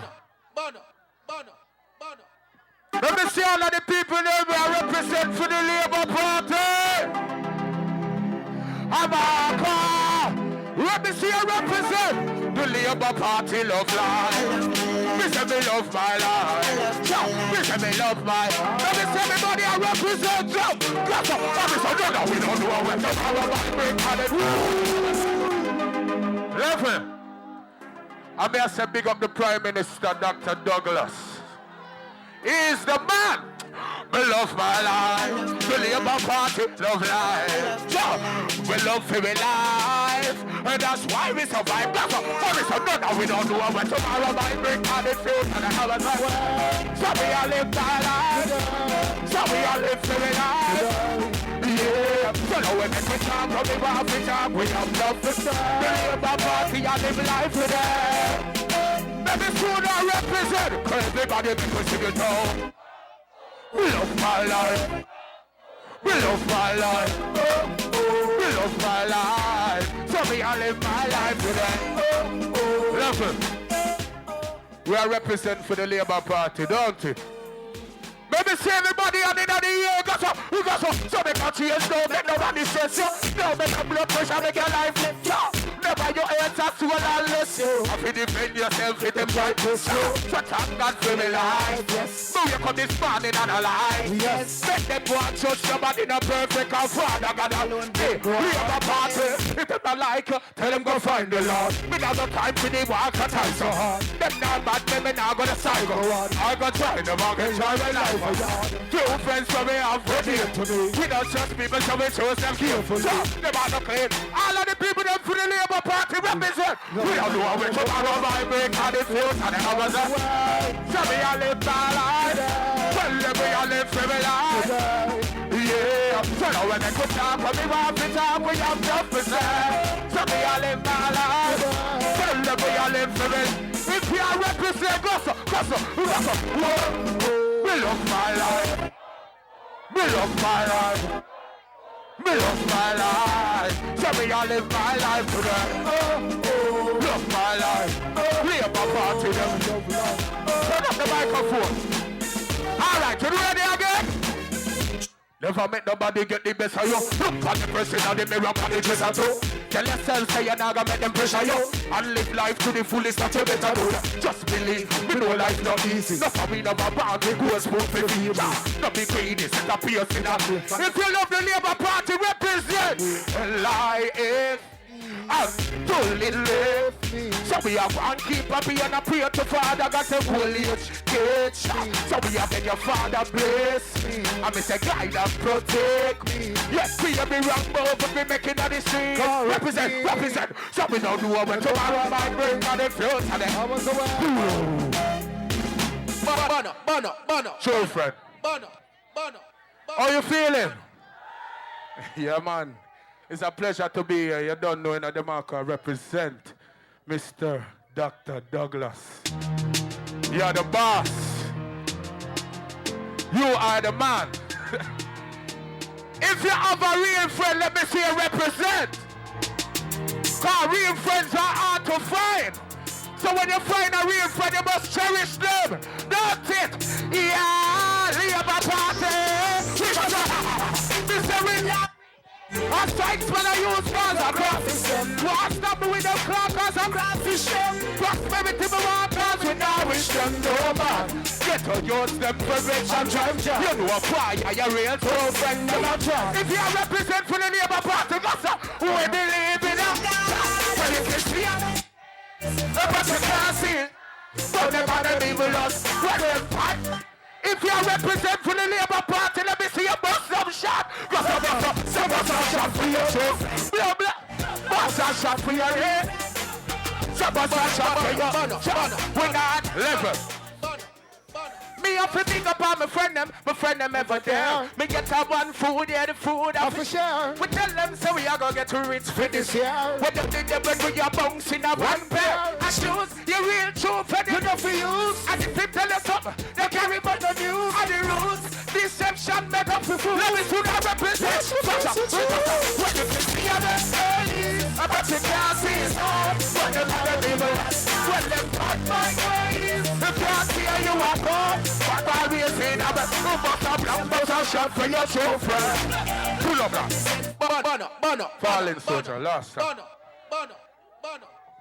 Let me see all of the people there I represent for the Labour Party. America. Let me see you represent the Labour Party love life. Me say me love my life. Me say me love my life. Let me see everybody I represent. Glass up. Let me say no, we don't know where to follow. Listen. I may say big up the Prime Minister, Dr. Douglas. He's the man. We love my life. The Labour Party love life. We love for my life. And that's why we survive. That's why we survive. Now we don't know what tomorrow might bring on the future. And I have a way. So we all live my life. So we all live for my life. Yeah. So now we make it talk. From the bar we talk. We have love to serve. The Labour Party I live life for them. Maybe soon I represent. Cause everybody make us sing it out. We love my life. We love my life. We love my life. So me I live my life today. Listen. We are representing for the Labour Party, don't we? Maybe see everybody on the year. We got some. So make a change, don't make nobody stress you. Don't make a blood pressure, make your life lift you. Never your hands are too lawless. I feel defend yourself with them right push you. So thank God for me life, yes. So you come this morning and alive, yes. Make them go and trust somebody not perfect and Father God alone. Hey, we have a party. If them not like you, tell them go find the Lord. Me not got time for the walk and time so hard. Them not bad, me not gonna side go on. I got try the market, try my life a yard. Few friends from me have ready to me. We don't trust people, so we choose them carefully. So, them are not clean. All of the people them for the Labour Party represent. We don't know how we tomorrow my break and the fields and the hours of work. So me a live my life. Tell them we a live for me life. Yeah. So now when they could talk, when we want to talk, we have to present. So me a live my life. Tell them we a live for me. If you are represent, gossip. We love my life. Me love my life. Me love my life. Tell me I live my life today. Love my life. Labour Party them. Turn up the microphone. Alright, you ready again? Never make nobody get the best of you. Look at the person and the mirror and the dresser too. Tell yourself say you're not gonna make them pressure you. And live life to the fullest that you better do. Just believe, we know life not easy. No for we never bound, we go spoon for fever. Don't be greedy, set a pierce in that. If you love the Labour Party, represent life. And to live. So we have one keep happy and a pray to Father got a whole age. So we have in your Father bless me. And me say guide and protect me. Yes, we have been wrong, but we making on the street. Represent. So we don't know when tomorrow might bring on the fields and the hours away. Bono. True friend. Bono. How you feeling? Yeah, man. It's a pleasure to be here. You don't know in the marker represent Mr. Dr. Douglas. You're the boss. You are the man. If you have a real friend, let me see you represent. Because real friends are hard to find. So when you find a real friend, you must cherish them. That's it. Yeah, Labour Party. Mr. William. I strikes when I use guns, I graphish them. Watch them with them crackers, I graphish them. Prosperity, my walkers, we now wish them no man. Get to use them for rich and drive job. You know why you're real true friend, you're not trying. If you represent for the Labour Party, we believe in them. When you can see it, but you can't see it. But them other people lost, when they fight. If you represent for the Labour Party, let me see you bust some shot. Bust some shot for your chest. Blah, blah. Bust some shot for your head. Bust some shot for your shot. We're not level. Me up to think upon my friend them ever there. Me get a one food, yeah, the food I for sure. We tell them so we are gonna get to rich for this year. When them think they break with your bones in a one pair of shoes, you real true friend, you know for use. And if they tell us something, they carry but the news and the rules. Deception make up for food. Let me see that representation. When you can see them early, I bet you can't see it all. When them other people, when them cut my ways, if you can't see how you walk on. But I will say that you must have long but a shot for your chauffeur. Pull up that. Bono. Fallen soldier, last time. Bono.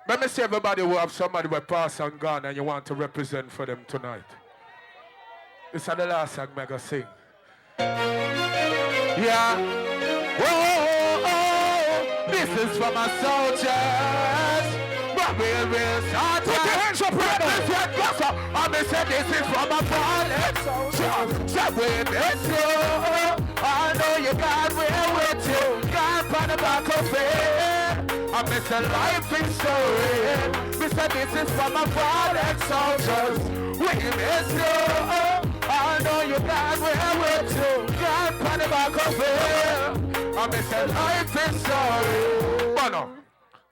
Let me see everybody who have somebody who pass and gone and you want to represent for them tonight. This is the last song I'm going to sing. Yeah. Oh. This is for my soldiers. We'll start. Put your hands up right now. I'm going to say this is from a fallen soldier. So we miss you. I know you got will with you. God for the back of it. I miss a life in story. Mister, this is from a fallen soldiers. We miss you. I know you got will with you. God for the back of it. I miss a life in story. Bono.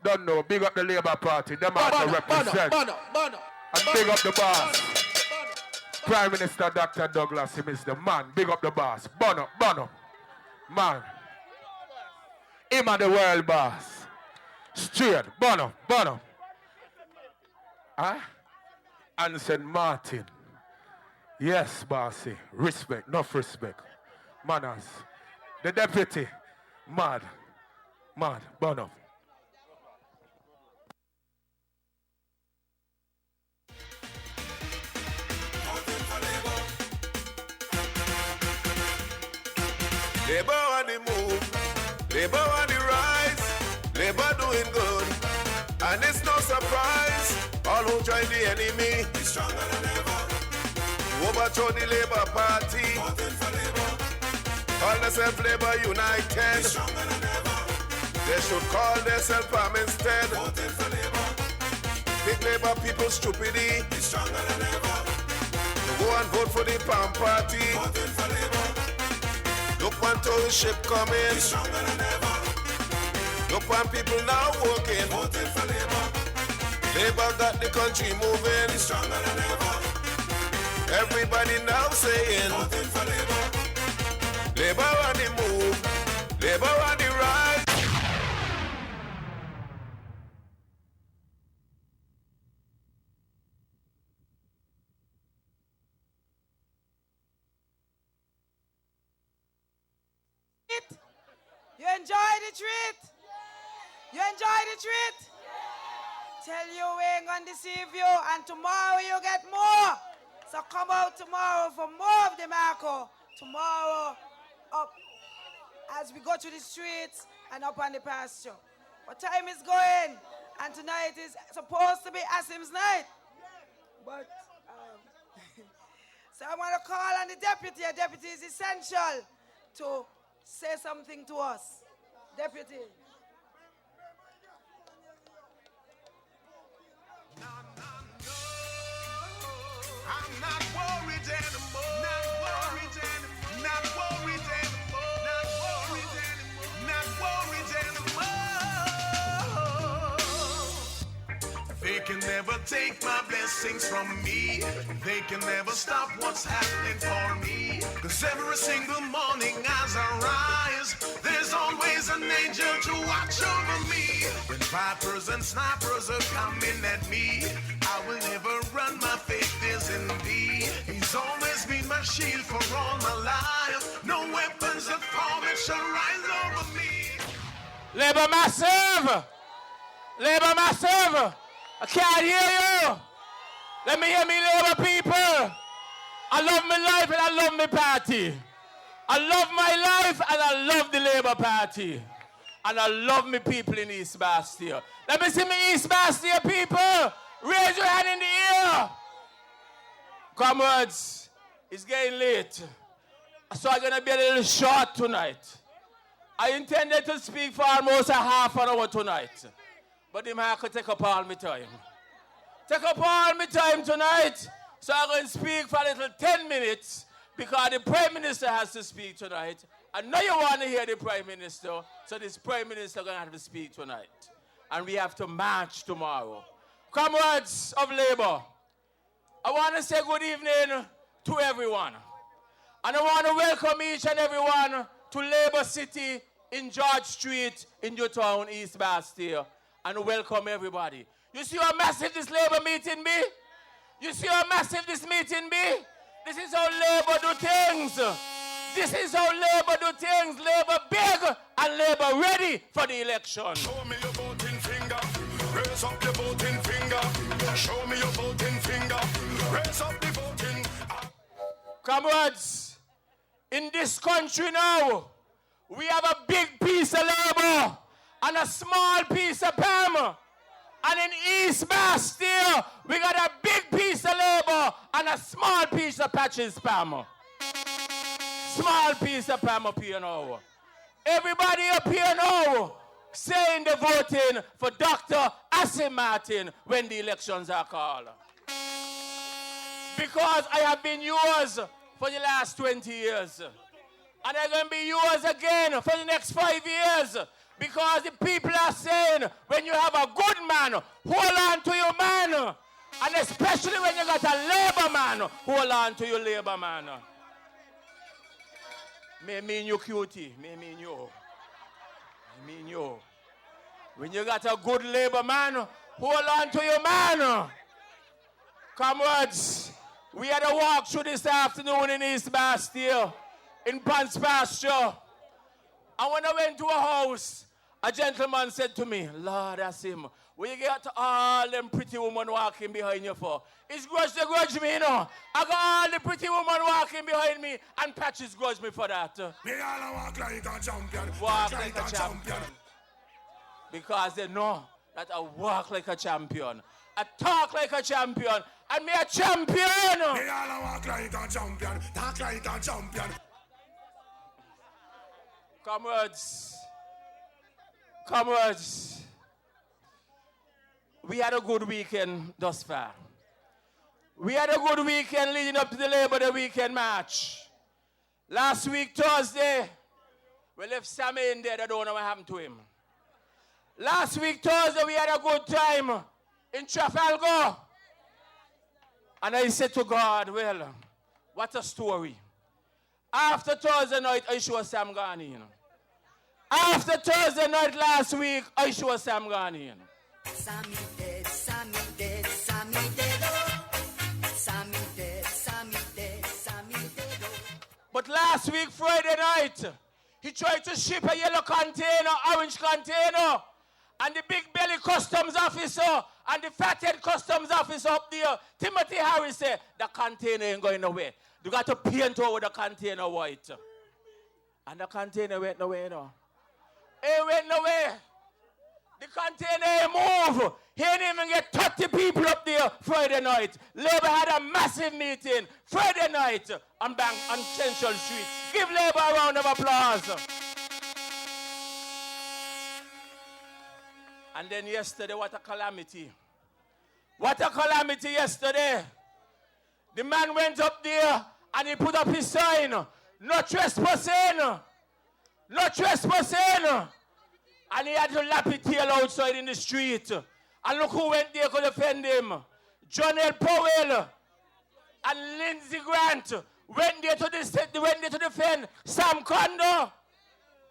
Don't know. Big up the Labour Party. Them are to represent. And big up the boss. Prime Minister Dr. Douglas, him is the man. Big up the boss. Bono. Man. Him and the world boss. Straight. Bono. Huh? And St. Martin. Yes, bossy. Respect, enough respect. Manners. The deputy. Mad. Mad. Burn up. Labor on the move, labor on the rise, labor doing good, and it's no surprise. All who join the enemy is stronger than ever. To overthrow the Labour Party, call themselves Labour United. Stronger than ever. They should call themselves Palm instead. Big Labour people stupidity is stronger than ever. To go and vote for the Palm Party. Look one township coming. He's stronger than ever. Look one people now working. Voting for Labour. Labour got the country moving. He's stronger than ever. Everybody now saying. Voting for Labour. Labour on the move. Labour on the rise. You enjoy the treat? You enjoy the treat? Tell you we ain't gonna deceive you, and tomorrow you get more. So come out tomorrow for more of the Marco. Tomorrow up as we go to the streets and up on the pasture. What time is going? And tonight is supposed to be Asim's night. But so I want to call on the deputy. A deputy is essential to say something to us. Deputy. I'm not worried anymore. Not worried anymore. Not worried anymore. Not worried anymore. Not worried anymore. They can never take my blessings from me. They can never stop what's happening for me. 'Cause every single morning as I rise, there's always an angel to watch over me. When vipers and snipers are coming at me, I will never run, my faith is in thee. He's always been my shield for all my life. No weapons that form it shall rise over me. Labour Massive! Labour Massive! I can't hear you! Let me hear me, Labour people! I love my life and I love my party. I love my life and I love the Labour Party. And I love my people in East Basseterre. Let me see me East Basseterre people! Raise your hand in the air! Comrades, it's getting late. So I'm gonna be a little short tonight. I intended to speak for almost a half an hour tonight. But the man could take up all my time. Take up all my time tonight. So I'm going to speak for a little 10 minutes because the Prime Minister has to speak tonight. I know you want to hear the Prime Minister, so this Prime Minister is going to have to speak tonight. And we have to march tomorrow. Comrades of Labour, I want to say good evening to everyone. And I want to welcome each and everyone to Labour City in George Street in Newtown, East Basseterre. And welcome everybody. You see how massive this Labour meeting be? You see how massive this meeting be? This is how Labour do things. This is how Labour do things. Labour big and Labour ready for the election. Show me your voting finger. Raise up your voting finger. Show me your voting finger. Raise up the voting. Comrades, in this country now, we have a big piece of Labour and a small piece of Palm. And in East Basseterre, we got a big piece of Labour and a small piece of Patches Palm. Small piece of Palm up here now. Everybody up here now saying the voting for Dr. Asim Martin when the elections are called. Because I have been yours for the last 20 years. And I'm going to be yours again for the next 5 years. Because the people are saying, when you have a good man, hold on to your man. And especially when you got a Labour man, hold on to your Labour man. Me mean you, cutie. Me mean you. Me mean you. When you got a good Labour man, hold on to your man. Comrades, We had a walk through this afternoon in East Basseterre, in Pants Pasture. And when I went to a house, a gentleman said to me, Lord, that's him. Where you get all them pretty women walking behind you for? It's grudge they grudge me, you know. I got all the pretty women walking behind me, and Patches grudge me for that. Me all walk like a champion. Walk like a champion. Because they know that I walk like a champion. I talk like a champion. And me a champion. Me all walk like a champion. Talk like a champion. Comrades, we had a good weekend thus far. We had a good weekend leading up to the Labor Day weekend march. Last week, Thursday, we left Sammy in there. I don't know what happened to him. Last week, Thursday, we had a good time in Trafalgar. And I said to God, well, what a story. After Thursday night, I sure Sam gone in. After Thursday night last week, I sure Sam gone in. Sammy dead, Sammy dead, Sammy dead, oh. Sammy dead, Sammy dead, Sammy dead, oh. But last week, Friday night, he tried to ship a yellow container, orange container, and the big belly customs officer and the fathead customs officer up there, Timothy Harris said, the container ain't going nowhere. You got to paint over the container white. And the container went nowhere, you know. It went nowhere. The container ain't move. He didn't even get 30 people up there Friday night. Labour had a massive meeting Friday night on Central Street. Give Labour a round of applause. And then yesterday, what a calamity. What a calamity yesterday. The man went up there and he put up his sign. No trespassing. No trespassing. And he had to lap it tail outside in the street. And look who went there to defend him. John L. Powell and Lindsey Grant went there to defend Sam Kondo.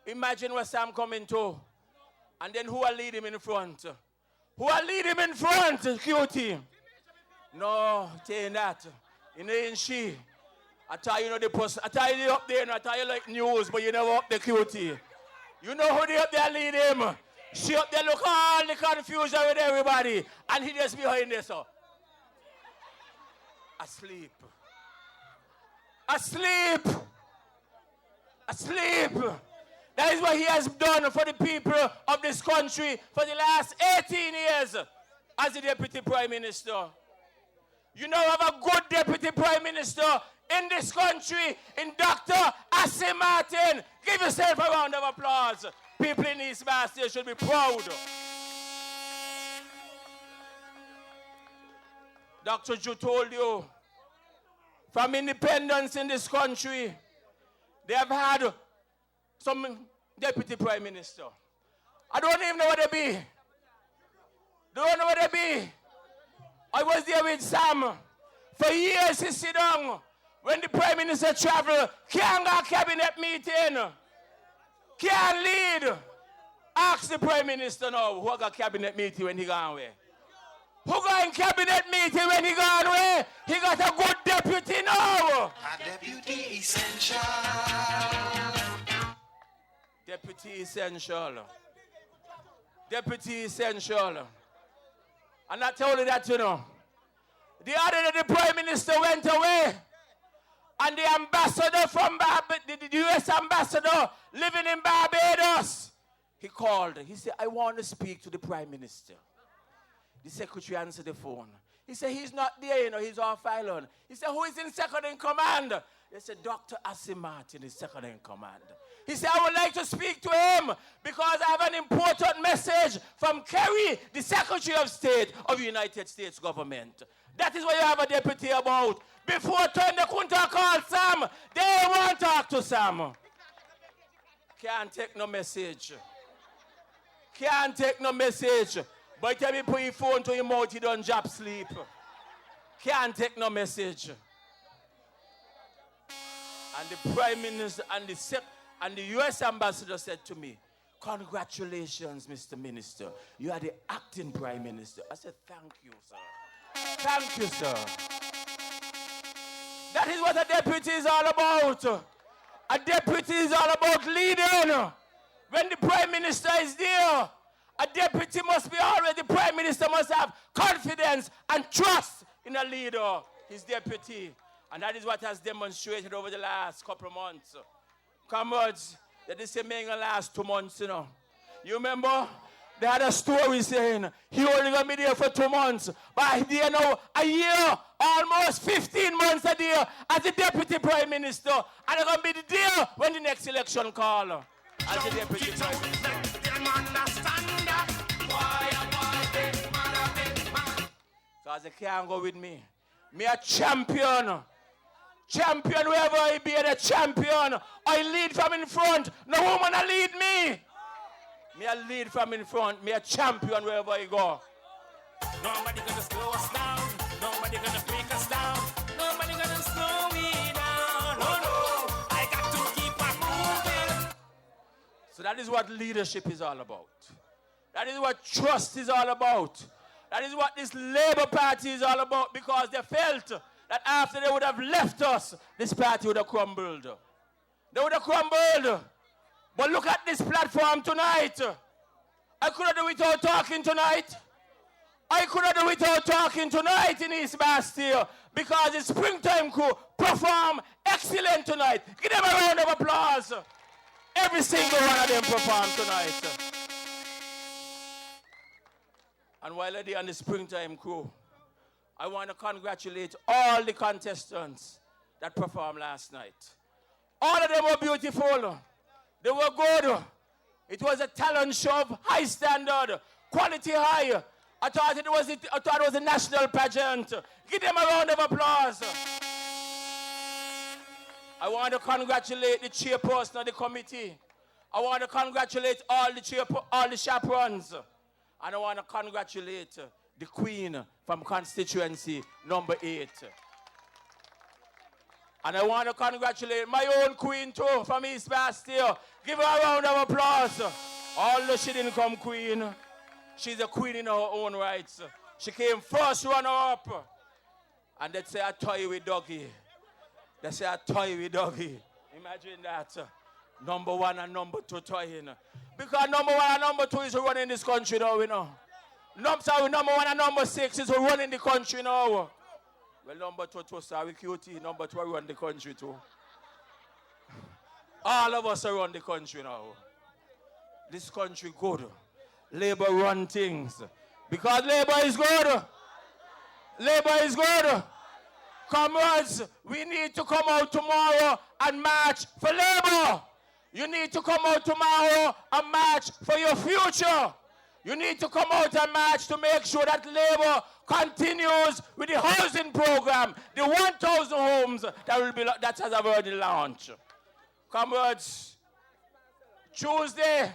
Imagine what Sam coming to. And then who will lead him in front? Who will lead him in front, QT? No, it ain't that. It ain't she. I tell you know the person. I tell you up there and I tell you like news, but you never up the QT. You know who they up there lead him? She up there look all the confusion with everybody. And he just behind there, so. Asleep. Asleep. Asleep. That is what he has done for the people of this country for the last 18 years as the Deputy Prime Minister. You know, have a good Deputy Prime Minister in this country, in Dr. Assi Martin. Give yourself a round of applause. People in East Basseterre should be proud. Dr. Ju told you, from independence in this country, they have had some Deputy Prime Minister. I don't even know what they be. Don't know what they be. I was there with Sam. For years he sit down. When the Prime Minister travel, can't go cabinet meeting. Can't lead. Ask the Prime Minister now who got cabinet meeting when he gone away. Who got in cabinet meeting when he gone away? He got a good deputy now. A deputy essential. Deputy essential. Deputy essential. And I told you that, you know. The other day the Prime Minister went away. And the ambassador from the U.S. ambassador living in Barbados, he called. He said, I want to speak to the Prime Minister. The secretary answered the phone. He said, he's not there, you know, he's off island. He said, who is in second in command? They said, Dr. Assi Martin is second in command. He said, I would like to speak to him because I have an important message from Kerry, the Secretary of State of the United States government. That is what you have a deputy about. Before time they couldn't call Sam, they won't talk to Sam. Can't take no message. Can't take no message. By the time you put your phone to your mouth, you don't drop sleep. Can't take no message. And the Prime Minister and the U.S. Ambassador said to me, congratulations, Mr. Minister. You are the acting Prime Minister. I said, thank you, sir. Thank you, sir. That is what a deputy is all about. A deputy is all about leading. When the Prime Minister is there, a deputy must be always, the Prime Minister must have confidence and trust in a leader, his deputy. And that is what has demonstrated over the last couple of months. Comrades, that this ain't going to last 2 months, you know. You remember? They had a story saying he only going to be there for 2 months. But there now, a year, almost 15 months a year as the Deputy Prime Minister. And they're going to be there when the next election call. As the Deputy Prime Minister. So as they can't go with me. Me a champion. Champion wherever he be, a champion. I lead from in front. No woman a lead me. Me a lead from in front. Me a champion wherever I go. Nobody gonna slow us down. Nobody gonna break us down. Nobody gonna slow me down. Oh no, I got to keep on moving. So that is what leadership is all about. That is what trust is all about. That is what this Labour Party is all about, because they felt that after they would have left us, this party would have crumbled. They would have crumbled. But look at this platform tonight. I could have done without talking tonight. I could have done without talking tonight in East Basseterre, because the Springtime crew perform excellent tonight. Give them a round of applause. Every single one of them performed tonight. And while they're on the Springtime crew, I want to congratulate all the contestants that performed last night. All of them were beautiful. They were good. It was a talent show of high standard, quality high. I thought it was a national pageant. Give them a round of applause. I want to congratulate the chairperson of the committee. I want to congratulate all the chaperones. And I want to congratulate the Queen from constituency number 8. And I want to congratulate my own Queen too from East Basseterre. Give her a round of applause. Although she didn't come Queen, she's a queen in her own rights. She came first runner up. And they say a toy with doggy. They say a toy with doggy. Imagine that. Number 1 and number 2 toying. Because number 1 and number 2 is running this country now, you know. Number 1 and number 6 is running the country now. Well, number 2, sorry, cutie. Number 2 run the country too. All of us are run the country now. This country good. Labour run things. Because Labour is good. Labour is good. Comrades, we need to come out tomorrow and march for Labour. You need to come out tomorrow and march for your future. You need to come out and march to make sure that Labour continues with the housing program, the 1,000 homes that has already launched. Comrades, Tuesday,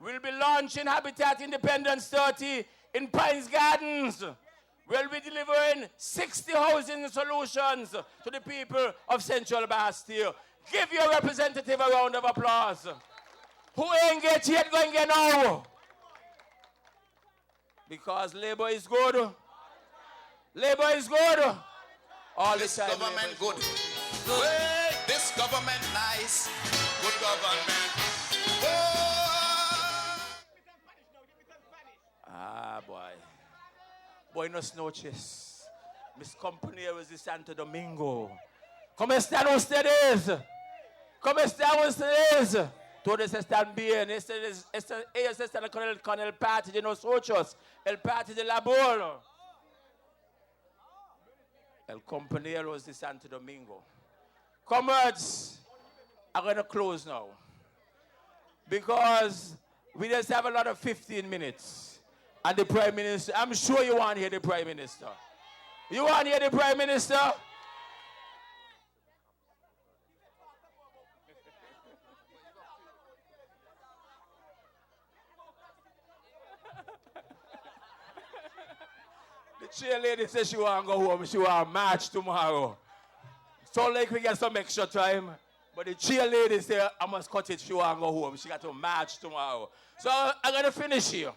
we'll be launching Habitat Independence 30 in Pines Gardens. We'll be delivering 60 housing solutions to the people of Central Basseterre. Give your representative a round of applause. Who ain't get yet going to get now? Because Labour is good. Labour is good. All this the time. Government good. Good. This government nice. Good government. Ah, boy. Buenos noches. Mis compañeros de Santo Domingo. ¿Cómo están ustedes? ¿Cómo están ustedes? Todos están bien. Ellos están con el party de nosotros. El party de labor. El compañeros de Santo Domingo. Comrades, I'm going to close now. Because we just have a lot of 15 minutes. And the Prime Minister, I'm sure you want to hear the Prime Minister. You want to hear the Prime Minister? The cheerleader says she want to go home. She want to march tomorrow. So like we get some extra time. But the cheerleader said, I must cut it. She want to go home. She got to march tomorrow. So I'm going to finish here.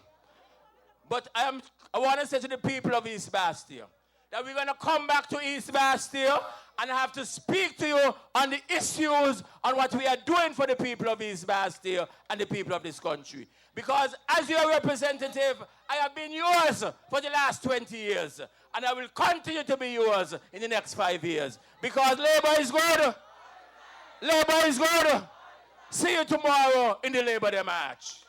But I want to say to the people of East Basseterre that we're going to come back to East Basseterre and I have to speak to you on the issues on what we are doing for the people of East Basseterre and the people of this country. Because as your representative, I have been yours for the last 20 years, and I will continue to be yours in the next 5 years. Because labor is good. Labor is good. See you tomorrow in the Labor Day March.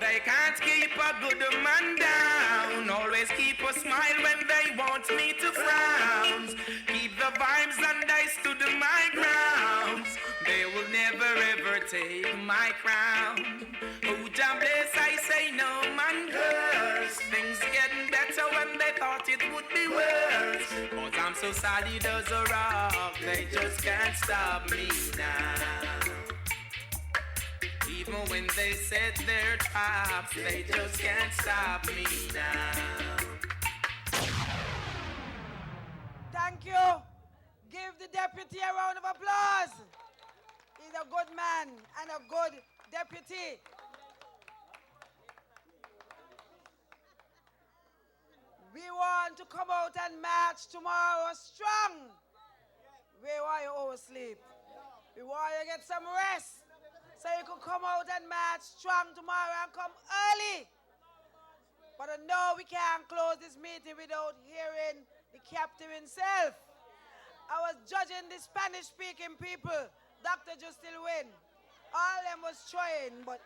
They can't keep a good man down. Always keep a smile when they want me to frown. Keep the vibes and I stood my ground. They will never ever take my crown. Oh, Jah bless, I say no man curse. Things getting better when they thought it would be worse. But I'm so solid as a rock, they just can't stop me now. Even when they set their traps, they just can't stop me now. Thank you. Give the deputy a round of applause. He's a good man and a good deputy. We want to come out and march tomorrow strong. We want you oversleep. We want you to get some rest. So you can come out and march strong tomorrow and come early. But I know we can't close this meeting without hearing the captain himself. I was judging the Spanish-speaking people. Dr. Ju still win. All them was trying, but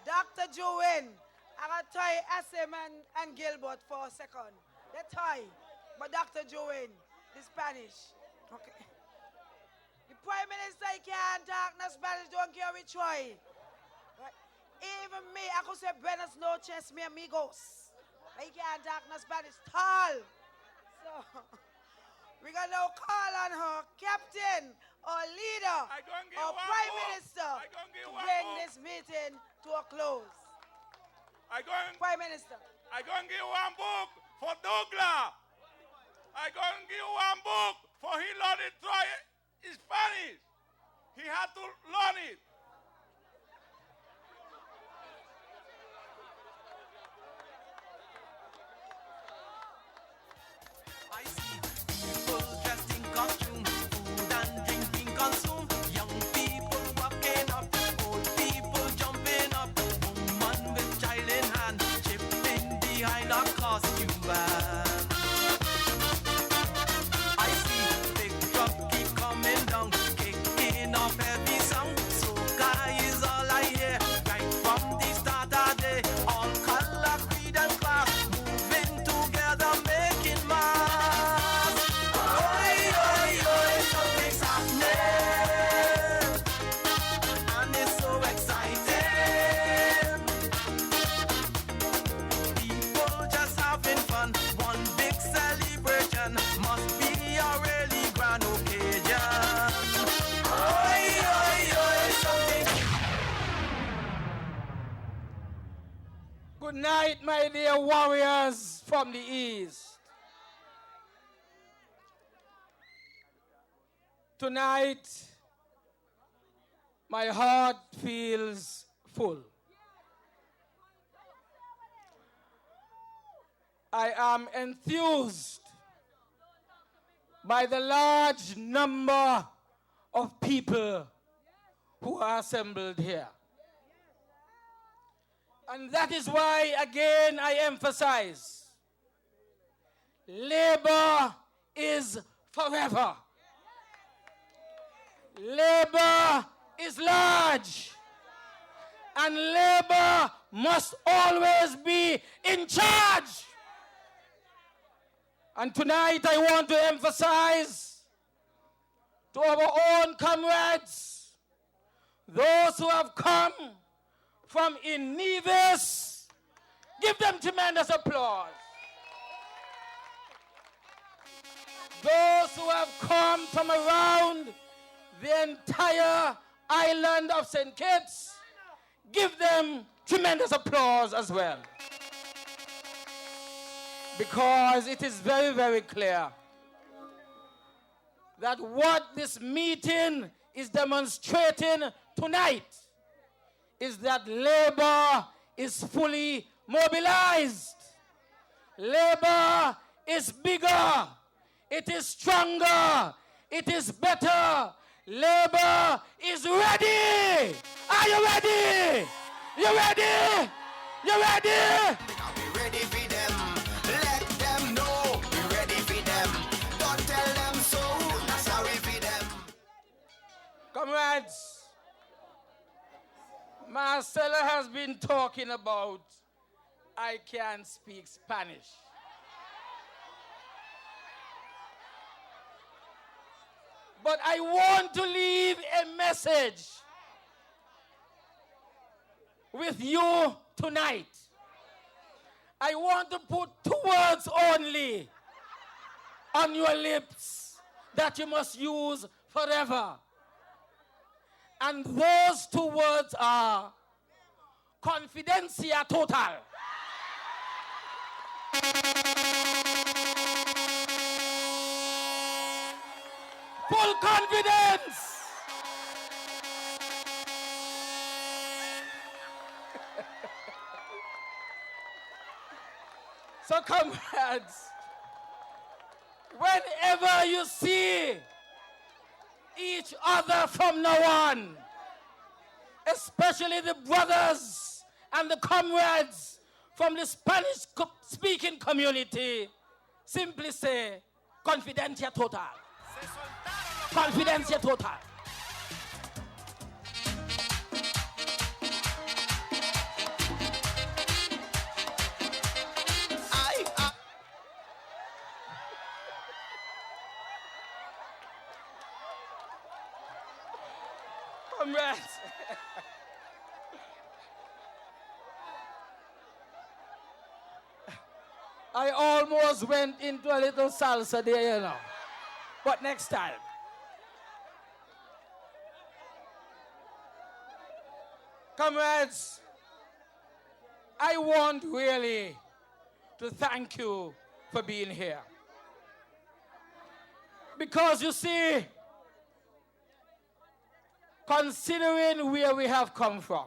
Dr. Ju win. I got to tie SM and Gilbert for a second. They tie, but Dr. Ju win. The Spanish. Okay. The Prime Minister, he can't talk no Spanish, don't care which way. Right? Even me, I could say buenas noches, mi amigos. But he can't talk no Spanish, tall. So, we're going to now call on her captain or leader or Prime Minister to bring this meeting to a close. Prime Minister. I'm going to give one book for Douglas. I'm going to give one book for he learned it try Spanish. He had to learn it. I see people dressed in costume, food and drink being consumed, young people walking up, old people jumping up, woman with child in hand, chipping behind a costume van. I see big truck keep coming down, kicking off heavy sound, soca is all I hear, right from the start of day, all color, creed and class, moving together, making mass. Oi, oi, oi, something's happening, and it's so exciting. People just having fun, one big celebration, must be a really grand occasion. Oi, oi, oi, something. Good night, my dear warriors from the East. Tonight, my heart feels full. I am enthused by the large number of people who are assembled here. And that is why, again, I emphasize, labor is forever. Labor is large. And labor must always be in charge. And tonight I want to emphasize to our own comrades, those who have come from Kitts-Nevis, give them tremendous applause. Those who have come from around the entire island of St. Kitts, give them tremendous applause as well. Because it is very, very clear that what this meeting is demonstrating tonight is that labor is fully mobilized. Labor is bigger. It is stronger. it is better. Labor is ready. Are you ready? You ready? You ready? We ready for them. Let them know we ready for them. Don't tell them so. Not sorry for them. Comrades, Marcelo has been talking about I can't speak Spanish. But I want to leave a message with you tonight. I want to put 2 words only on your lips that you must use forever. And those 2 words are confidencia total. Full confidence. So comrades, whenever you see each other from now on, especially the brothers and the comrades from the Spanish-speaking community, simply say, confidencia total. Confidencia total. Comrades. I almost went into a little salsa there, you know. But next time. Comrades, I want really to thank you for being here. Because you see, considering where we have come from,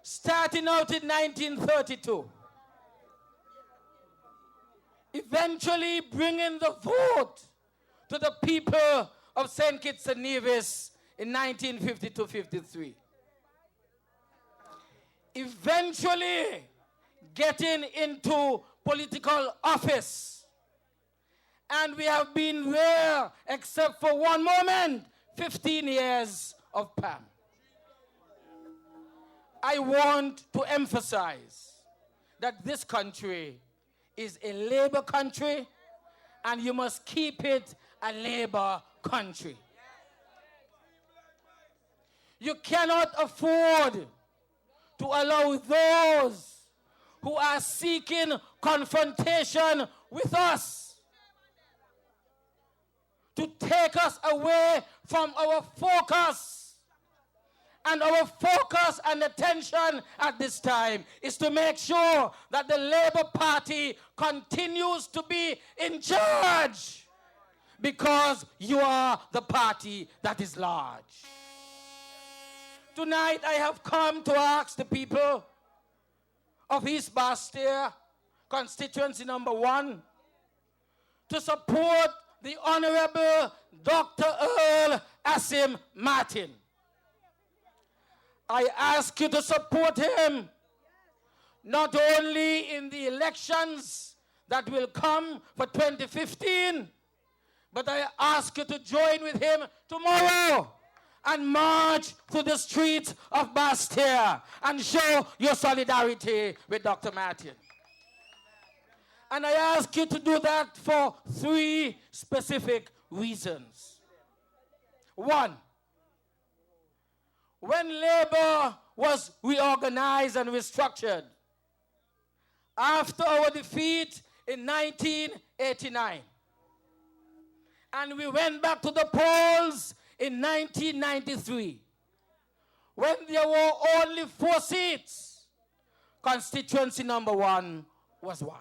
starting out in 1932, eventually bringing the vote to the people of St. Kitts-Nevis in 1952-53. Eventually getting into political office. And we have been there, except for one moment, 15 years of PAM. I want to emphasize that this country is a labor country, and you must keep it a labor country. You cannot afford to allow those who are seeking confrontation with us to take us away from our focus. And our focus and attention at this time is to make sure that the Labour Party continues to be in charge, because you are the party that is large. Tonight I have come to ask the people of East Basseterre, constituency number 1, to support the Honorable Dr. Earl Asim Martin. I ask you to support him, not only in the elections that will come for 2015, but I ask you to join with him tomorrow and march through the streets of Basseterre and show your solidarity with Dr. Martin. And I ask you to do that for 3 specific reasons. 1, when labor was reorganized and restructured after our defeat in 1989, and we went back to the polls in 1993, when there were only 4 seats, constituency number 1 was won.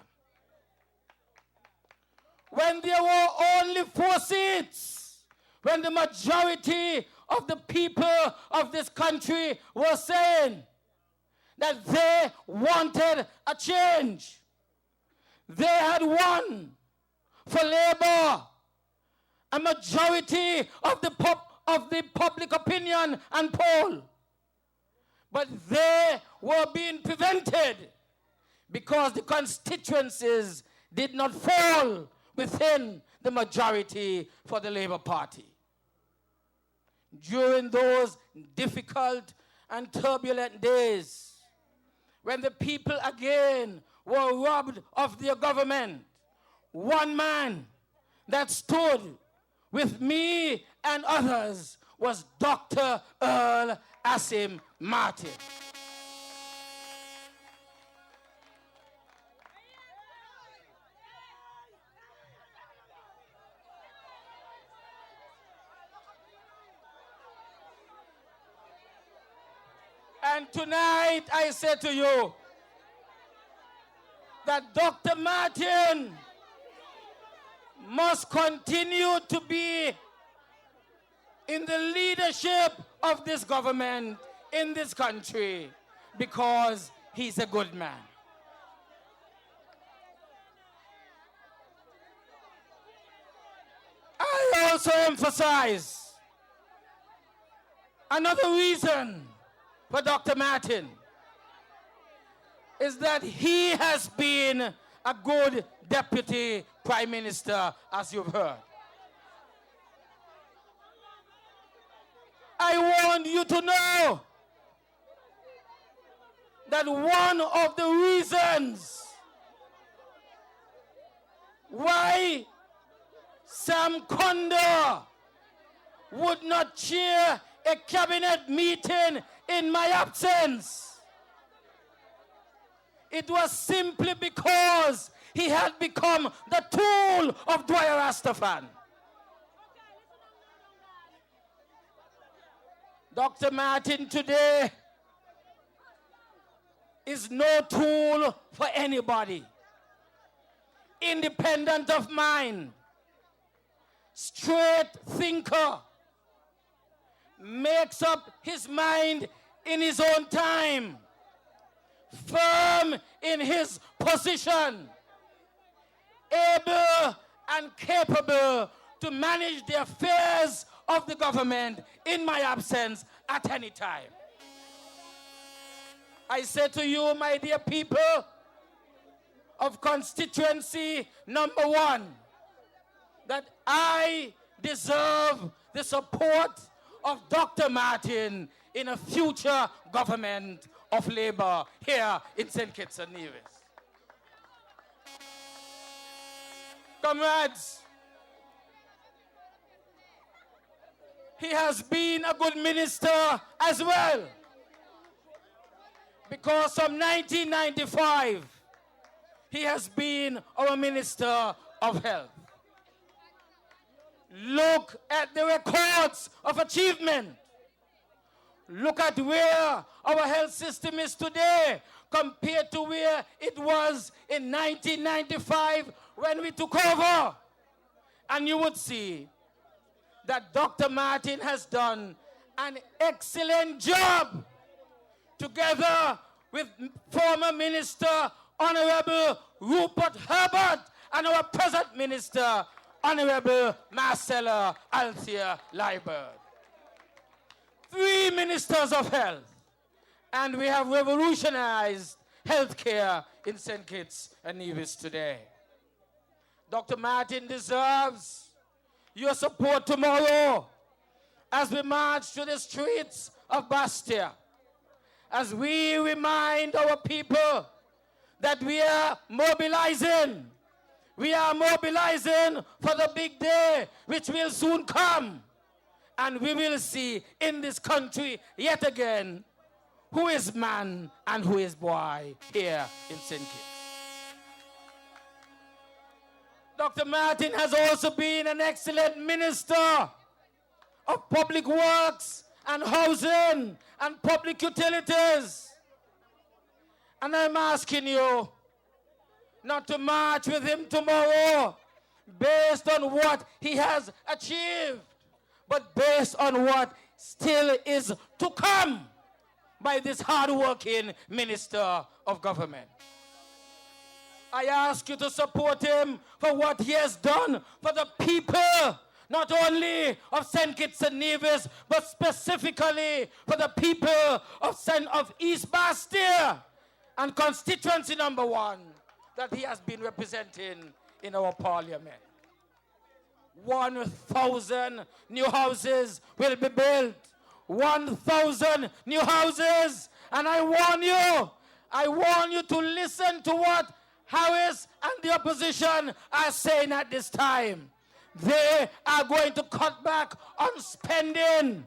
When there were only 4 seats, when the majority of the people of this country were saying that they wanted a change, they had won for labor a majority of the public opinion and poll. But they were being prevented because the constituencies did not fall within the majority for the Labour Party. During those difficult and turbulent days, when the people again were robbed of their government, one man that stood with me and others was Dr. Earl Asim Martin. And tonight I say to you that Dr. Martin must continue to be in the leadership of this government in this country because he's a good man. I also emphasize another reason for Dr. Martin is that he has been a good deputy prime minister, as you've heard. I want you to know that one of the reasons why Sam Condor would not chair a cabinet meeting in my absence, it was simply because he had become the tool of Dwyer Rastafan. Dr. Martin today is no tool for anybody. Independent of mind, straight thinker, makes up his mind in his own time, firm in his position, able and capable to manage the affairs of the government in my absence at any time. I say to you, my dear people of constituency number 1, that I deserve the support of Dr. Martin in a future government of Labour here in St. Kitts-Nevis. Comrades, he has been a good minister as well, because from 1995 he has been our Minister of Health. Look at the records of achievement. Look at where our health system is today compared to where it was in 1995 when we took over. And you would see that Dr. Martin has done an excellent job together with former Minister Honorable Rupert Herbert and our present Minister Honorable Marcella Althea Liebert. 3 ministers of health, and we have revolutionized healthcare in St. Kitts and Nevis today. Dr. Martin deserves your support tomorrow as we march to the streets of Basseterre, as we remind our people that we are mobilizing. We are mobilizing for the big day which will soon come. And we will see in this country yet again who is man and who is boy here in St. Kitts. Dr. Martin has also been an excellent minister of public works and housing and public utilities. And I'm asking you not to march with him tomorrow based on what he has achieved, but based on what still is to come by this hard-working minister of government. I ask you to support him for what he has done for the people, not only of St. Kitts-Nevis, but specifically for the people of East Basseterre and constituency number 1 that he has been representing in our parliament. 1,000 new houses will be built. 1,000 new houses. And I warn you to listen to what Harris and the opposition are saying at this time. They are going to cut back on spending.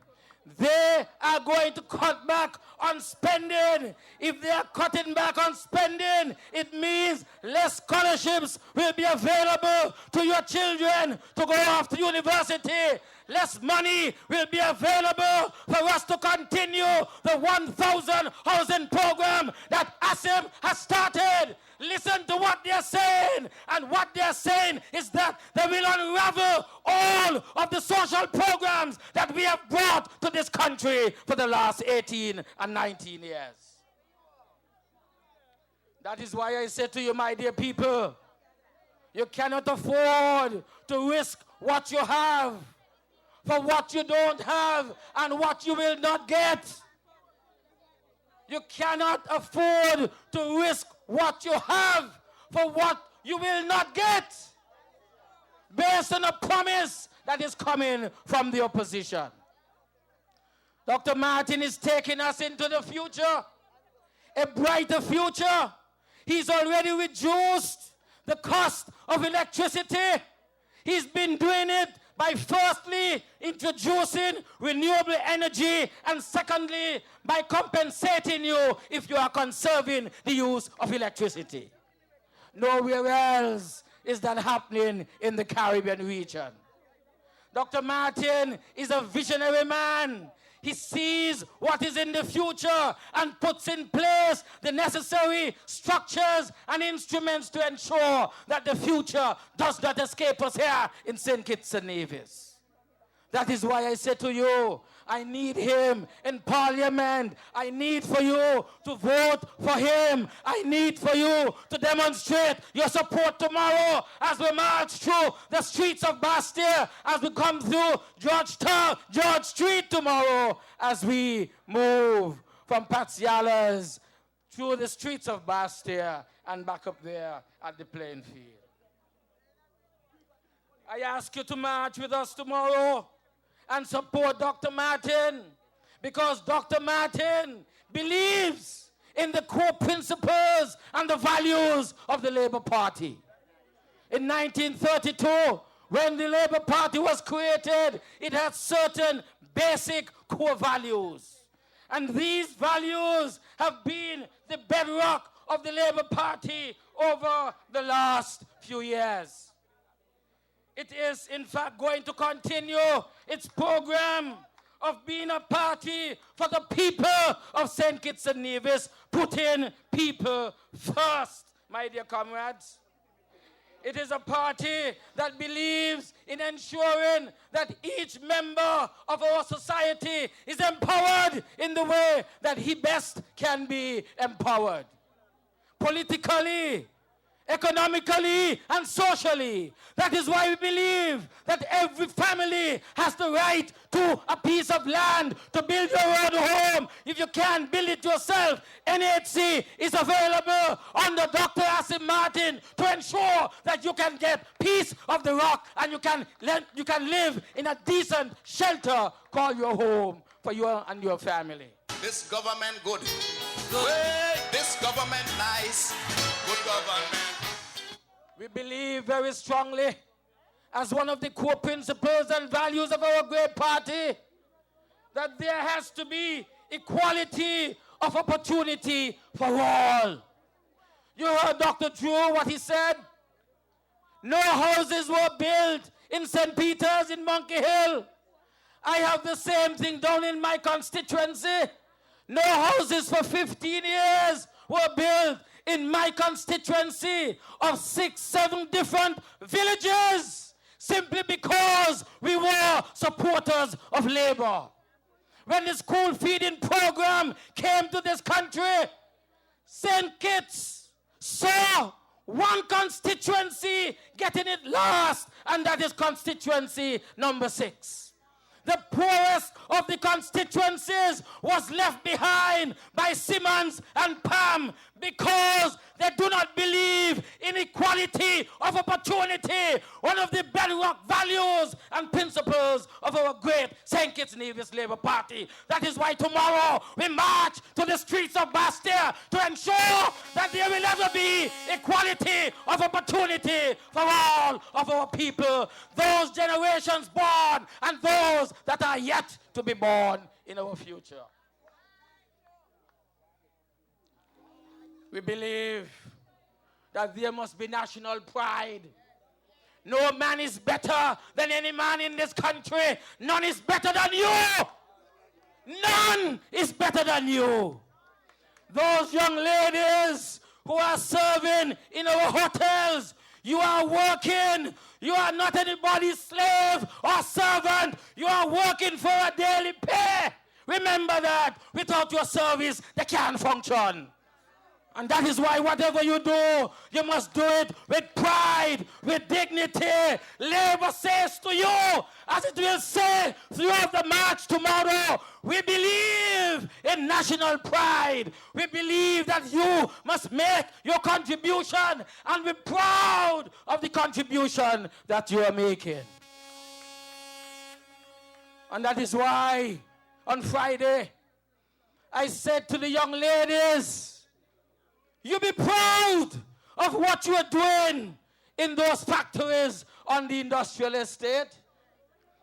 They are going to cut back on spending. If they are cutting back on spending, it means less scholarships will be available to your children to go off to university. Less money will be available for us to continue the 1,000 housing program that ASIM has started. Listen to what they're saying. And what they're saying is that they will unravel all of the social programs that we have brought to this country for the last 18 and 19 years. That is why I say to you, my dear people, you cannot afford to risk what you have for what you don't have and what you will not get. You cannot afford to risk what you have for what you will not get, based on a promise that is coming from the opposition. Dr. Martin is taking us into the future, a brighter future. He's already reduced the cost of electricity. He's been doing it by firstly introducing renewable energy, and secondly by compensating you if you are conserving the use of electricity. Nowhere else is that happening in the Caribbean region. Dr. Martin is a visionary man. He sees what is in the future and puts in place the necessary structures and instruments to ensure that the future does not escape us here in St. Kitts and Nevis. That is why I say to you, I need him in Parliament. I need for you to vote for him. I need for you to demonstrate your support tomorrow as we march through the streets of Basseterre, as we come through George Street tomorrow, as we move from Patsialas through the streets of Basseterre and back up there at the playing field. I ask you to march with us tomorrow and support Dr. Martin, because Dr. Martin believes in the core principles and the values of the Labour Party. In 1932, when the Labour Party was created, it had certain basic core values. And these values have been the bedrock of the Labour Party over the last few years. It is, in fact, going to continue its program of being a party for the people of St. Kitts and Nevis, putting people first, my dear comrades. It is a party that believes in ensuring that each member of our society is empowered in the way that he best can be empowered. Politically, economically and socially. That is why we believe that every family has the right to a piece of land, to build your own home. If you can't build it yourself, NHC is available under Dr. Asim Martin to ensure that you can get peace of the rock and you can live in a decent shelter called your home for you and your family. This government good. Good. This government nice. Good government. We believe very strongly, as one of the core principles and values of our great party, that there has to be equality of opportunity for all. You heard Dr. Drew, what he said. No houses were built in St. Peter's in Monkey Hill. I have the same thing down in my constituency. No houses for 15 years were built in my constituency of 6-7 different villages, simply because we were supporters of Labour. When the school feeding program came to this country, St. Kitts saw one constituency getting it last, and that is constituency number 6. The poorest of the constituencies was left behind by Simmons and Pam because they do not believe in equality of opportunity, one of the bedrock values and principles of our great St. Kitts-Nevis Labour Party. That is why tomorrow we march to the streets of Basseterre to ensure that there will ever be equality of opportunity for all of our people, those generations born and those that are yet to be born in our future. We believe that there must be national pride. No man is better than any man in this country. None is better than you. None is better than you. Those young ladies who are serving in our hotels, you are working. You are not anybody's slave or servant. You are working for a daily pay. Remember that. Without your service, they can't function. And that is why whatever you do, you must do it with pride, with dignity. Labor says to you, as it will say throughout the march tomorrow, we believe in national pride. We believe that you must make your contribution and be proud of the contribution that you are making. And that is why on Friday, I said to the young ladies, you be proud of what you are doing in those factories on the industrial estate.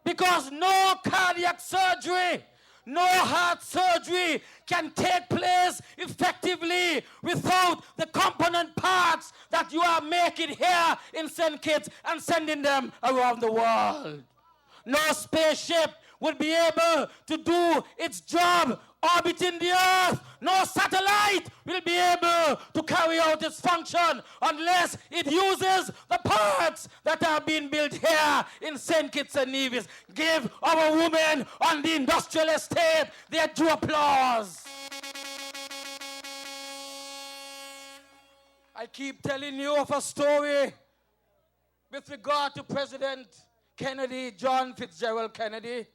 Because no cardiac surgery, no heart surgery can take place effectively without the component parts that you are making here in St. Kitts and sending them around the world. No spaceship will be able to do its job orbiting the earth. No satellite will be able to carry out its function unless it uses the parts that are being built here in St. Kitts and Nevis. Give our women on the industrial estate their due applause. I keep telling you of a story with regard to President Kennedy, John Fitzgerald Kennedy,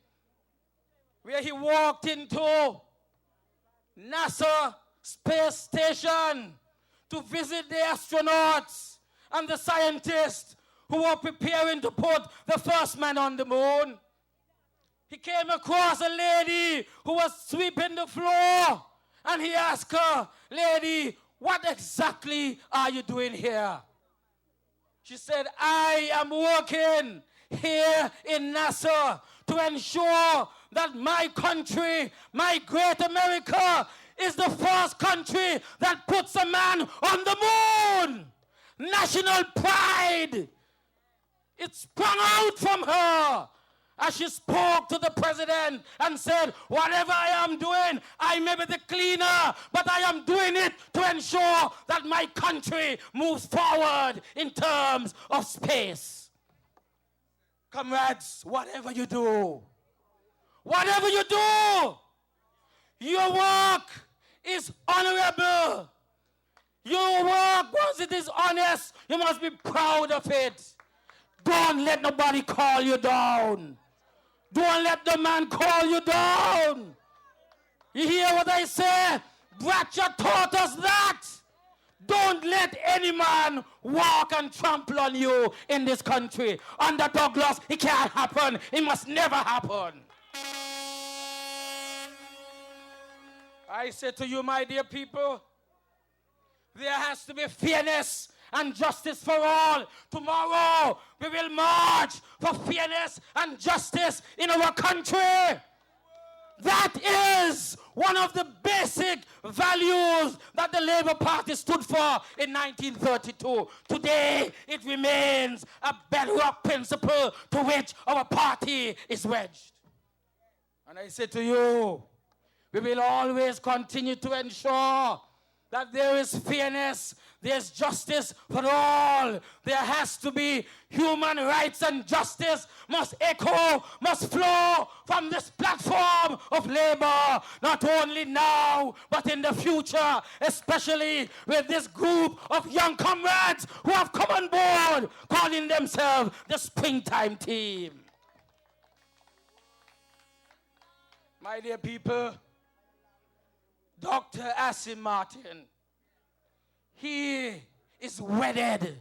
where he walked into NASA space station to visit the astronauts and the scientists who were preparing to put the first man on the moon. He came across a lady who was sweeping the floor, and he asked her, "Lady, what exactly are you doing here?" She said, "I am working here in NASA to ensure that my country, my great America, is the first country that puts a man on the moon." National pride. It sprung out from her as she spoke to the president and said, "Whatever I am doing, I may be the cleaner, but I am doing it to ensure that my country moves forward in terms of space." Comrades, whatever you do, your work is honorable. Your work, once it is honest, you must be proud of it. Don't let nobody call you down. Don't let the man call you down. You hear what I say? Bratcher taught us that. Don't let any man walk and trample on you in this country. Under Douglas, it can't happen. It must never happen. I say to you, my dear people, there has to be fairness and justice for all. Tomorrow, we will march for fairness and justice in our country. That is one of the basic values that the Labour Party stood for in 1932. Today, it remains a bedrock principle to which our party is wedged. And I say to you, we will always continue to ensure that there is fairness, there's justice for all. There has to be human rights, and justice must echo, must flow from this platform of labor, not only now, but in the future, especially with this group of young comrades who have come on board, calling themselves the Springtime Team. My dear people, Dr. Asim Martin, he is wedded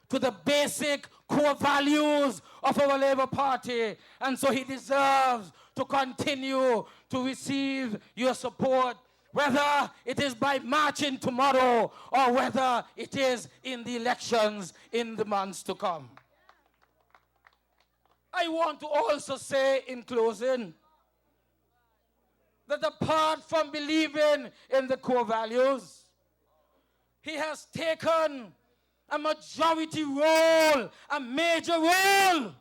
to the basic core values of our Labour Party, and so he deserves to continue to receive your support, whether it is by marching tomorrow or whether it is in the elections in the months to come. I want to also say in closing that apart from believing in the core values, he has taken a majority role, a major role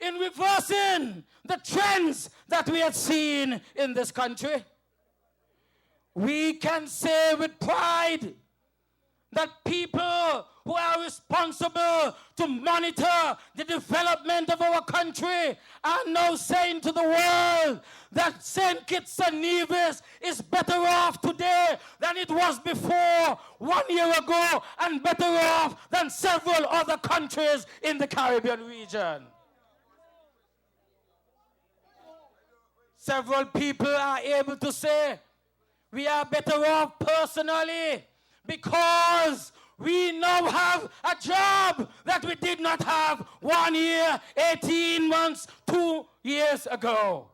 in reversing the trends that we have seen in this country. We can say with pride that people who are responsible to monitor the development of our country are now saying to the world that St. Kitts-Nevis is better off today than it was before 1 year ago, and better off than several other countries in the Caribbean region. Several people are able to say we are better off personally because we now have a job that we did not have 1 year, 18 months, 2 years ago.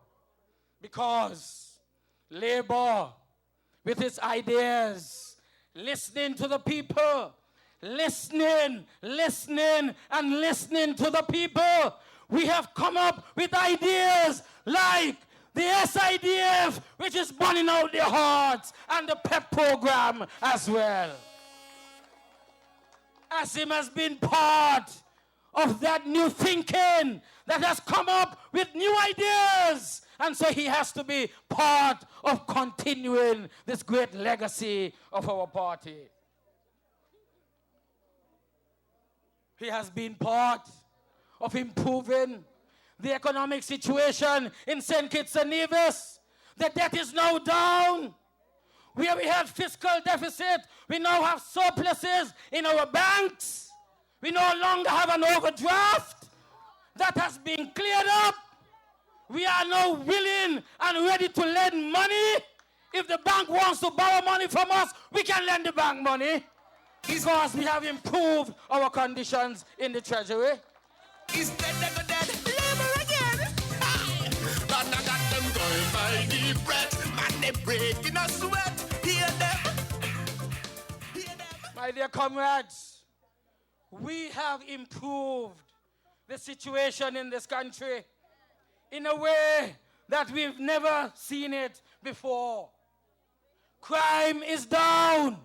Because Labour, with its ideas, listening to the people, listening and listening to the people, we have come up with ideas like the SIDF, which is burning out their hearts, and the PEP program as well. Asim has been part of that new thinking that has come up with new ideas. And so he has to be part of continuing this great legacy of our party. He has been part of improving the economic situation in St. Kitts-Nevis. The debt is now down. Where we had fiscal deficit, we now have surpluses in our banks. We no longer have an overdraft. That has been cleared up. We are now willing and ready to lend money. If the bank wants to borrow money from us, we can lend the bank money because we have improved our conditions in the treasury. Is dead, labor again. But I got them going by deep breath, man, they breaking a sweat. Hear them. My dear comrades, we have improved the situation in this country in a way that we've never seen it before. Crime is down.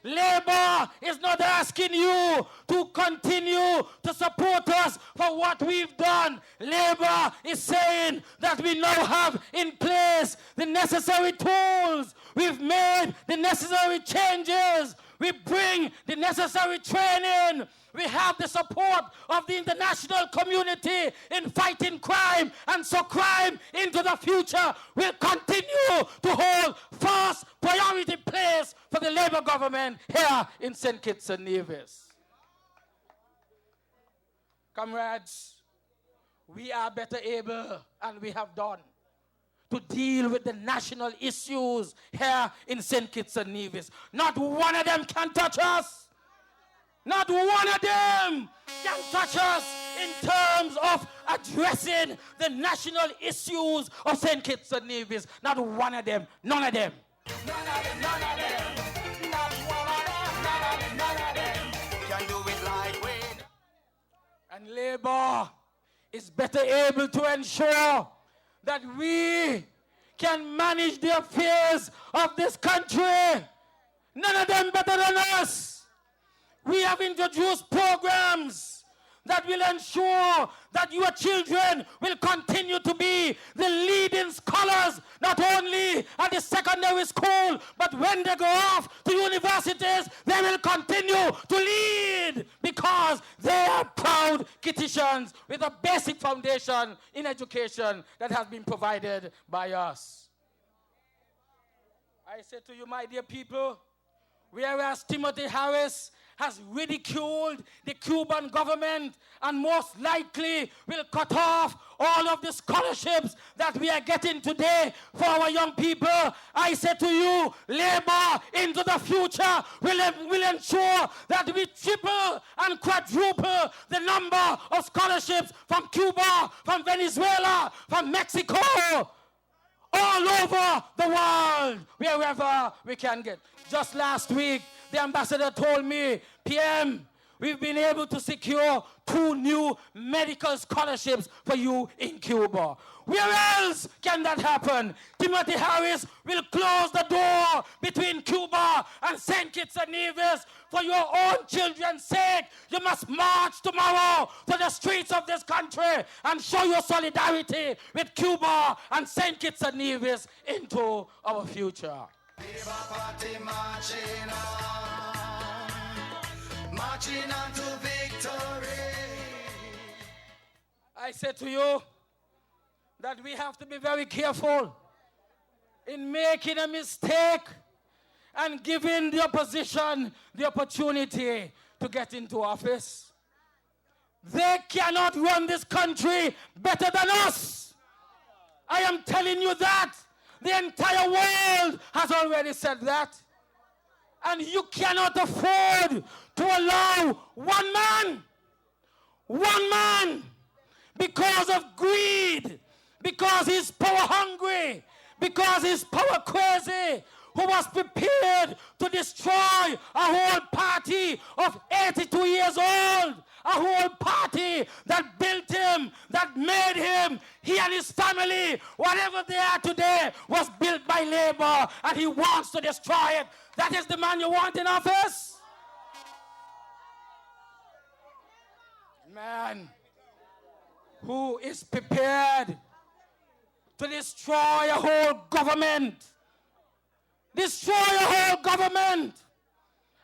Labour is not asking you to continue to support us for what we've done. Labour is saying that we now have in place the necessary tools. We've made the necessary changes. We bring the necessary training. We have the support of the international community in fighting crime, and so crime into the future will continue to hold first priority place for the Labour government here in St. Kitts and Nevis. Comrades, we are better able, and we have done, to deal with the national issues here in St. Kitts and Nevis. Not one of them can touch us. Not one of them can touch us in terms of addressing the national issues of St. Kitts and Nevis. Not one of them. None of them. None of them. Not one of them. None of them can do it like we. And Labour is better able to ensure that we can manage the affairs of this country. None of them better than us. We have introduced programs that will ensure that your children will continue to be the leading scholars, not only at the secondary school, but when they go off to universities, they will continue to lead because they are proud Kittitians with a basic foundation in education that has been provided by us. I say to you, my dear people, whereas Timothy Harris has ridiculed the Cuban government and most likely will cut off all of the scholarships that we are getting today for our young people, I say to you, Labour into the future will ensure that we triple and quadruple the number of scholarships from Cuba, from Venezuela, from Mexico, all over the world, wherever we can get. Just last week, the ambassador told me, PM, we've been able to secure 2 new medical scholarships for you in Cuba. Where else can that happen? Timothy Harris will close the door between Cuba and St. Kitts and Nevis. For your own children's sake, you must march tomorrow to the streets of this country and show your solidarity with Cuba and St. Kitts and Nevis into our future. Labour Party marching on to victory. I say to you that we have to be very careful in making a mistake and giving the opposition the opportunity to get into office. They cannot run this country better than us. I am telling you that. The entire world has already said that. And you cannot afford to allow one man, because of greed, because he's power hungry, because he's power crazy, who was prepared to destroy a whole party of 82 years old, a whole party that built him, that made him, he and his family, whatever they are today, was built by Labour, and he wants to destroy it. That is the man you want in office? Man who is prepared to destroy a whole government,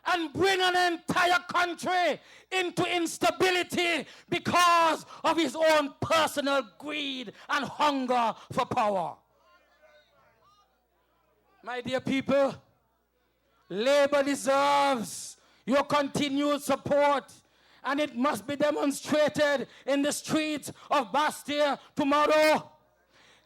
and bring an entire country into instability because of his own personal greed and hunger for power. My dear people, Labour deserves your continued support, and it must be demonstrated in the streets of Basseterre tomorrow.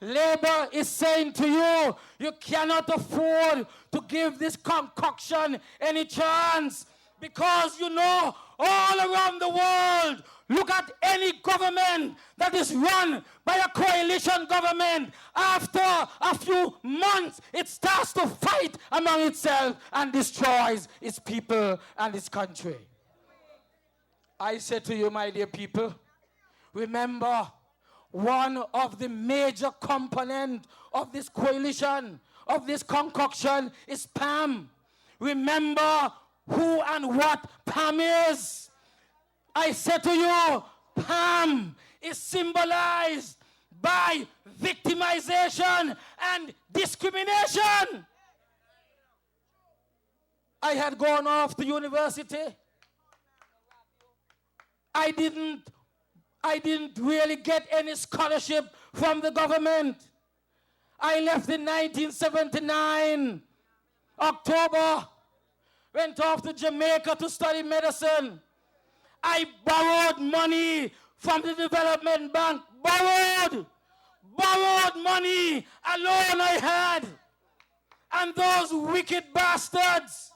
Labour is saying to you, you cannot afford to give this concoction any chance, because you know all around the world, look at any government that is run by a coalition government. After a few months, it starts to fight among itself and destroys its people and its country. I say to you, my dear people, remember, one of the major components of this coalition, of this concoction, is PAM. Remember who and what PAM is. I say to you, PAM is symbolized by victimization and discrimination. I had gone off to university. I didn't really get any scholarship from the government. I left in 1979, October, went off to Jamaica to study medicine. I borrowed money from the development bank, borrowed money, a loan I had. And those wicked bastards,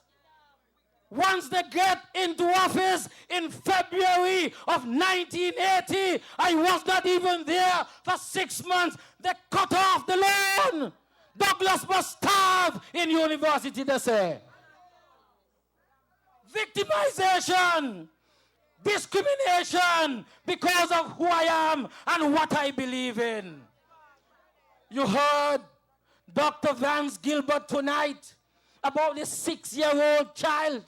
once they get into office in February of 1980, I was not even there for 6 months. They cut off the loan. Douglas must starve in university, they say. Victimization, discrimination because of who I am and what I believe in. You heard Dr. Vance Gilbert tonight about this 6-year-old child.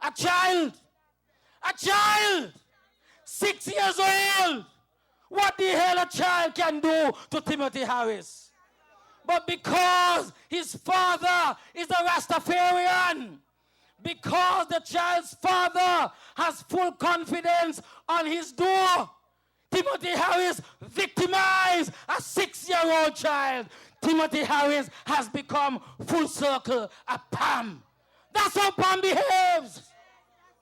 A child, 6 years old. What the hell a child can do to Timothy Harris? But because his father is a Rastafarian, because the child's father has full confidence on his door, Timothy Harris victimized a 6-year-old child. Timothy Harris has become full circle a Pam. That's how Pam behaves.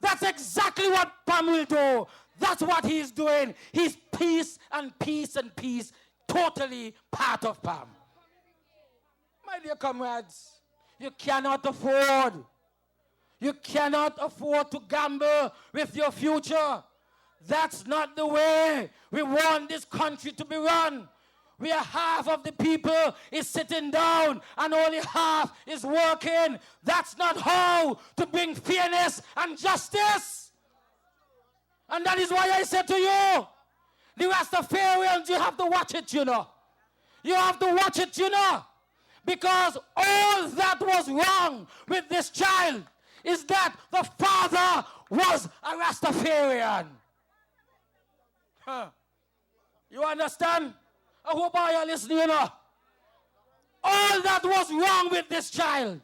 That's exactly what Pam will do. That's what he's doing. He's peace and peace and peace, totally part of Pam. My dear comrades, you cannot afford to gamble with your future. That's not the way we want this country to be run. Where half of the people is sitting down and only half is working. That's not how to bring fairness and justice. And that is why I said to you, the Rastafarians, you have to watch it, you know. You have to watch it, you know. Because all that was wrong with this child is that the father was a Rastafarian. Huh. You understand? I hope I are listening, you know. All that was wrong with this child.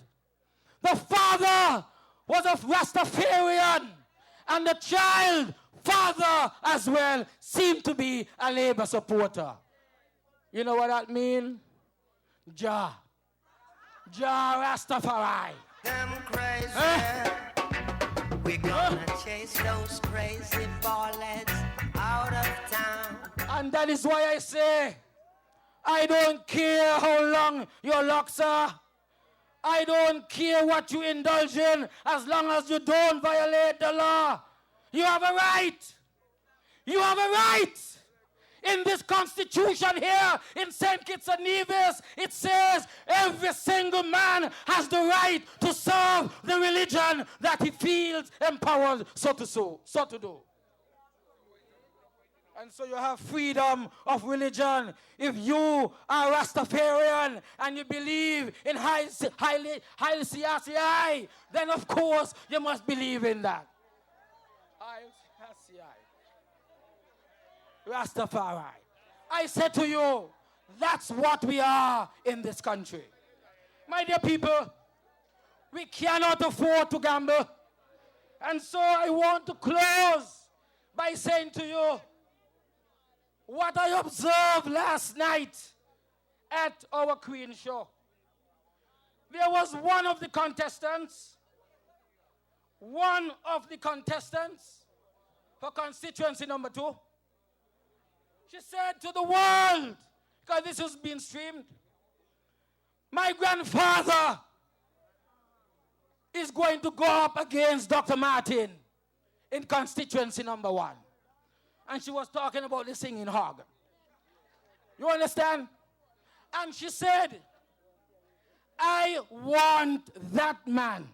The father was a Rastafarian, and the child father as well seemed to be a Labour supporter. You know what that means? Jah Rastafari. Them crazy. We're gonna chase those crazy ballheads out of town. And that is why I say, I don't care how long your locks are. I don't care what you indulge in as long as you don't violate the law. You have a right. You have a right. In this constitution here in St. Kitts-Nevis, it says every single man has the right to serve the religion that he feels empowered so to do. And so you have freedom of religion. If you are Rastafarian and you believe in Haile Selassie, then of course you must believe in that. Rastafari. I said to you, that's what we are in this country. My dear people, we cannot afford to gamble. And so I want to close by saying to you, what I observed last night at our Queen show. There was one of the contestants for constituency number 2. She said to the world, because this is being streamed, my grandfather is going to go up against Dr. Martin in constituency number 1. And she was talking about the singing hog. You understand? And she said, I want that man,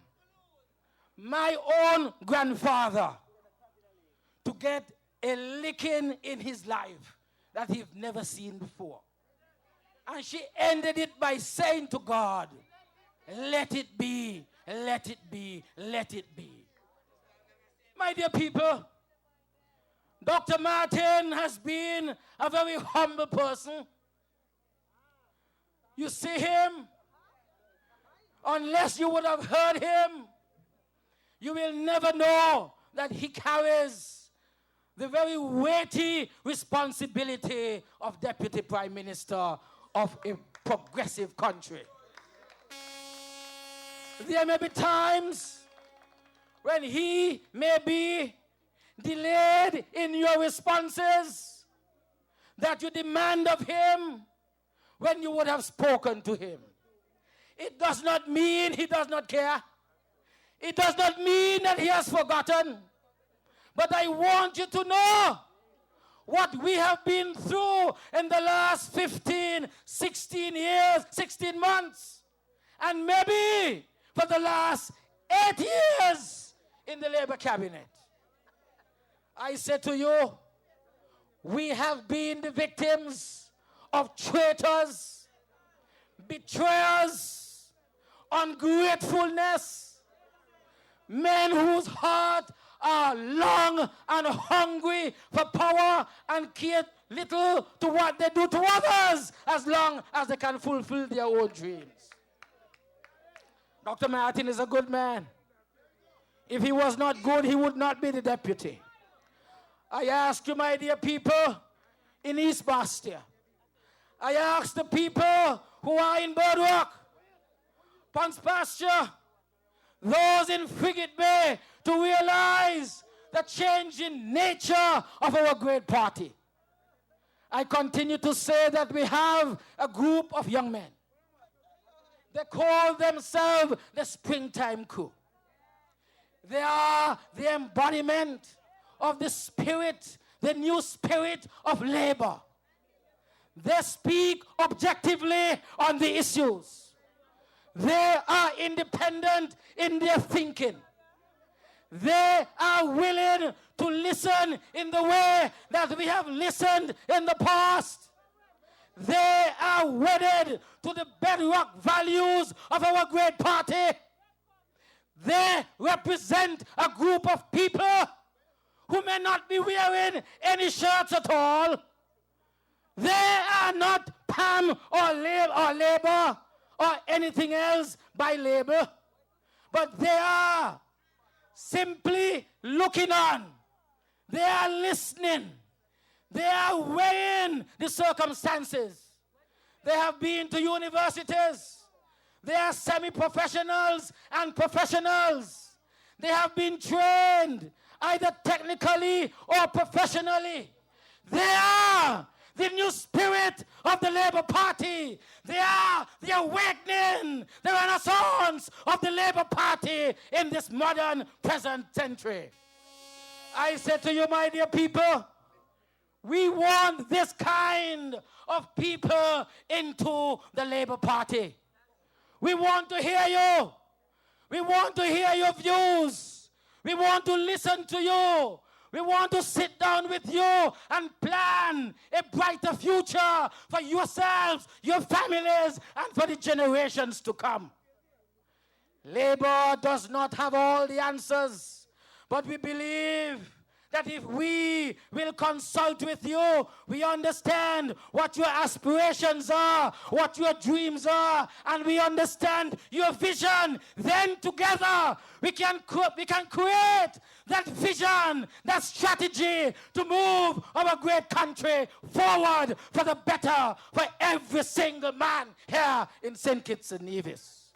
my own grandfather, to get a licking in his life that he's never seen before. And she ended it by saying to God, let it be, let it be, let it be. My dear people, Dr. Martin has been a very humble person. You see him, unless you would have heard him, you will never know that he carries the very weighty responsibility of Deputy Prime Minister of a progressive country. There may be times when he may be delayed in your responses that you demand of him when you would have spoken to him. It does not mean he does not care. It does not mean that he has forgotten. But I want you to know what we have been through in the last 15, 16 years, 16 months, and maybe for the last 8 years in the Labour cabinet. I said to you, we have been the victims of traitors, betrayers, ungratefulness, men whose heart are long and hungry for power and care little to what they do to others as long as they can fulfill their own dreams. Dr. Martin is a good man. If he was not good, he would not be the deputy. I ask you, my dear people in East Basseterre, I ask the people who are in Birdwalk, Ponce Pasture, those in Frigate Bay to realize the changing nature of our great party. I continue to say that we have a group of young men. They call themselves the Springtime Crew. They are the embodiment of the spirit, the new spirit of labor. They speak objectively on the issues. They are independent in their thinking. They are willing to listen in the way that we have listened in the past. They are wedded to the bedrock values of our great party. They represent a group of people who may not be wearing any shirts at all. They are not PAM or labor or anything else by labor, but they are simply looking on. They are listening. They are weighing the circumstances. They have been to universities. They are semi-professionals and professionals. They have been trained either technically or professionally. They are the new spirit of the Labour Party. They are the awakening, the renaissance of the Labour Party in this modern present century. I say to you, my dear people, we want this kind of people into the Labour Party. We want to hear you. We want to hear your views. We want to listen to you. We want to sit down with you and plan a brighter future for yourselves, your families, and for the generations to come. Labour does not have all the answers, but we believe that if we will consult with you, we understand what your aspirations are, what your dreams are, and we understand your vision. Then together we can create that vision, that strategy to move our great country forward for the better for every single man here in St. Kitts-Nevis.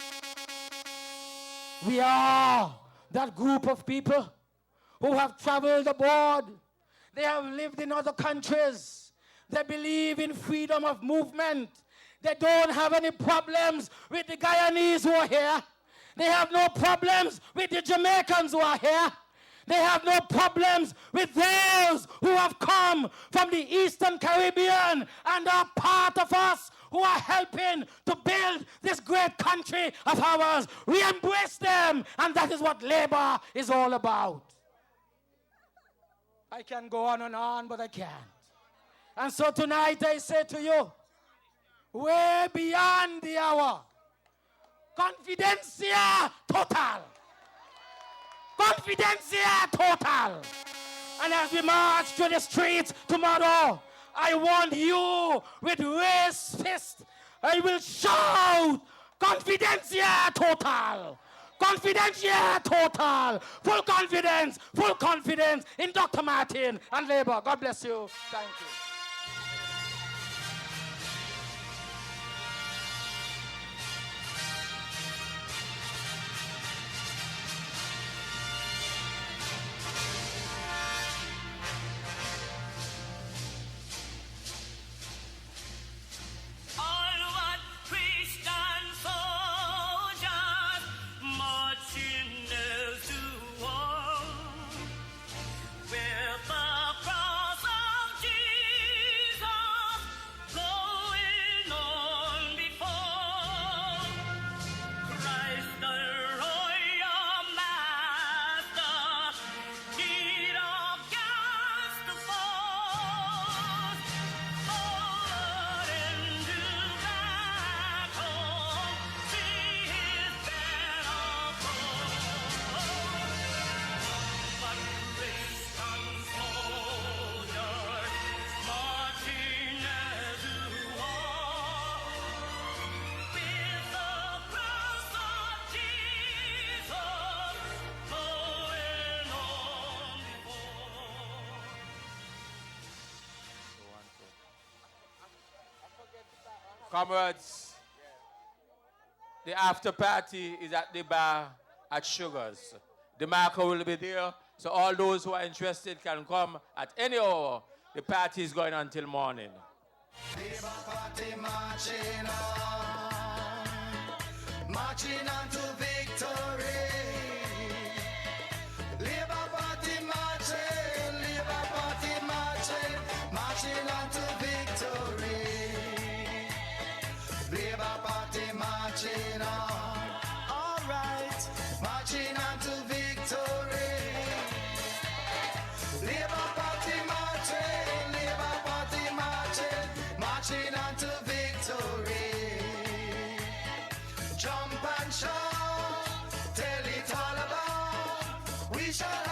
We are that group of people who have traveled abroad. They have lived in other countries. They believe in freedom of movement. They don't have any problems with the Guyanese who are here. They have no problems with the Jamaicans who are here. They have no problems with those who have come from the Eastern Caribbean and are part of us, who are helping to build this great country of ours. We embrace them, and that is what labor is all about. I can go on, but I can't. And so tonight I say to you, way beyond the hour, confidencia total. Confidencia total. And as we march through the streets tomorrow, I want you with raised fist, I will shout, confidencia total. Confidencia total. Full confidence in Dr. Martin and Labour. God bless you. Thank you. With the cross of Jesus. Comrades, the after party is at the bar at Sugars. The marker will be there, so all those who are interested can come at any hour. The party is going until morning. Labour Party marching on to victory. Labour Party marching on to victory. Labour Party marching on, all right, marching on to victory. Labour Party marching on to victory. Jump and shout, tell it all about. We shall